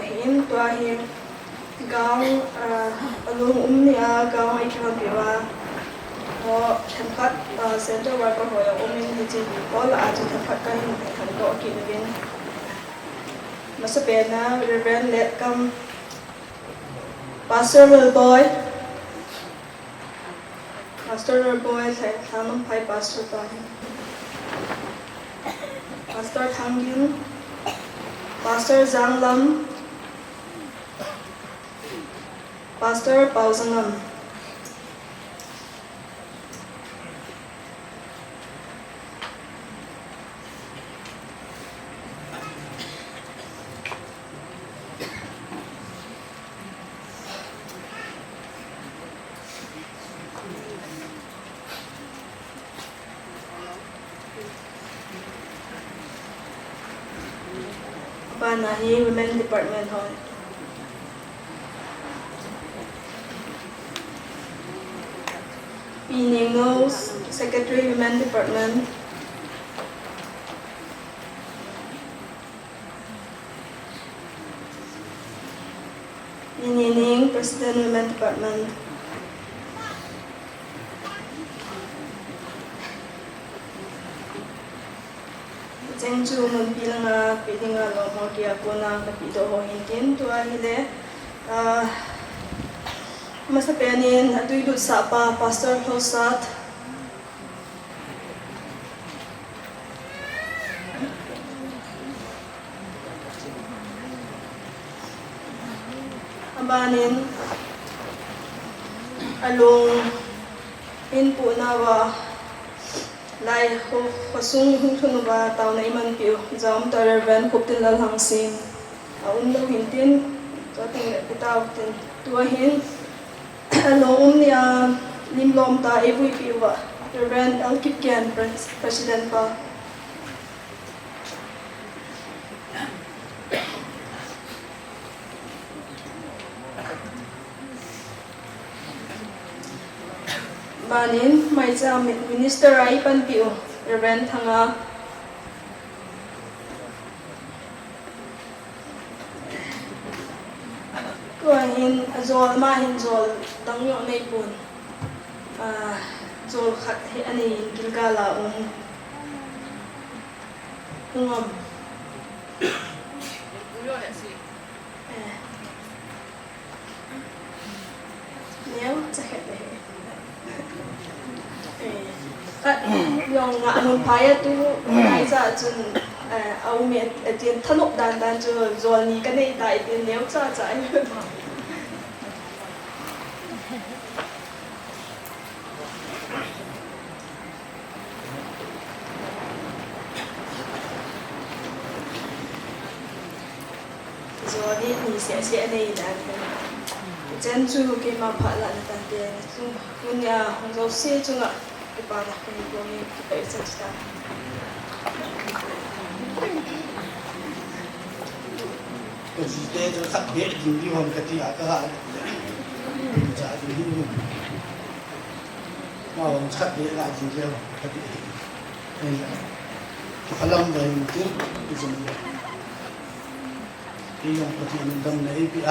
Hin Tua Hin Gang Alung Nia Gang Ikirampiwa Tempat Center Worker Hoya Umin Hiji All Aji Tempat Kahin Hanko Kinwin Masapena Reverend Letkam Pastor Boy Pastor Boy Thanam Pai Pastor Tahin Pastor Thang Yun, Pastor Zhang Lam, Pastor Pao Zhangam, Nahi Women Department Hall. Piningos, Secretary Women Department. Nining, President Women Department. Chengchu mun pilanga pilinga lo mo kia puna kapito ho hintin tua hile masapenin atuidut sapa Pastor Hosat abanin along inpo nawa Lai ho pasung hung thunu ba tau na iman piu jam tar van kuptin lal hang sin aun lo hintin to ting pitaw tin tua hin along nia limlom ta evui piu ba Reverend Alkipkian President pa Banin, may Minister ay panpiu, Reverend Thanga. Kuahin, azol, mahin zol, tangyo na ipon. Zol, ani, kilgala, ungam. Niyaw, sakit eh. yung nga mun phaya tu ai za chun au me atien thanok dan dan chu zol ni ka nei dai tin neu cha cha zol ni se nei dan chen chu ke ma pha la tan te chu kunya hong zo se chu nga ke pa la ke ko ni ke sa cha cái gì thế cho khác biệt thì đi hoàn cái gì cả hạn trả thì đi mà hoàn khác biệt là gì đâu cái gì nên là cái lòng này một chút cái gì cái yang cái gì mình đâm này bị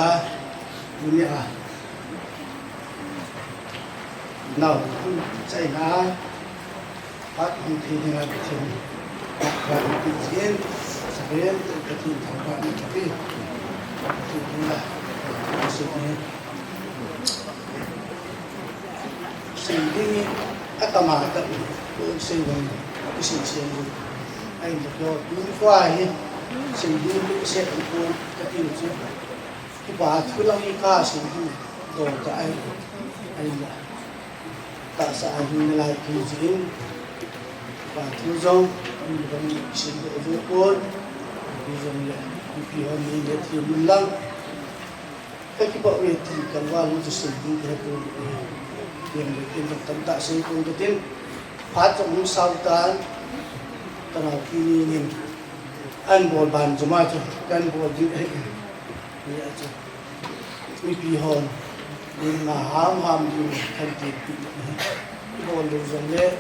dunia nào chạy na phát hiện thì là cái gì và cái gì sebenarnya cái gì thằng bạn tapi itu pula maksudnya sehingga agama tapi sehingga sehingga anh được rồi đúng qua ấy sehingga sẽ cũng cái điều gì cái bà thứ long đi ca sehingga đồ cái anh tại sao anh lại cái gì và thứ dòng anh vẫn sehingga vô cùng bây giờ khi họ nhìn thấy thì mình lăng cái bảo vệ thì cần qua lúc sử dụng cái đồ tiền để tiền được tận tại xây công cái tiền phát trong sau tan tao nào khi nhìn anh bồi bàn cho mai cho anh bồi gì đấy vậy chứ mình bị hồn nên là ham gì thành tiền cái bồi đồ giống đấy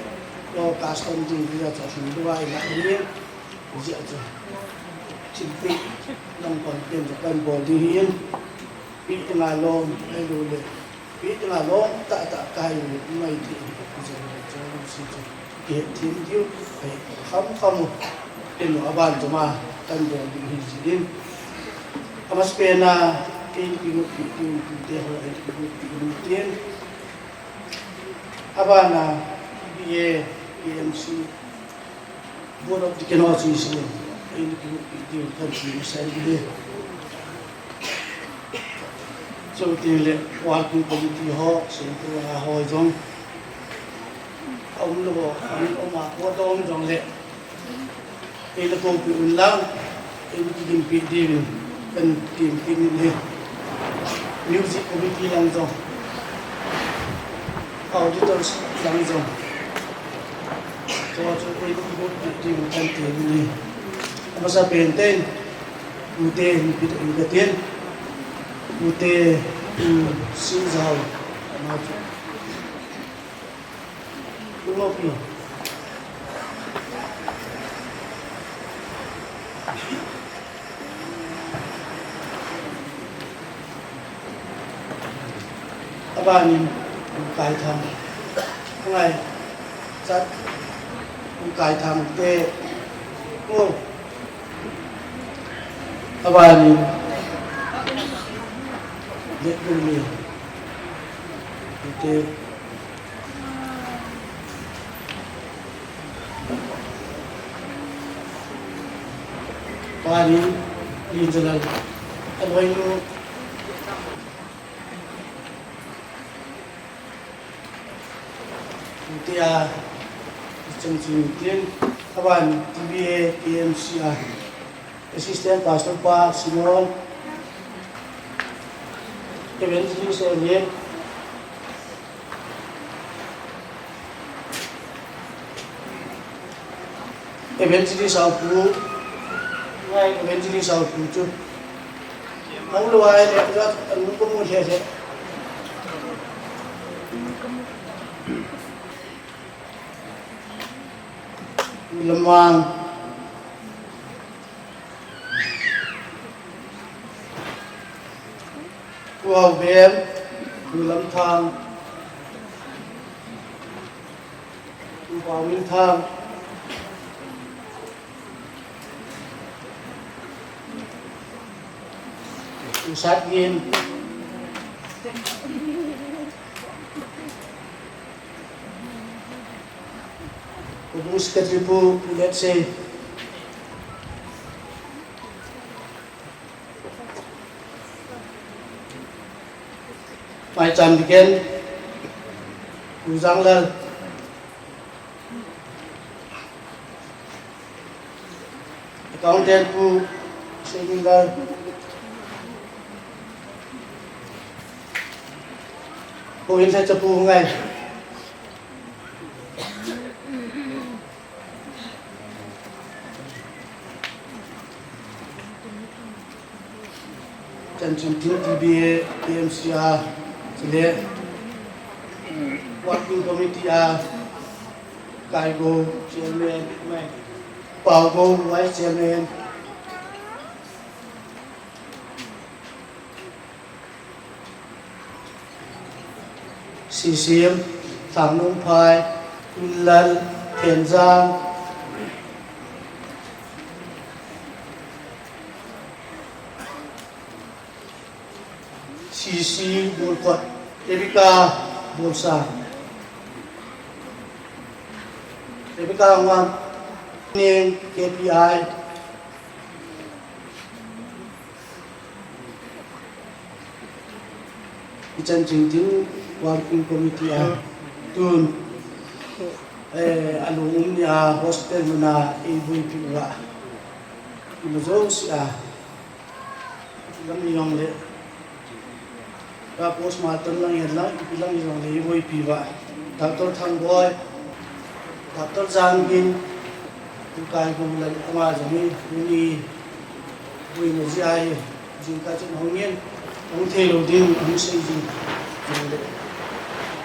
lo custom gì bây giờ cho chúng tôi lại đi vậy chứ chính trị đang còn tiền cho cần bồi đi hiên bị cái là lon hay đồ để bị cái là lon tại cái này thì giờ cho xin cho hiện thiên thiếu phải không tiền ở bàn cho mà cần bồi đi hiên gì đi mà spena cái một cái tiền hồi cái tiền abana BA EMC board of the Kenosis ini itu kan saya dia so dia waktu politik ho sentuh ho jong ông lo ông mà có đông jong le ini là công việc lang ini tìm tìm kan tìm le music committee lang jong auditors lang jong so ini tìm kan tìm masa benten ute kita ingatin ute sinzau maju ulopi abani kai tham ngai sat kai tham te ô abani lihat dulu itu abani di jalan abani itu ya cengceng tiền abani TBA EMCR Assistant Pastor Pa Simon Evangelist Elian Evangelist Aupu ngay Evangelist Aupu chút không lưu ai để ra anh cũng muốn thế Lâm Hoàng Wow, Ben, Lâm Thang, Bảo Minh Thang, Sát Nhiên, Ibu Sekretari Pu, let's say, Mai Chan Diken, Pu Giang Lal, Accountant Pu Saving Lal, Pu In Sai Pu Ngai, Chan Chin Tin TBA, AMCR, Sile, Working Committee Kaigo Chairman, Paugo Vice Chairman, CCM, Thang Nông Phai, Lal, Thiền Giang, CC Bolpot, Rebecca Bolsa, Rebecca Wang, Ning KPI, Chan Ching Tin Working Committee Tun, Alumni Hostel Muna Ibu Piwa, Imazos Lam Yong Le. Postmortem lang yan lang, ipilang yung liboy piwa. Dr. Thangboy, Dr. Zangin, yung kaya kong lamazami, yung buhay na siya, yung kacang hongin, ang telo din, ang sa izin.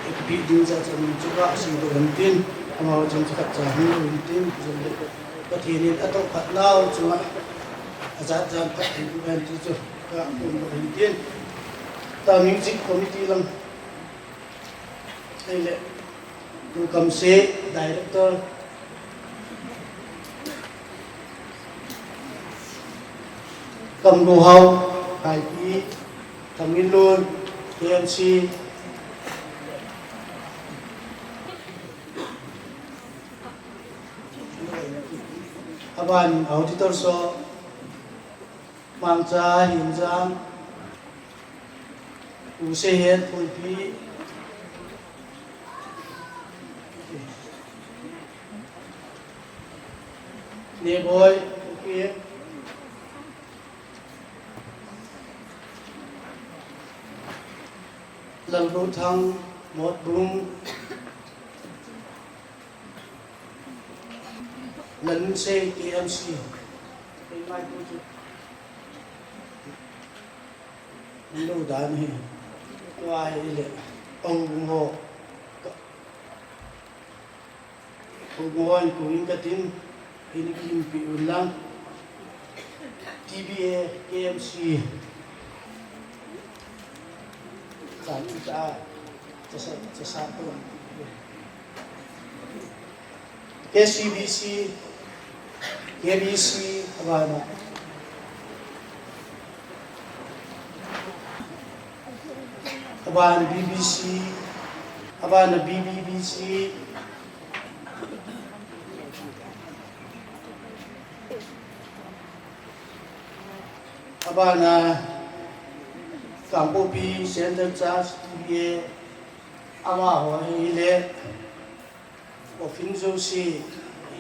Ikipit din sa ating juga, singgulan din, ang mga dyan sa katsahong din, patinin atau patlaw, cuma azad-azad patinuan dito, kakakunin din. Ta music committee lang ay tu kamse director kamduhaw kai kamilun KMC aban auditor so mangcha hinjang Usehen Pulpi Neboy Pulpi Lalru Thang Mot Bung Lan Se KMC Lu Dan Hi Why ông hộ anh của những cái tin ini kimpi ulang TBA KMC kan kita sesatu KCBC KBC apa Aban BBC, aban BBBC, aban Kampopi Center Charge TBA, ama ho ile, ofinzo si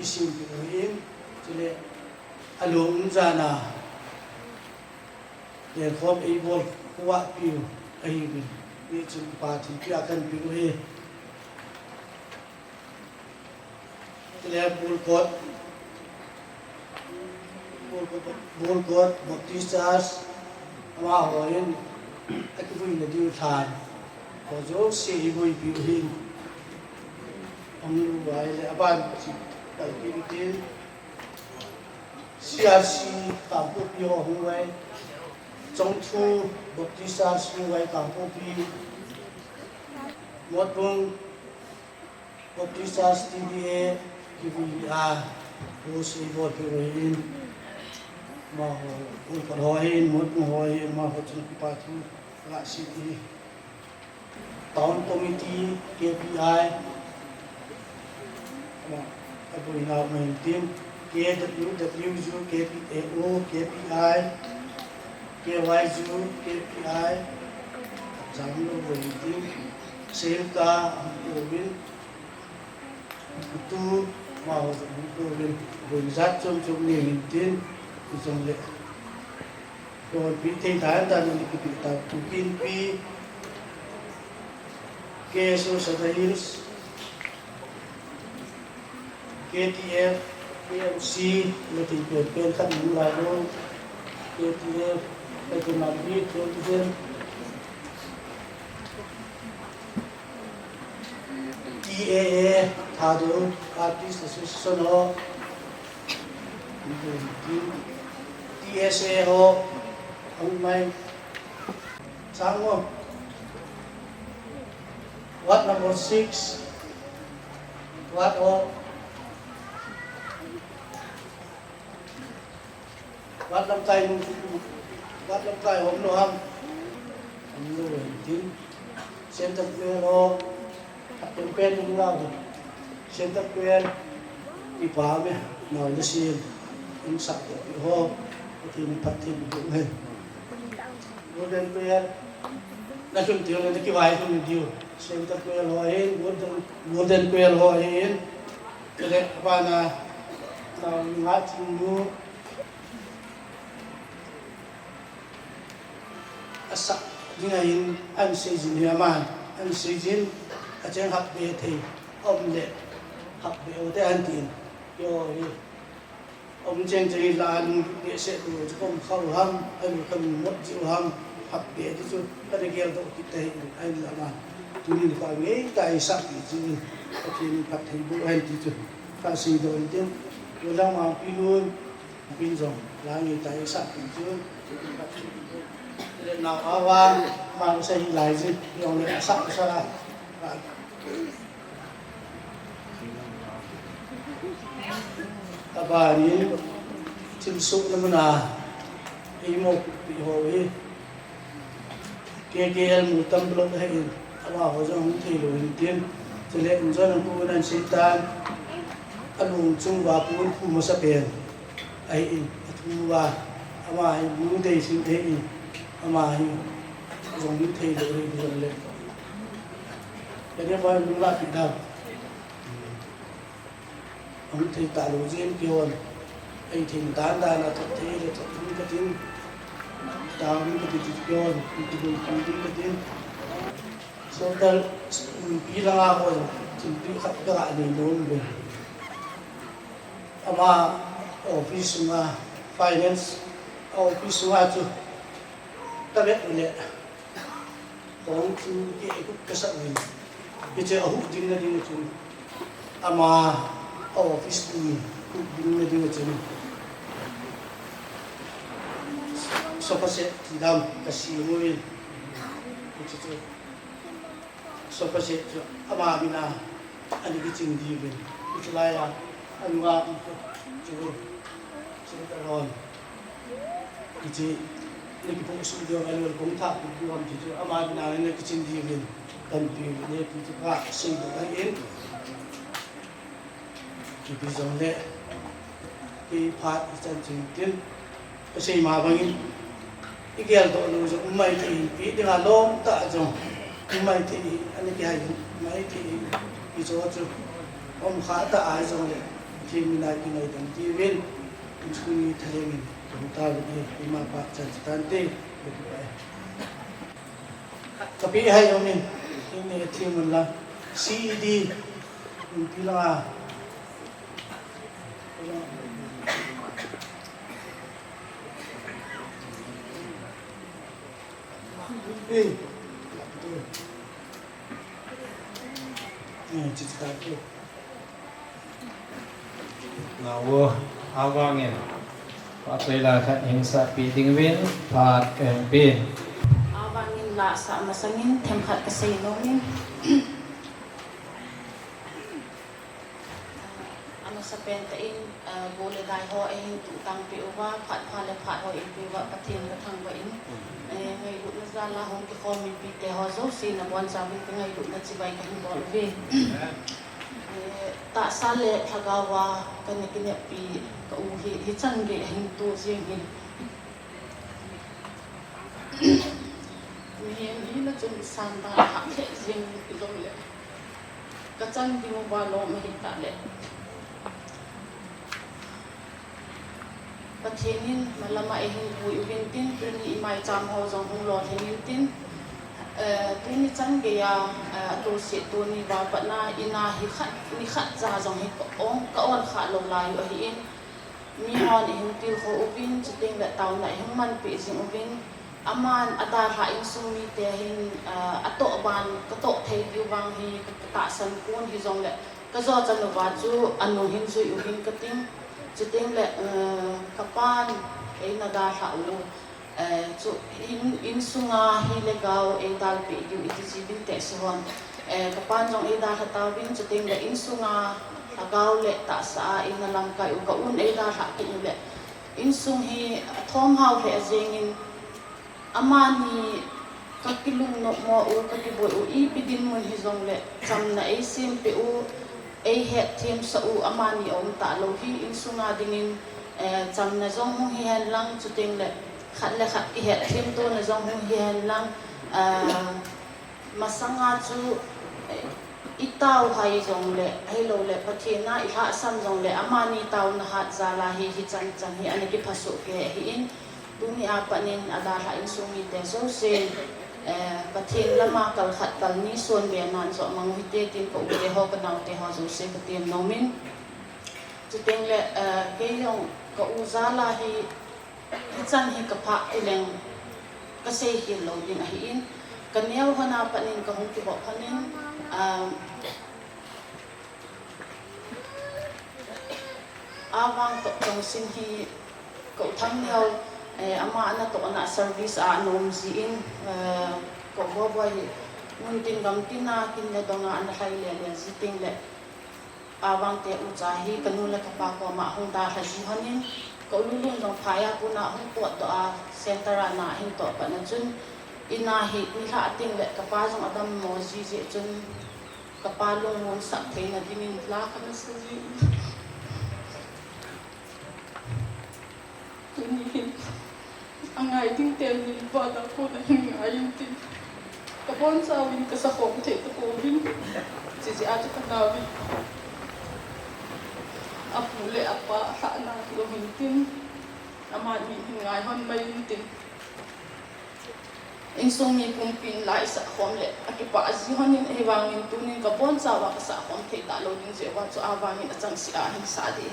isim piruin, sile alum jana, le khom ibol kuat piu ahibi. Ini jumpa TV akan pilih Telefon Bolkot Baptistas Amahoyin aku punya di hutan kalau si ibu pilih Amin baik apa si pilih CRC kampung Pio Huawei Trong Thu Baptistas Huawei kampung Pio Motbung Baptistas TBA KBA Bos Ibu Pirohin Maho Ulpan Hoin Motbung Hoin Maho Trong Pipatu Lak City Town Committee KPI bui nào mình tin KWWU KPAO KPI KYU KPI chẳng lo bui tin Selka Bui tu mau bui zat trong niềm tin trong lệ rồi bị thay thái ta nên bị ta tu pin pi KSO Hills KTF KMC là thì tuyển bên khăn những là luôn KTF là thì làm biết cho dân TAA thà được Artist Association ho TSA ho ông mai sáng không What number 6 What ho What năm tay hôm nọ ham ông nuôi tin xem tập quyền ho tập quyền cũng lao xem tập quyền đi phá với nói nó xiên anh sạch ho thì mình phát triển cũng hình golden quyền nói chung tiếng là cái vài không nhiều xem tập quyền ho hết golden quyền ho hết cái đấy bạn là ngã chim nu asa dingayin an sejin yaman an sejin acheng hak be the omle hak be ote antin yo om cheng chei lan ge se tu kom khau ham an kam mot jiu ham hak be ti chu ka de gel do ki te ai la ma tu ni fa nge tai sa ki ji ki ni pat thei bu an ti chu fa si do tin yo la ma pi luôn pin rong la ni tai sa ki chu nào awang mang xây lại gì dòng này sắp ra bà đi chim sụp nó là ý một bị hồi kia một tâm luôn hay bà họ cho không thì đổi tiền cho nên do nó cũng đang xây tan ăn uống chung và cũng không có sắp bền ấy thu và mà muốn để xin thế ama hi dùng như thế rồi dần lên cái này phải đúng là bị đau ông thầy cả đồ diễn kiều anh thỉnh tán đà là thật thế là thật đúng cái tin tao đúng cái tin kiều thì đúng cái tin sau đó bị ra rồi thì bị khắp cả này luôn rồi ama office mà finance office mà chứ ta biết rồi con chú cái cũng cái sợ mình cái chơi ở hút dính là dính là chúng ama office cũng dính là dính là chúng sofa set thì đam cái gì mới cái chơi sofa set ama mina anh cái chuyện gì vậy cái lại là anh qua chú chơi rồi cái chơiนี่คือผู้สูงเดียวกันเลยผมทักผู้ทำที่จะเอามาเป็นอะไรเนี่ยก็จริงดีเลยกันปีเนี่ยคือจะพาสิ่งต่างๆเองที่พิจารณาที่พาจันทร์จริงๆก็ใช่มาบางทีอีกอย่างตัวนึงจะไม่ที่ปีเดียวล้มตาจงไม่ที่อันนี้ก็ไม่ที่พิจารณาผมขาตาอายจงเลยที่มีนายที่ไหนต่างที่เว้นคุณมีทะเลมินtahu ni lima pak cantik tapi hai yang ini tim lah CD pila cerita tu nào awangin Patay la khat hingsa piting win pat MP awangin la sa masangin them khat ka sei nomin ano sa pentain bole dai ho in tang pi uwa phat phale phat ho in pi wa pathin ka thang wa in ngai lu na za la hong ki khom mi pi te ho zo sin na bon sa win ngai lu na chi bai ka hin bol ve ta sale thagawa kan kine pi ka u hi change hin tu jing hin ni na chun san ba ha the jing ki dom le ka chan di mo ba lo me hi ta le pathenin malama e hin bui ubin tin ni mai cham ho jong hung lo thenin tin tuni chan ge ya to se to ni ba pa na ina hi khat za jong hi ka on kha lo lai o hi in mi hon hin til ho ubin chiting la taw na hin man pi jing ubin aman ada ha in sung mi te hin ato ban ka to thei yu wang hi ta san kun hi jong le ka zo chan wa chu anu hin zui ubin ka ting chiting le kapan e na da ha lu chu in sunga hi le gao e dal pe yu iti chi bin te so hon kapan jong e da ha ta bin chiting le in sunga gao le ta sa in na lam kai u ka un e da ha ki le in sung hi thom hau he jeng in amani ka kilung no mo u ka ki boy u I pidin mun hi jong le cham na e sim pe u e het thêm sa u amani om ta lo hi in sunga dingin cham na jong hung hi han lang chu ting le khat ki het thêm to na jong hung hi han lang masanga chu itau hai jong le hello le pathina I ha sam jong le amani tau na hat za la hi chan chan hi ani ki phasu ke hi in dumi apanin ada ha in sungi te so se pathin lama kal khat kal ni son be nan so mang hi te tin ko be ho ka naw te ho so se ka tem no min chu teng le ke yong ko u za la hi chan hi ka pha ileng ka se hi lo ding hi in ka neu hana panin ka hung ki bo phanin awang to tong sin hi ko tham neu ama na to na service a nom ji in ko bo boy mun tin gam tina kin le donga an khai le le ziting le awang te u cha hi kanu la ka pa ko ma hung da ha ji hanin ko lulun dong phaya puna hung to to a center na hin to pa na chun ina hi ni ha ting le ka pa jong adam mo ji je chun ka pa long mon sak the na dingin la ka na su ji angai ting tem ni ba da ko na ngai tin ka bon sa win ka sa khom the to ko win ji a ta na win apule apa sa na lo hin tin ama ni ngai hon mai tin in song ni pum pin lai sa khom le akipa ji honin e wangin tunin ka bon sa wa ka sa khom the ta lo din je wa chu awangin achang si a hin sa de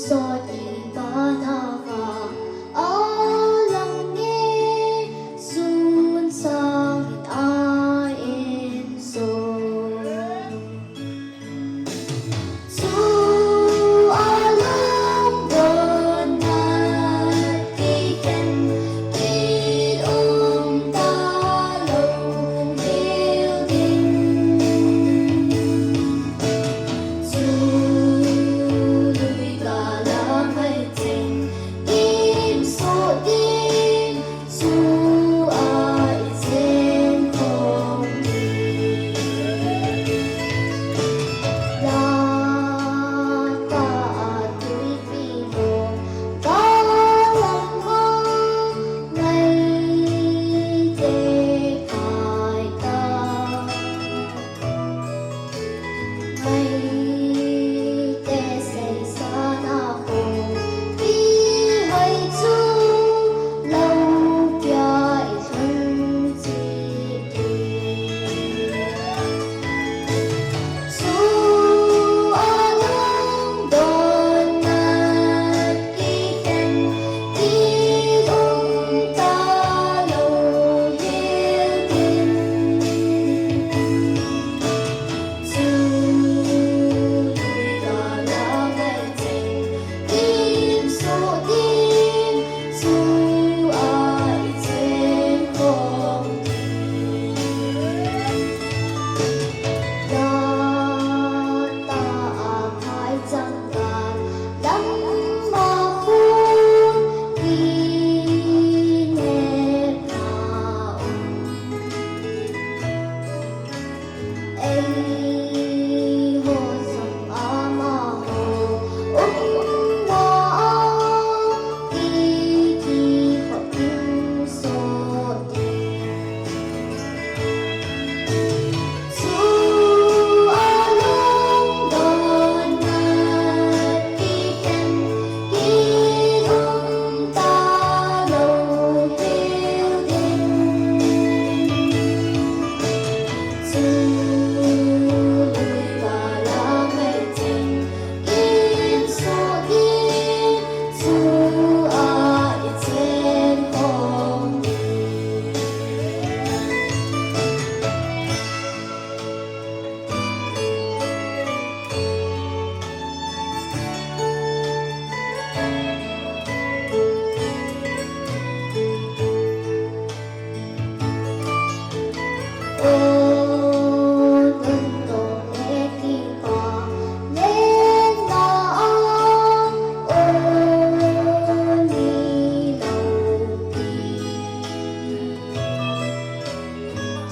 so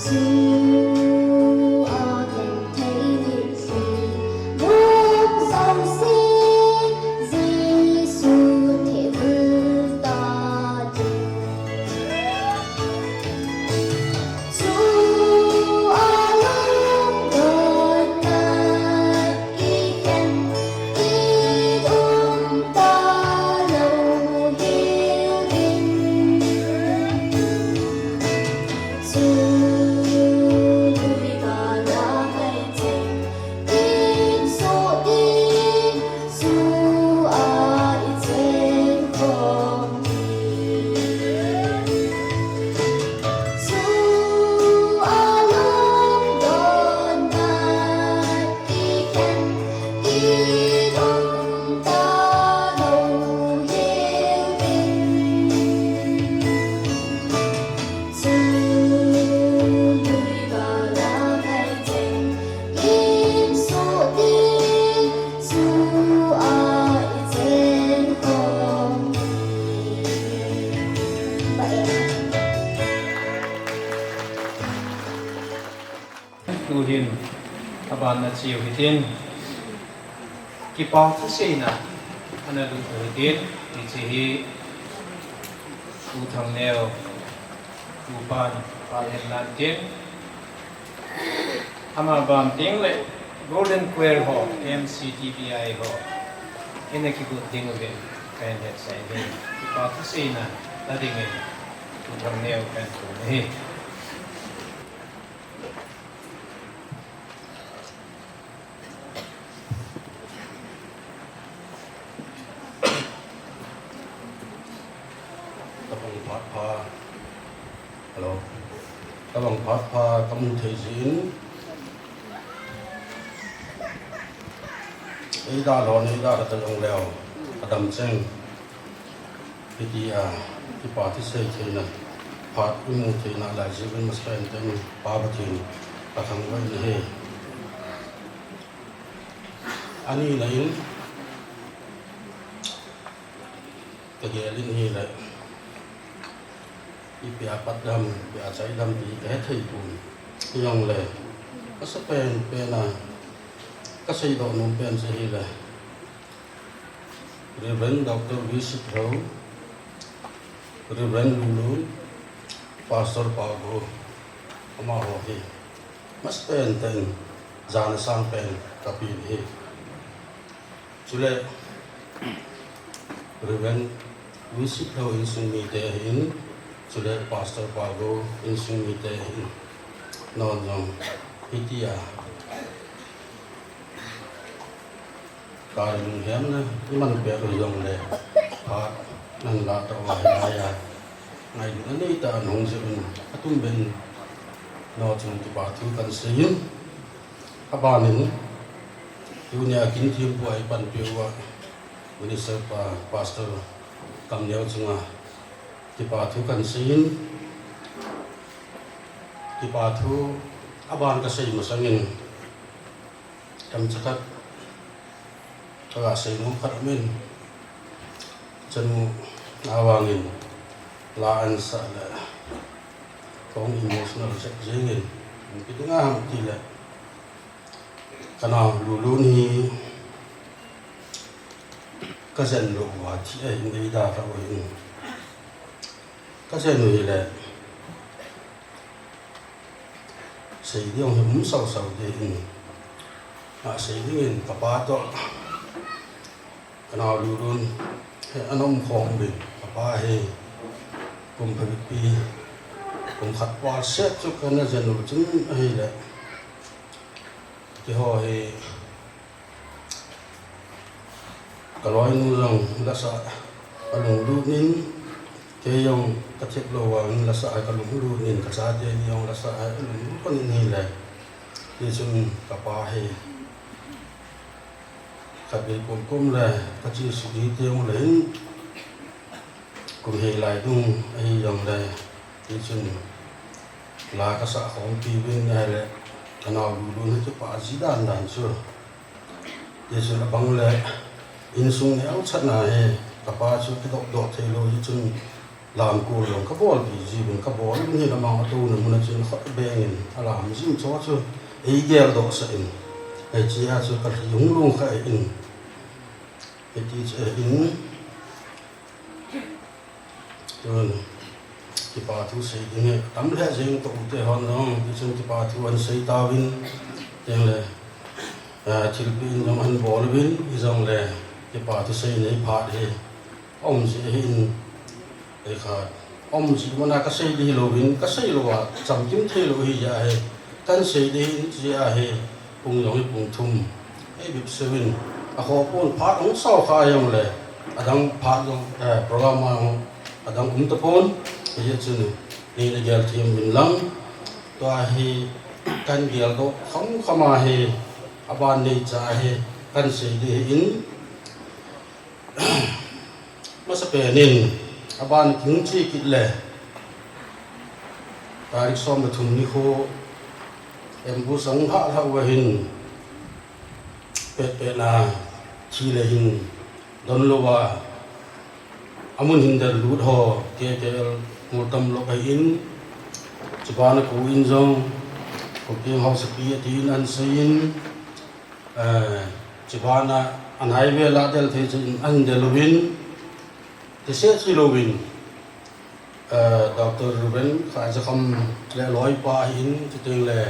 tu hin aban na chiu hitin ki pa thu sei na ana lu hitin ti chi hi tu thang neo tu pan pa hen lan tin ama bam ting le golden quail ho MCTBI ho ene ki bu ding ve kan het sai he ki pa thu sei na la ding he tu thang neo kan tu he Hello. Tabang papa kamu thezin. Ida lon ida talong leo. Adam cheng. Pidia ki party sei thena. Pat umu thena la jiben maspen ten baba thin. Pathang wai ni he. Ani lain. Kagelin hi la. Pia pat dam pia chai dam ti ke thei tu yong le ka sa pen pe na ka sei do no pen se hi le Reverend Dr. Visit Ho Reverend Lulu Pastor Pago ama ho hi mas pen ten jan sang pen ka pi hi chule Reverend Visit Ho in sung mi te hin Today, Pastor Pago in Sumite in Nodong, Hitia. Karin Hemna, Iman Beru Yong Le, Pat, Nangata Wahaya, Nanita and Hongzun, Atumben, Norton to Batu Kansayin, Abanin, Dunia Kintim Boy Panpua, Minister Pastor Kamyao Zunga. Kipatu kan sin kipatu aban ka sei masangin kam chakat ka sei mo karamin chanu awangin la an sa la kong emotional set jengin kitunga ham tila kana lulu ni ka zen lo wa ti ai ni da ka oi Kasi nui le sei diong hum sau sau de in a sei dingin kapato kana lurun he anom khong bi kapa he kum phabi kum khat pa set chu kana janu chung he le ki ho he kaloi nu rong la sa along lu nin ke yong kathik lo wang la sa ka lung lu nin ka sa de yong la sa lung kon ni le ti chung ka pa he ka bi kum le ka chi su di te yong le kum he lai dung ai yong le ti chung la ka sa khong pi win ne le kana lu lu ne chu pa ji dan dan chu ti chung la bang le in sung ne au chat na he ka pa chu ki dok dok the lo ji chung làm cô lòng các bol bị gì mình các bol như là mang tu nên mình chỉ khó bền làm gì cho chứ ý gel đó sẽ in ai chỉ là sự cái dùng luôn khai in cái gì in rồi cái bà thu xây dựng tấm hết riêng tụ thế hòn đó cái chuyện cái bà thu anh xây tao vin tiếng là chỉ pin trong anh bỏ vin cái dòng là cái bà thu xây này phạt thì ông sẽ in để khai ông chỉ muốn là cái xây đi lâu vin cái xây lâu à chậm kiếm thế lâu hi vậy cái xây đi gì à he cùng giống cùng thùng cái việc xây vin họ cũng phạt ông sau khai ông là đang phạt ông program ông đang tập huấn bây giờ chừng này là giờ thì mình lắng toa hi căn giờ đó không mà hi aban này cha hi căn xây đi in mà sắp về nên aban kính chi kịch lệ tarik som được thùng ni khô em bu sống hạ hạ về hình pet là chi là hình don lo ba amun hinder lut ho ke một tâm lộ bài in chỉ ba nó cố in dòng có tiếng học sẽ biết thì anh sẽ in chỉ ba na anh hay về là del thì anh del win thì sẽ chỉ lo win Dr. Ruben khai sẽ không lẽ lối pa in thì tiếng là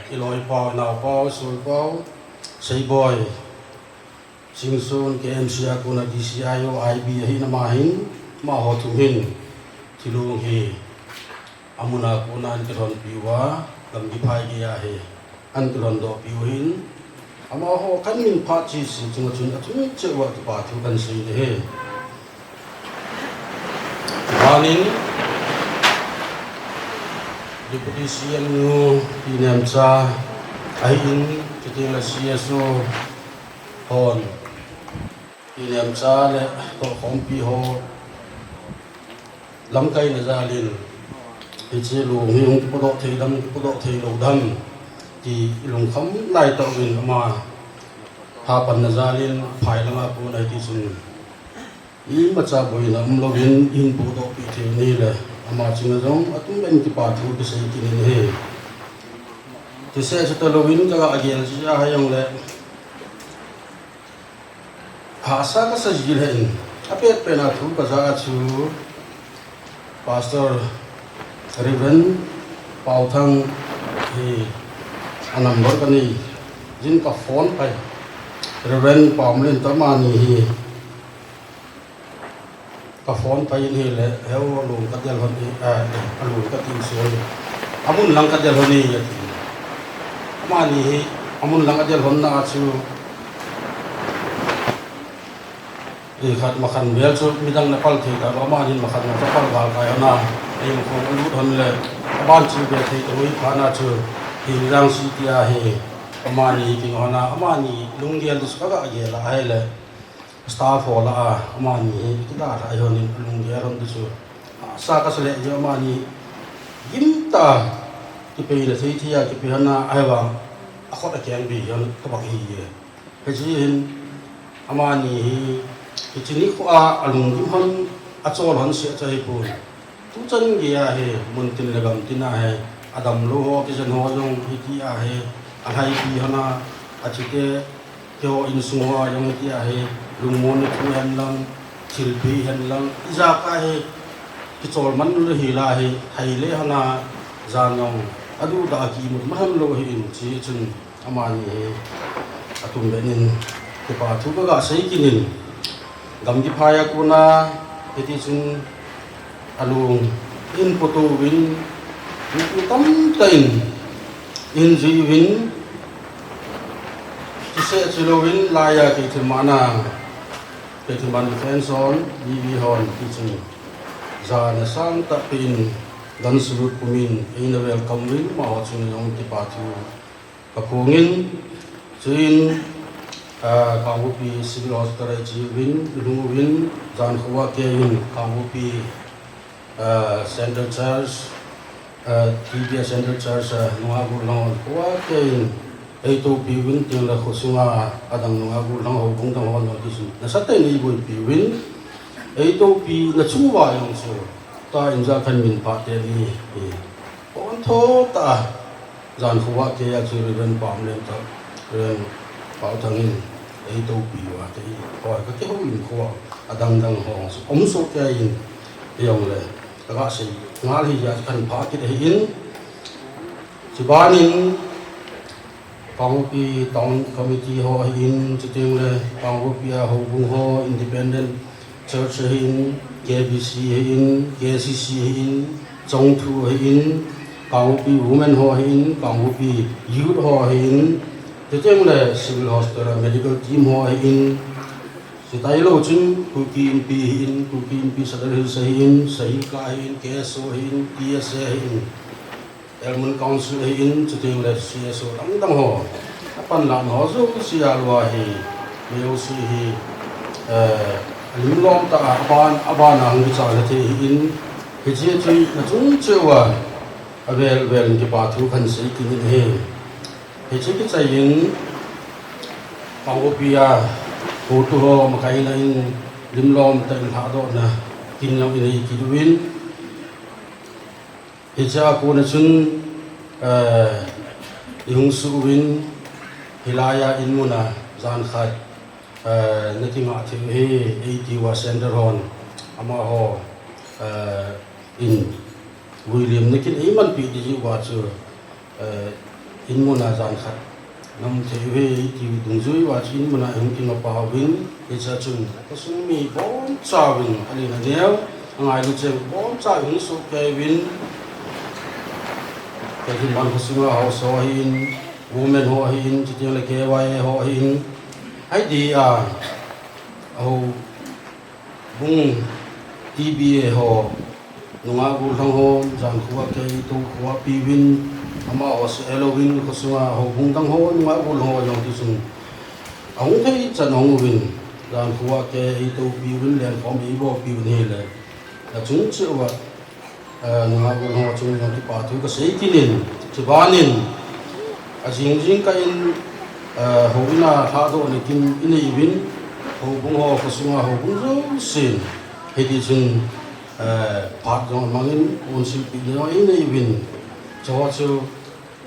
cái lối pa nào pa soi pa say boy sinh son cái MCA của nó DCIO IB hi nama hin ma ho thu hin thì luôn hi amuna của nó cái thon piwa làm đi phai kia hi anh cái thon đó piwa hin ama ho kan min pha chi si chung chung chung che wa tu ba thu kan si he hanin deputy CMUinem cha ai in cái là CSO honinem cha le to khom pi ho lam kai na za lin thì chỉ luồng hiung bộ độ thì lầu đâm thì luồng khắm lại tạo mình mà hà pan na za lin phải là mà bộ này thì sung ý mà cha bồi nằm lo viên in bộ độ bị thì này là mà chỉ là giống ở tung bên cái bà thu cái gì thì này thì sẽ cho lo viên cái agel chỉ là hay ông lệ hasa ka sa jilhen apet pena thu ka za chu pastor Reverend Pau Thang hi number ka ni jin ka phone pai Reverend Pau Mlin Tamani hi ka phone pai ni le heu lung ka del hon ni lung ka tin so amun lang ka del hon ni amani hi amun lang ka del hon na chu thì khát mà khăn béo chút mi đang Nepal thì cả đó mà nhìn mà khăn mà Nepal vào cái na thì không lút hơn là ban chỉ về thì tôi khá na chưa thì đang suy kia thì mà ni thì họ na mà ni lung dia thì các cái gì là hay là staff họ là mà ni cái đó là hơn lung dia hơn thì chưa sa cái sợi giờ mà ni yếm ta cái bây là thấy thì cái bây na ai vào họ đã kén bị hơn các bạn gì cái gì mà ni cái chuyện này qua alung kim hon achol hon sẽ chơi pun tu chân gì à he mun tin là gam tin à he adam lo ho cái chân ho jong hiti à he ahai pi hana achite kyo in sungwa jong hiti à he lung mon thu hen lang chil pi hen lang iza ka he cái chol man lo hi la he thai le hana zan yong adu da ki mu maham lo hi in chi chun amani he atum benin cái pa thu ga sei kinin gam di phaya kuna eti chung alung in photo win tam tain in ji win ti se chilo win laya ki thimana ke thiman defense on vi hon ti chung za na sang ta pin dan sulut pumin in welcome win ma ho chung yong ti pa thu ka khongin chuin Kamupi civil hospital chi win lu win jan khawa ke in Kamupi Central Church TBS Central Church nuwa gulong khawa ke in ei to pi win ting la khosunga adang nuwa gulong ho bung dang hon ki su na satai ni boi pi win ấy đâu bị là chú vào yang số ta in ra khăn mình phát tiền đi con thô ta dàn khu vực kia chú lên bám lên ta lên bảo thằng in ấy đâu bị vào thì coi cái hậu in khu đang hong ông số cái in yang le các sĩ ngã thì ra khăn phát cái in chỉ ba in Pang pi tong committee ho in chiting le pang pia ho bung ho independent church in KBC in KCC in Chong Thu in pang pi women ho in pang pi youth ho in chiting le civil hospital medical team ho in sitai lo chung ku kim pi sadar in sahi ka in KSO in TSA in Elmun Council in chiting le CSO dang ho pan la no zo sia lwa hi meo si hi lim lom ta aban ang bi cha le the in he che che na chung che wa avel ki pa thu khan sei kin he he che ki chai in pang pia ho tu ho ma kai na in lim lom ta in ha do na kin yong in ki duin he cha ko na chun yung su win hilaya in muna zan khat nating a thing he 80 wa center hon ama ho in William nakin iman pi di wa chu in muna zan khat nam the he 80 dung zui wa chin muna hung king pa win e cha chun ko sung mi bon cha win ali na neo angai lu chen bon cha hung su ke win cái gì bạn có suy nghĩ họ so hin women họ hin chỉ tiếng là KY họ hin hay đi họ bung TBA họ nung agul thang họ giang khua cái tu khua piwin ama họ sẽ Halloween có suy nghĩ họ bung thang họ nung agul họ yang tí sung ông thấy chân ông win giang khua cái tu piwin liền có mỹ bộ piwin này là chúng chịu vậy nung agul ho chung yang ki pa thu ka sei kinin chibanin ajing jing ka in hoina tha do ni kin inei win ho bung ho ka sunga ho bung zo sin hedi chung pat jong mangin un sil pi no inei win cho chu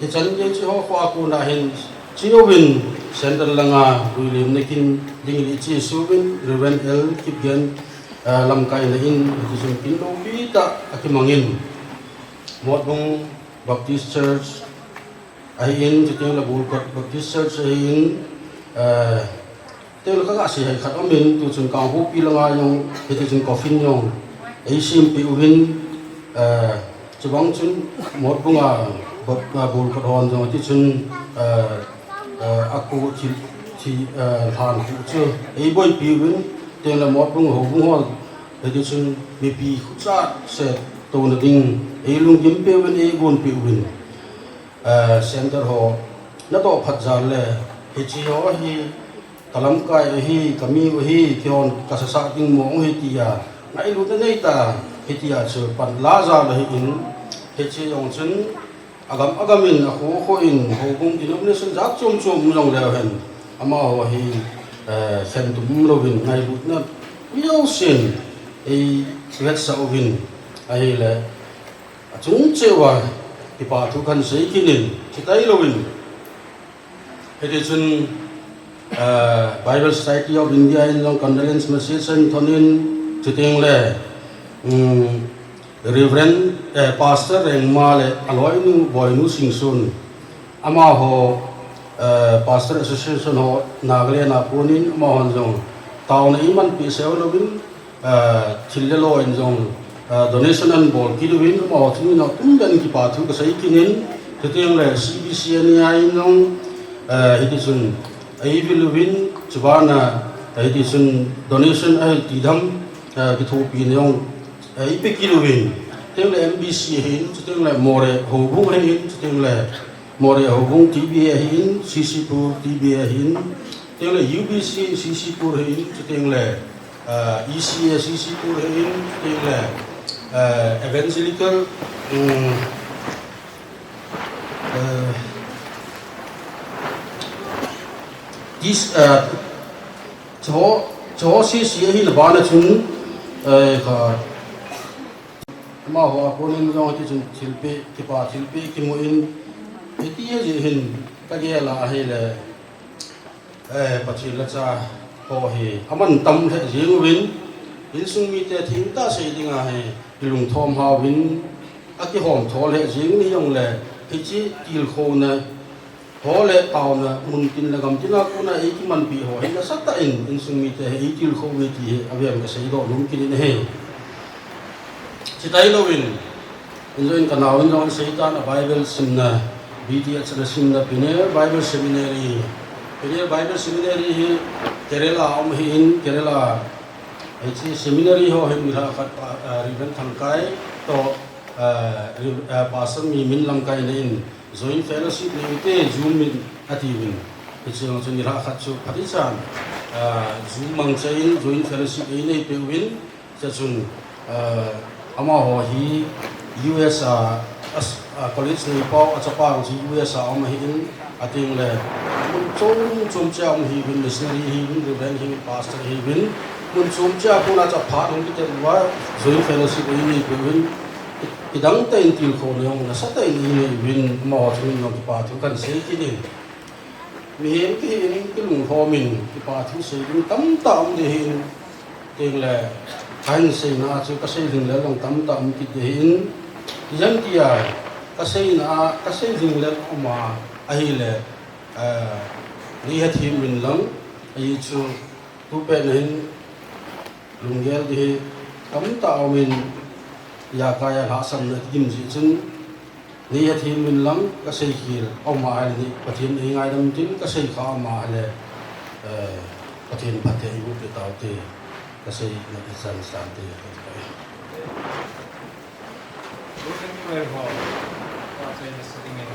ke chan ye chi ho kwa ku na hin chiu win central langa William nekin ding li chi su win reven el kip gen lam kai na in jisung pin lo bi ta akimangin mot bung Baptist Church ai in chiting la bul kot Baptist Church ai in tel ka si hai khat amin tu chung ka hu pi langa yong he chung coffin yong ai sim pi win chubang chun mot bunga bul kot hon jong ti chun aku chi than hu chu ai boy pi win tên là một bung hồ bung hoa thì chúng bị khúc sát sẽ tổ lực đình ấy luôn kiếm bêu bên ấy buồn bêu bên center họ nó to phát ra là thì chỉ họ hi kalam kai hi kami hi kion kasasa ding mong hi tia ngai lu nei ta hi tia chu pan la za la hi in he chi yong chun agamin a ho in ho bung denomination zat chom jong le hen ama ho hi khen tum lovin ngai lut na miao sin ei wet sa ovin ai le chung chewa ti pa thu kan sei kinin chitai lovin he chun Bible Society of India in long condolence message and thonin chuteng le Reverend Pastor Rengma le aloi nu boy nu singsun ama ho Pastor Association ho Nagaland apunin mohon jong taon iman pi seo lovin thille lo in jong donation and bol kilowin mo thini no tum dan ki pa thu ka sai kinin thetiang le CBC ani ai nong hitisun ai vilwin chubana hitisun donation ai tidam ki thu pi nyong ai pe kilowin teng le MBC hin thetiang le more ho bu hin thetiang le more ho bung TBA hin CC pur TBA hin teng le UBC CC pur hin teng le ECA CC pur hin teng le evangelical this cho CC hin ba na chung kha ma ho ko nin jong ti chun thilpi ti pa thilpi ki mu in eti ji hin ka ge la he le pachil la cha ho he aman tam the jing win in sung mi te thing ta sei dinga he ilung thom ha win aki hom thol he jing ni yong le hi chi til kho na ho le tao na mun tin la gam tina ku na e ki man pi ho he na sat ta in sung mi te he til kho we ti aviam ka sei do lum kin he chi tai lo win in join ka naw in jong sei ta na bible sim na bds na sim na pine bible seminary pine bible seminary hi kerala om hi in kerala ai chi seminary ho hem ra khat riven thangkai to pasam mi min lam kai in joint fellowship ni te zoom min ati win ichong chuni ra khat chu phatichan zoom mang chain joint fellowship ei nei pe win cha chun ama ho hi US college ni pau achapa ji US am hi in ating le chom cha am hi win missionary hi win reverend hi pastor hi win mun chom cha ko na cha pha dong ki te wa joint fellowship ei nei pe win idang ta in til kho leong na sa ta in ni win mo chun no ki pa thu kan sei ki ni mi hem ki in ki lung ho min ki pa thu sei din tam tam de hin teng le han sei na chu ka sei ding le long tam tam ki de hin yang ti ya ka sei ding le ma a hi le ni ha thi min lang ai chu tu pe hin lung gel de tam ta min ya kaya hasan na tim ji chun ni ya thim min lam ka sei khil au ma ai ni pathin ei ngai dam tin ka sei kha ma le pathin pathe i bu pe taw te ka sei na ki san san te Golden Quair Hall. That's why he's sitting in.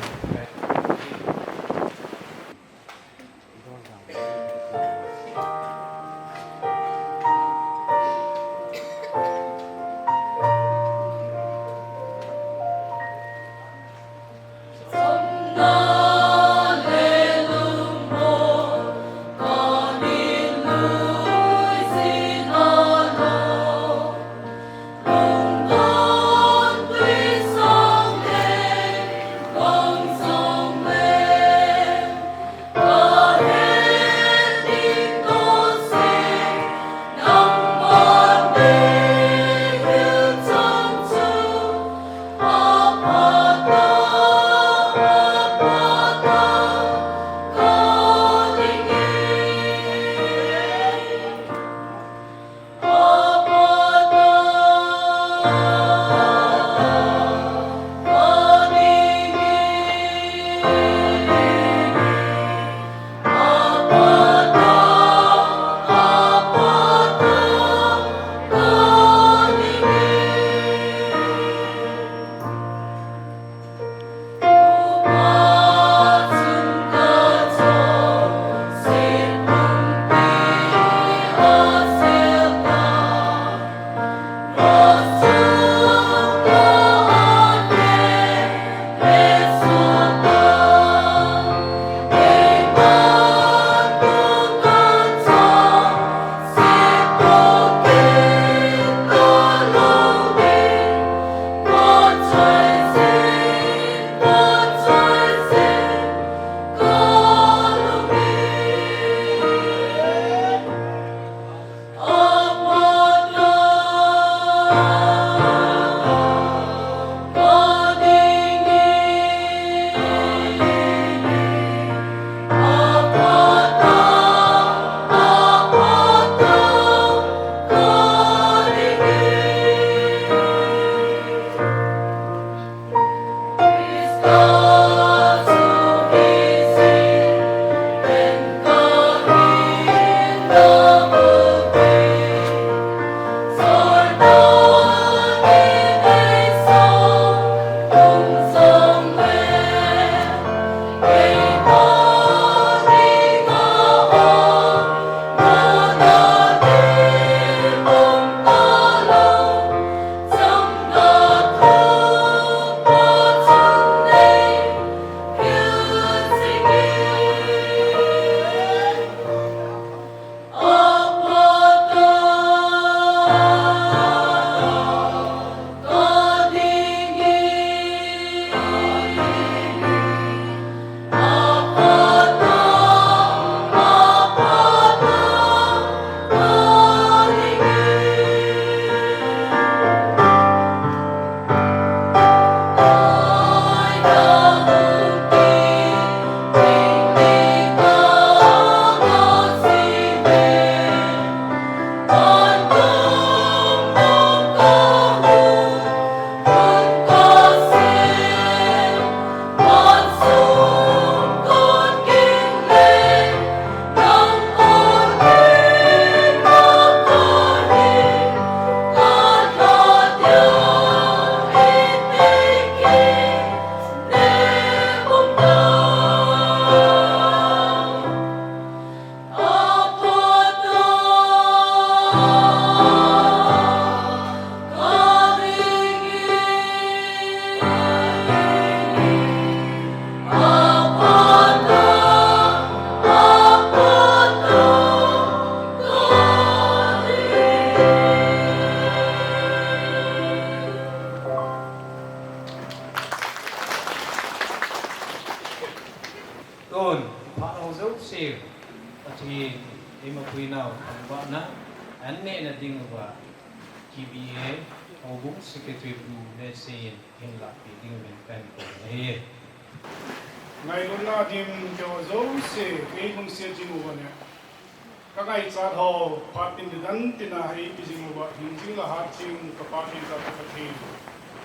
Song thì em mà quy nào anh vợ na anh nè là đinh và KBA Obung Secretary Blue để xây hình lập bị đinh mình cần của này ngày hôm nay thì cho dấu sẽ cái công sự chính của này các ngày sát hồ phát tin đến tin là hay cái chính của hình chính là hạt chính các phát tin ra các thì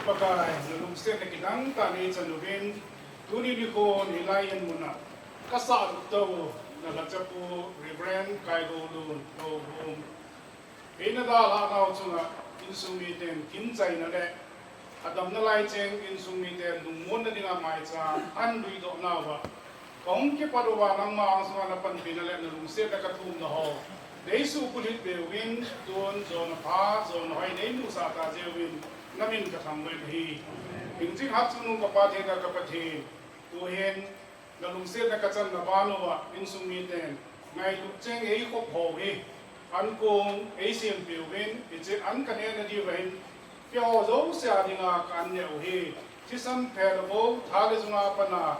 các cái lúc sẽ là cái đăng ta này chân lúc bên tu đi ko ni layan muna các xã tàu là lập cho cô rebrand cái đồ luôn đồ hôm cái nó đã là nào chung là insumiten kinh doanh nó đấy Adam na lai cheng insumiten dung muốn đi làm mai cha ăn đuôi độ nào vậy công cái bắt đầu làm mà ang sung na pan pinale na lung se ka thum na ho dei su pulit be win don zon pa zon hoi nei nu sa ta je win namin ka thang wen hi hình chính hấp chung ka pa the ka pa the tu hen na lung se ka chan na ba no wa insumiten ngai lu cheng ei khop ho hi an kong ei sim be win i che an ka ne na di wen pyo zo sia dinga kan ne o hi chisam phel bo thale zunga pana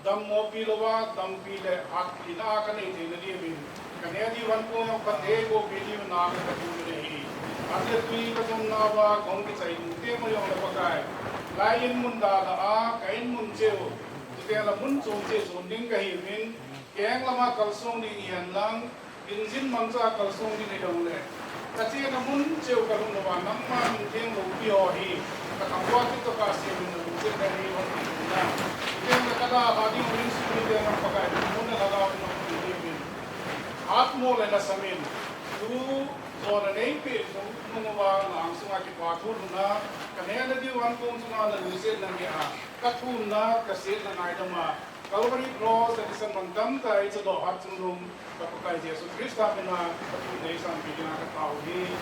dam mo pilowa dam pile hak ina ka nei the na di min ka ne di wan ko yung pate go bili na ka tu ne hi atle tui ka jom na wa gong ki chai mu te mo yung la pakai lain mun da da a kain mun cheu tu te la mun chom che zon ding ka hi min keng lama kal song ding yan lang injin mang cha kal song ding ne dong le ta che na mun cheu ka lu wa nam ma min theng lo pi ho hi ka thang wa ti to ka se min lu che ka ni hon na Kaya kada hadi mo rin sa mga ng pagkain mo na lagawin ng pagkain. At mo lang na sa amin. Tu zona na ipi mga na ang sunga kipatur na kanaya na diwan kung sunga na lusin ng iya. Katun na kasi na naidama. Calvary Cross at isang magdamtay sa dohat sunong kapagkay Jesus Christ na katun na isang pinakatao ni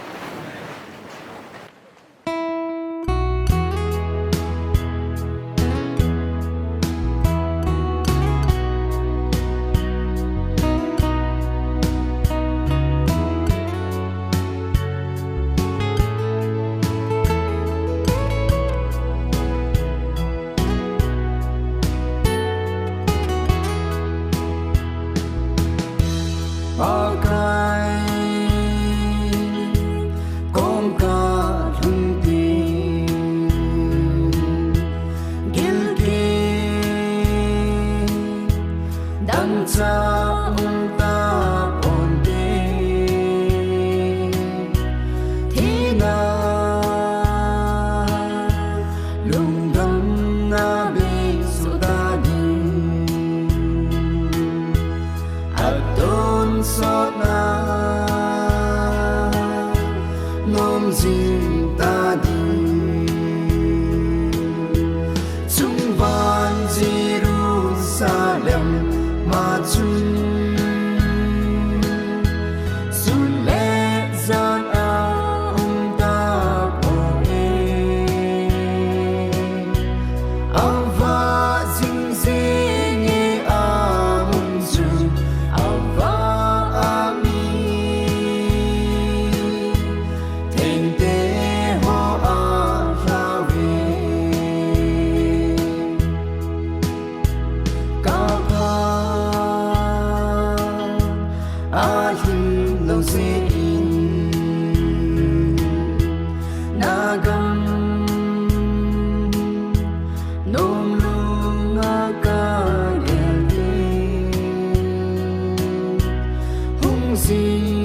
See